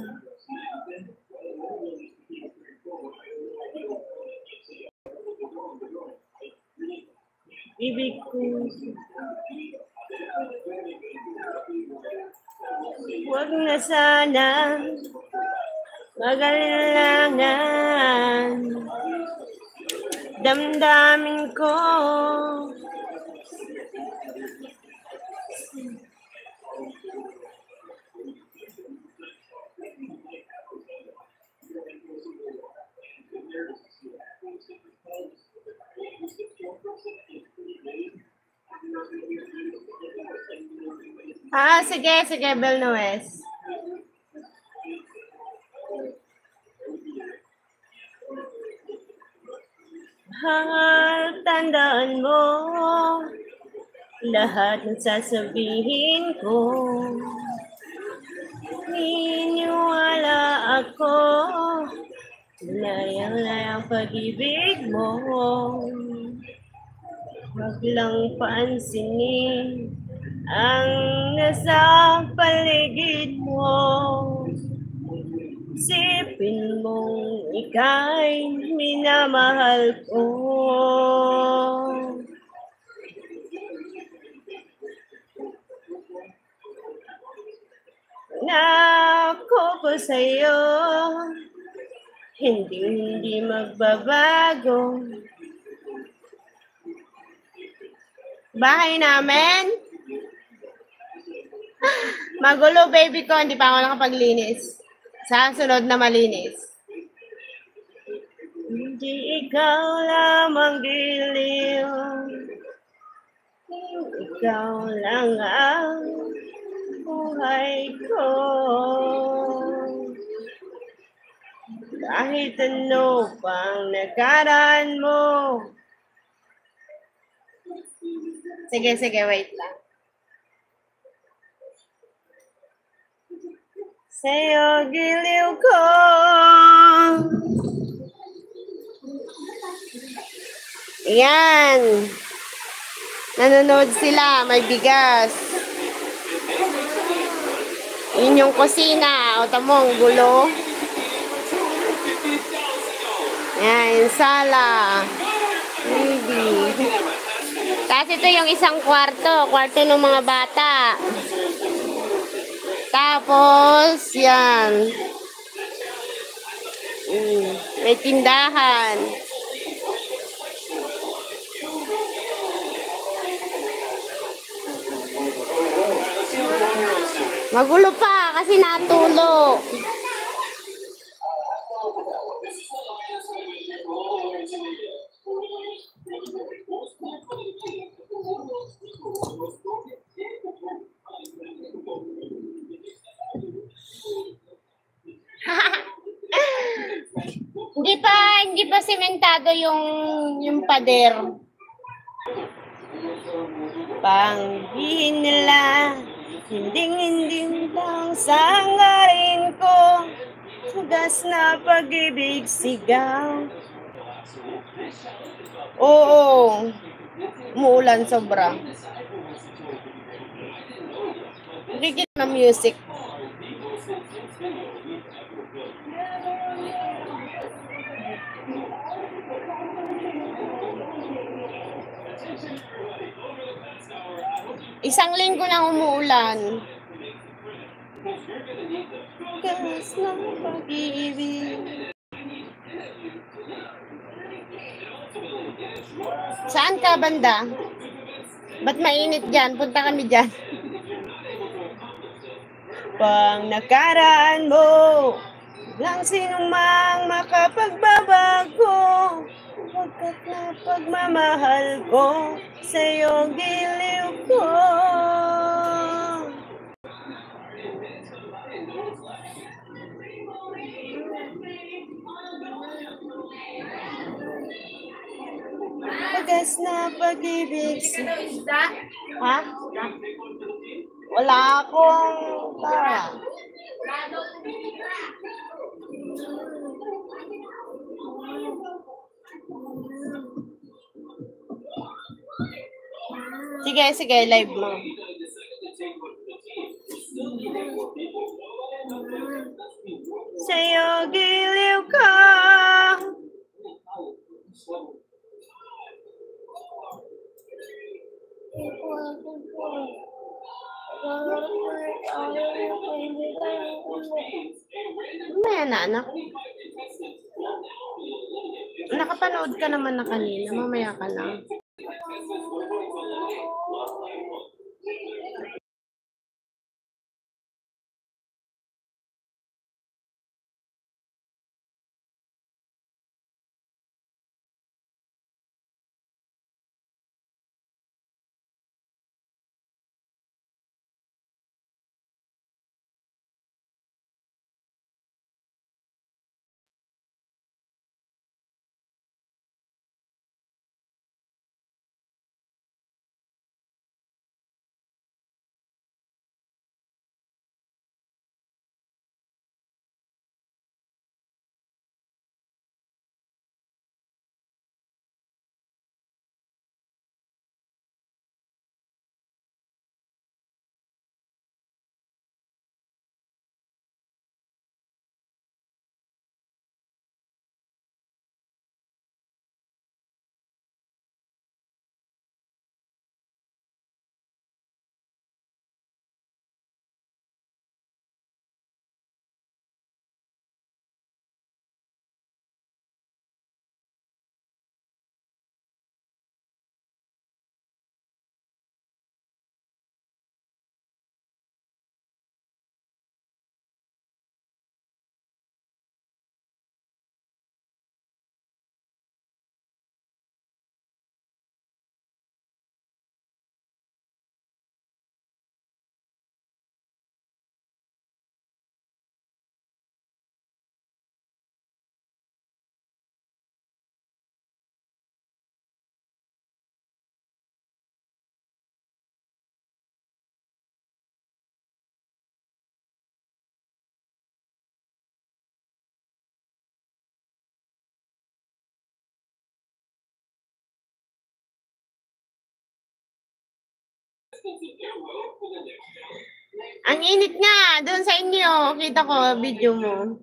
A: Ibig ko, huwag na sana mag-alilangan. Damdamin ko sige, Bel Noes. Tandaan mo lahat ng sasabihin ko. Niniwala ako na yan ang pag-ibig mo. Huwag lang pansinin ang nasa paligid mo. Isipin mong ika'y minamahal ko. Nako ko sa'yo, hindi magbabago. Bahay namin? Magulo, baby ko. Hindi pa ako nakapaglinis. Sa sunod na malinis. Hindi ikaw lamang giliw. Ikaw lang ang buhay ko. Kahit ano pang nakaraan mo. Sige, wait lang. Sa'yo giliw ko. Ayan. Nanonood sila. May bigas. Yun yung kusina. O tamong gulo. Ayan, yung sala. Baby. Tapos ito yung isang kwarto. Kwarto ng mga bata. Tapos, yan. May tindahan. Magulo pa kasi natulo. Hindi pa sementado yung pader. Panggihin nila, hindi lang sangarin ko. Tugas na pag-ibig sigaw. Oo, umuulan sobra. Rigid na music. Isang linggo nang umuulan. Gas ng pag-ibig. Saan ka, banda? Ba't mainit dyan? Punta kami dyan. Pang nakaraan mo, lang sinumang makapagbabago. Pagkat na pagmamahal ko, sa'yo giliw ko. Pagas na pag-ibig. Ha? Wala akong tara. Sige, live mo. Sa'yo giliw ka.
B: Mamaya na, anak. Nakapanood ka naman na kanina. Mamaya ka lang. Ang init nga, doon sa inyo. Kita ko, video mo.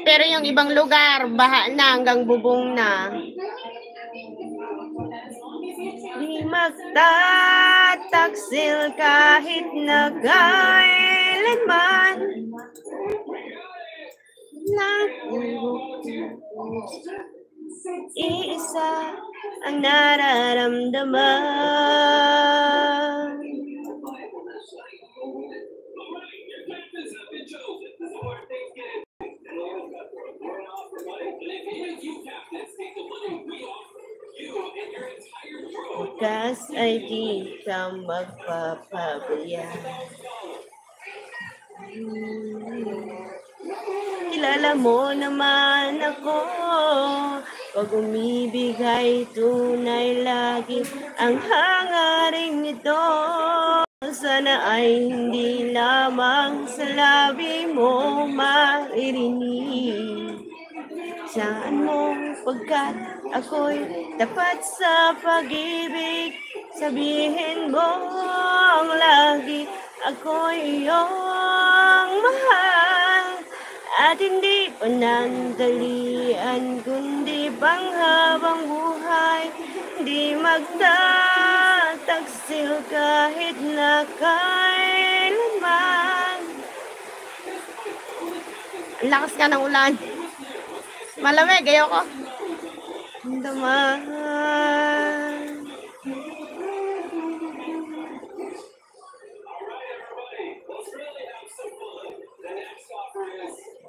B: Pero yung ibang lugar, baha na hanggang bubong na.
A: Di magtataksil kahit na kailanman. Iisa ang nararamdaman. Wakas ay di ka magpapabaya. Kilala mo naman ako. Pag umibig ay tunay lagi ang hangaring ito. Sana ay hindi lamang sa labi mo maririnig. Saan mo pagkat ako'y tapat sa pag-ibig. Sabihin mo ang lagi ako'y iyong mahal. At hindi panandalian kundi panghabang buhay. Di magtataksil kahit na kailanman.
B: Ang lakas ka ng ulan. Malamig, ayoko.
A: Daman.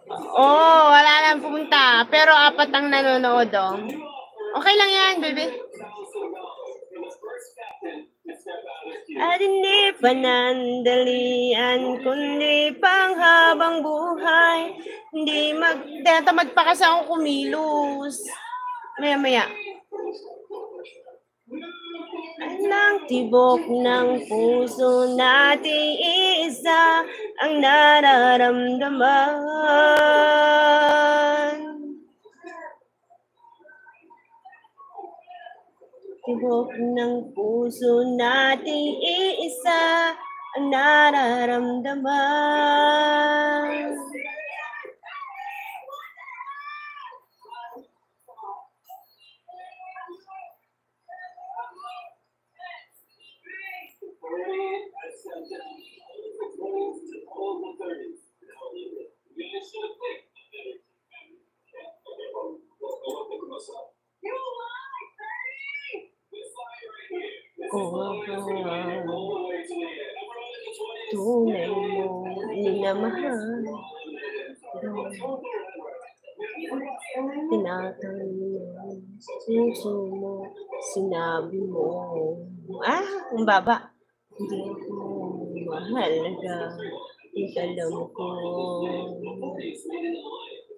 B: Oh, wala nang pumunta. Pero 4 ang nanonood, oh. Okay lang yan, baby.
A: At hindi panandalian kundi panghabang buhay. Hindi
B: Tinatamad pa kasi ako kumilos. Maya-maya.
A: ng tibok ng puso natin isa ang nararamdaman. Tibok ng puso natin isa ang nararamdaman. Tunay mo minamahal. Tinatanong puso mo, sinabi mo. Ang baba. Hindi ko mahalaga, alam ko.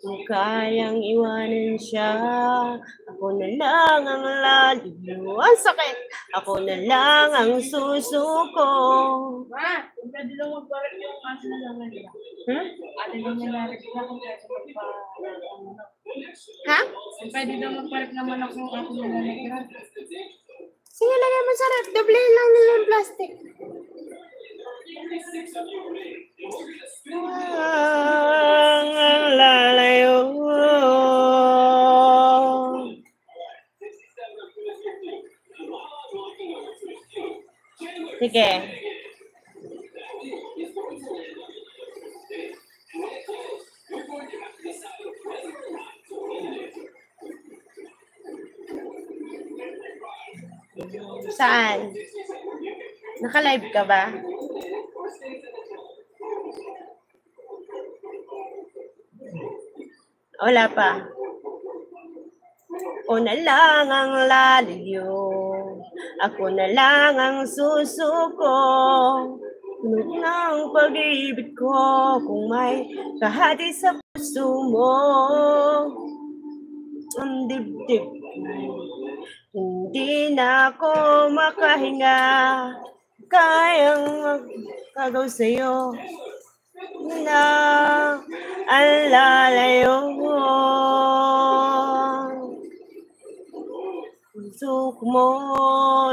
A: Kung kayang iwanan siya, ako na lang ang laliyo. Ang sakit! Ako na lang ang susuko.
D: Ma, kung pwede lang mag-correct yung aso na lang nila. Ate lang yung narin sila kung pwede
B: Ha?
D: kung pwede lang mag-correct naman ako yung aso na lang nila.
B: Sige, lagay mo sa ref. Doblehin lang nila yung plastic.
A: Ang lalayo. Sige.
B: Saan? Naka-live ka ba?
A: Wala pa. Ako na lang ang lalayo. Ako na lang ang susuko. Punot ng pag-ibig ko kung may kahati sa puso mo. Ang dibdib ko. Hindi na ako makahinga. Kayang magkagaw sa'yo na ang lalayo mo. Puso mo,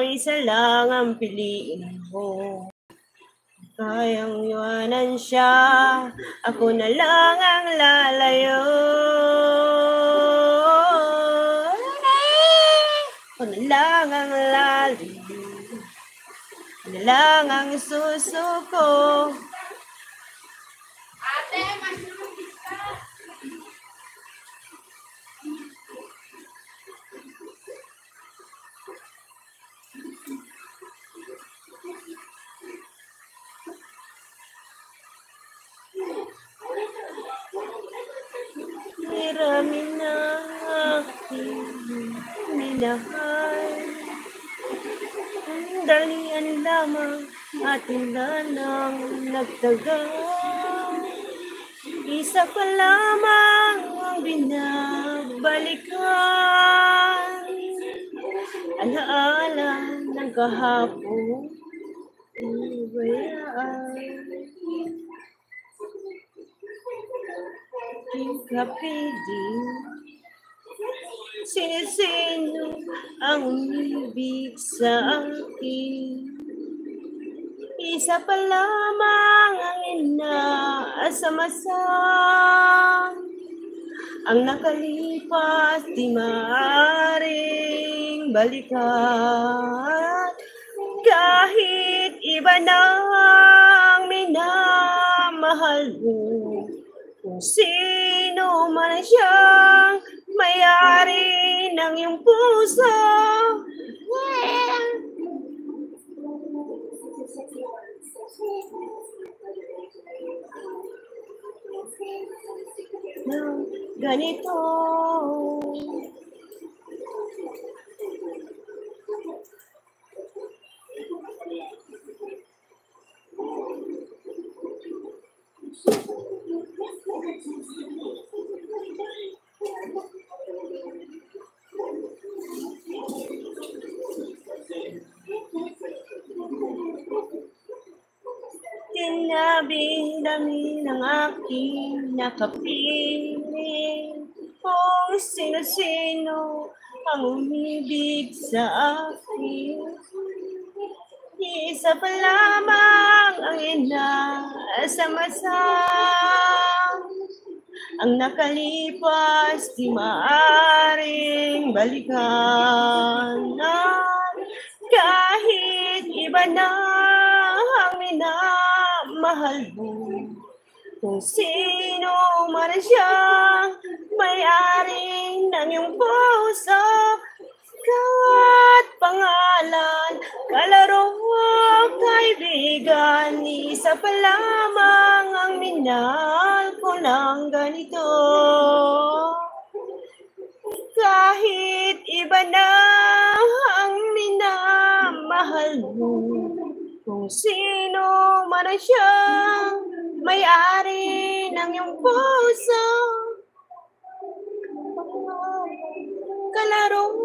A: isa lang ang piliin mo. Kayang iwanan siya, ako na lang ang lalayo. Ako na lang ang lalayo. Ako na lang ang susuko.
D: Ate, mushroom pizza!
A: Marami na aking minahal. Ang dalian lamang at hila nang nagtagal. Isa pa lamang ang binabalikan. Alaala ng kahapon. Ibayaan. Kapiling, sino ang umibig sa akin? Isa pa lamang ang inaasam-asam. Ang nakalipas di maaaring balikan. Kahit iba na ang minamahal mo, kung sino man siyang may-ari ng iyong puso. Nang ganito. Tinabi-dami ng aking nakapiling. Kung sino-sino ang umibig sa akin. isa pa lamang ang inaasam-asam. Ang nakalipas di maaring balikan. Kahit iba na ang minamahal mo, kung sino man siya, may-ari ng iyong puso, kahit pangalan, kalaro, kaibigan, isa pa lamang ang minahal ko ng ganito. Kahit iba na ang minamahal mo, kung sino man siya, may-ari ng iyong puso, kalaro,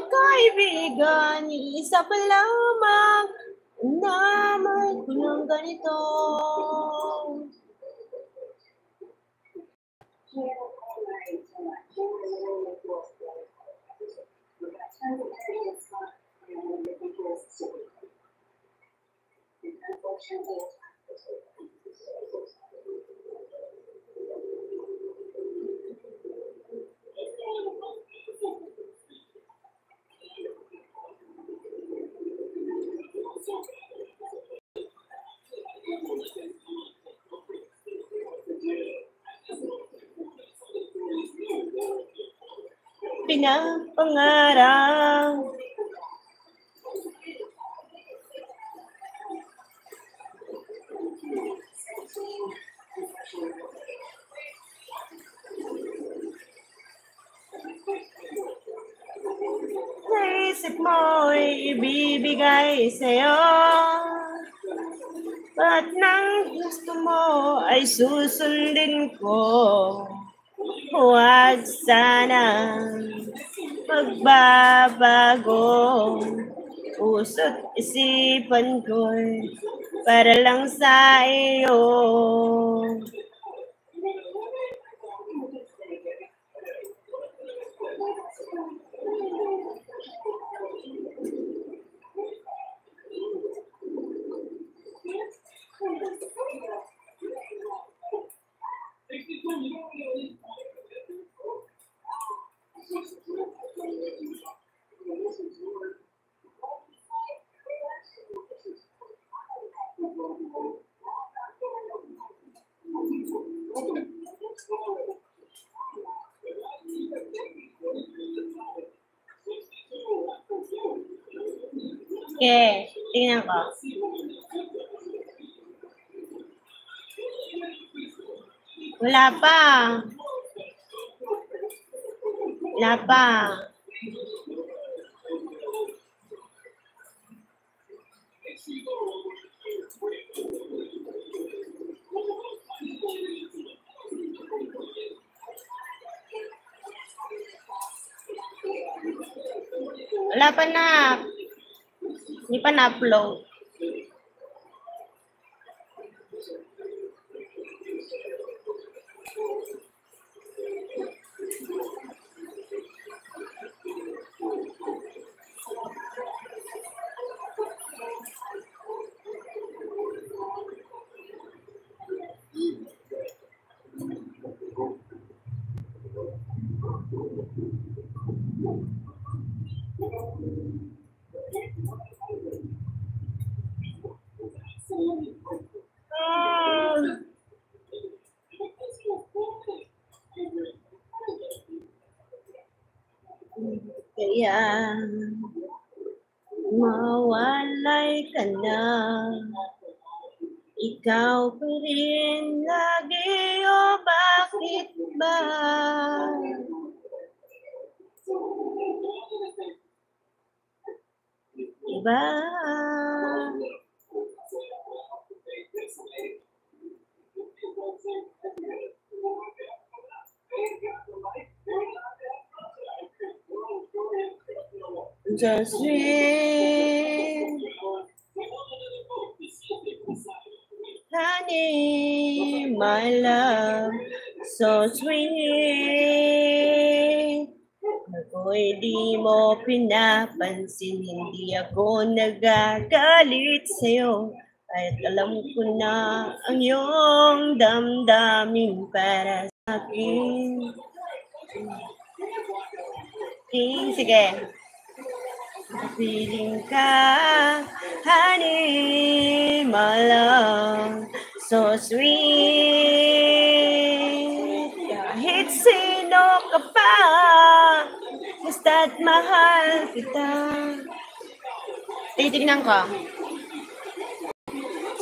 A: kaibigan, isa pa lamang naman ko ng ganito. Pinapangarap, naisip mo'y ibibigay sa'yo, at nang gusto mo ay susundin ko. Huwag sana magbabago, puso't isipan ko'y para lang sa iyo. Okay, tingnan ko. Wala pa. Wala pa. Wala pa na. Hindi pa na-upload. Kaya mawalay ka na, ikaw pa rin lagi, o bakit ba? Diba? Just sweet, honey, my love, so sweet. Ako'y di mo pinapansin, hindi ako nagagalit sa'yo. Kahit alam ko na ang iyong damdamin para sa akin. Sige. Feeling ka, honey, my love, so sweet. Kahit sino ka pa, basta't mahal kita.
B: Titignan ko.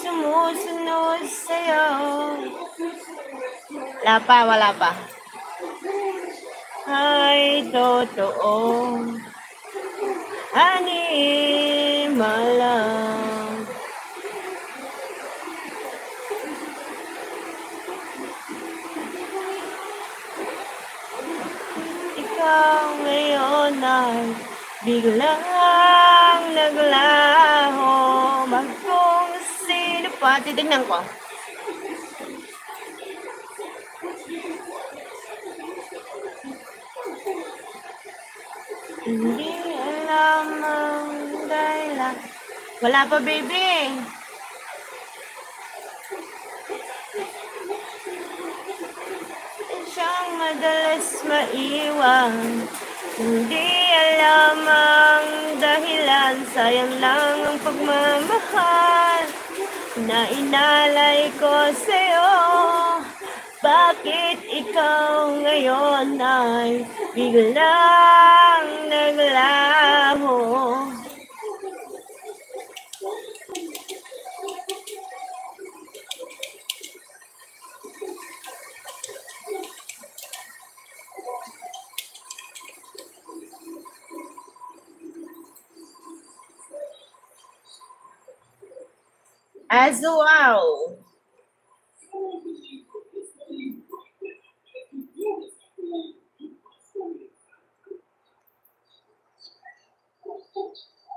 A: Sumusunod sa'yo.
B: Wala pa.
A: Ay, totoo. Honey, my love. Ikaw ngayon ay biglang naglaho. Magkung sino pa.
B: Titignan ko.
A: Hindi alam ang dahilan.
B: Wala pa, baby.
A: Siyang madalas maiwan. Hindi alam ang dahilan. Sayang lang ang pagmamahal na inalay ko sa'yo. Bakit ikaw ngayon ay biglang naglaho?
B: Wow.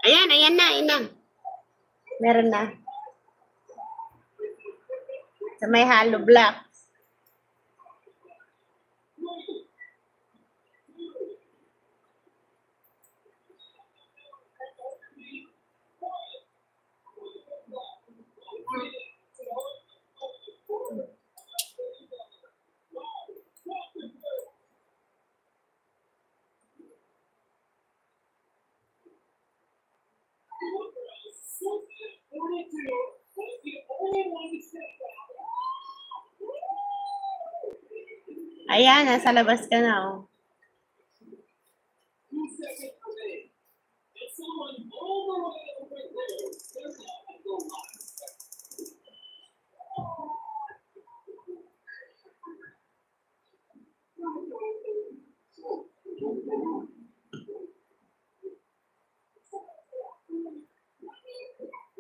B: Ayan na.
A: Meron na.
B: Sa may hollow block.
A: Ayan, nasa labas ka na, oh.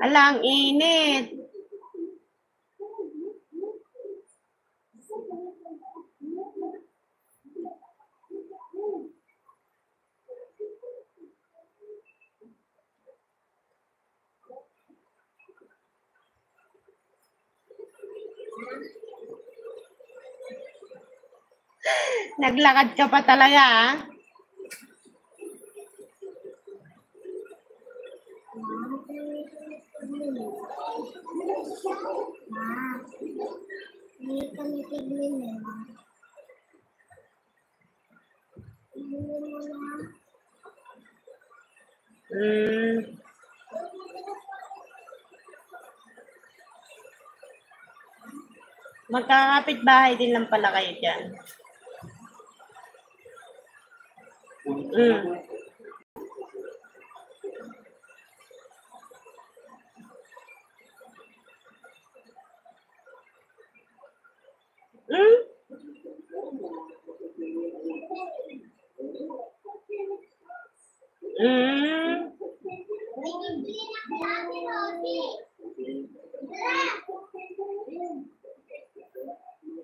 B: Alang init. Naglakad ka pa talaga, ah. Magkakapit bahay din lang pala kayo dyan.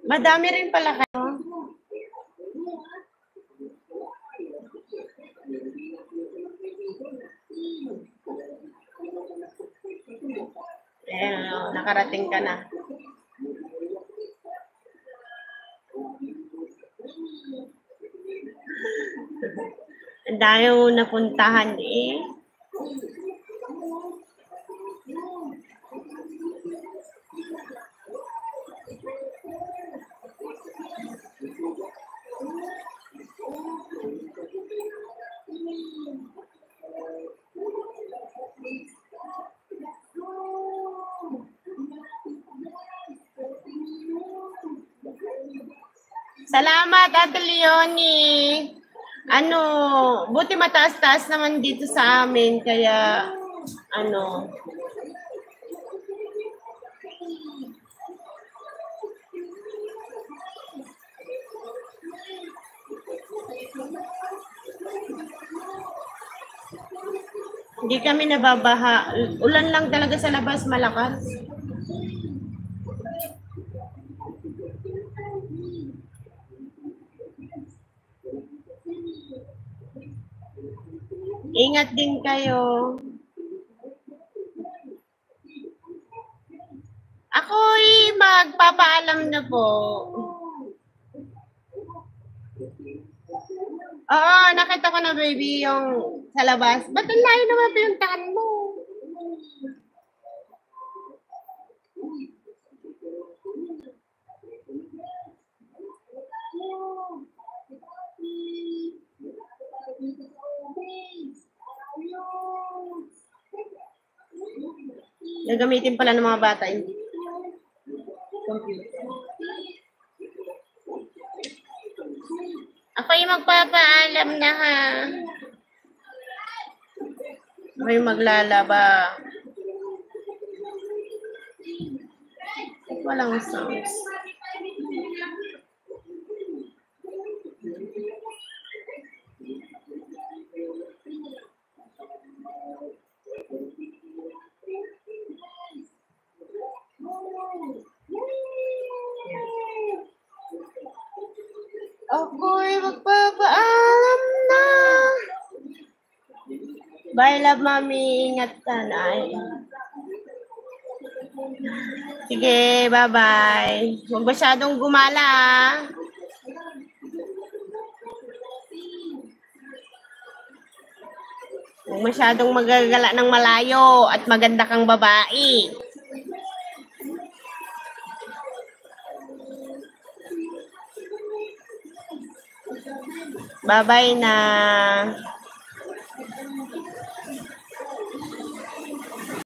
B: Madami rin pala kayo. Ayan, nakarating ka na.
A: Ang dami mo napuntahan eh.
B: Salamat, Ate Leonie. Ano, buti mataas-taas naman dito sa amin, kaya, ano, hindi kami nababaha. Ulan lang talaga sa labas, malakas. Ingat din kayo. Ako'y magpapaalam na po. Oo, nakita ko na baby yung sa labas. Ba't ang layo naman pinuntahan mo? Gagamitin pala ng mga bata hindi. Computer. Ako'y magpapaalam na ha. Ako'y maglalaba. Walang sounds. Ako'y magpapaalam na. Bye, love, mami. Ingat ka na. Sige, bye-bye. Huwag masyadong gumala, ah. Huwag masyadong magagala ng malayo at maganda kang babae. Bye-bye na.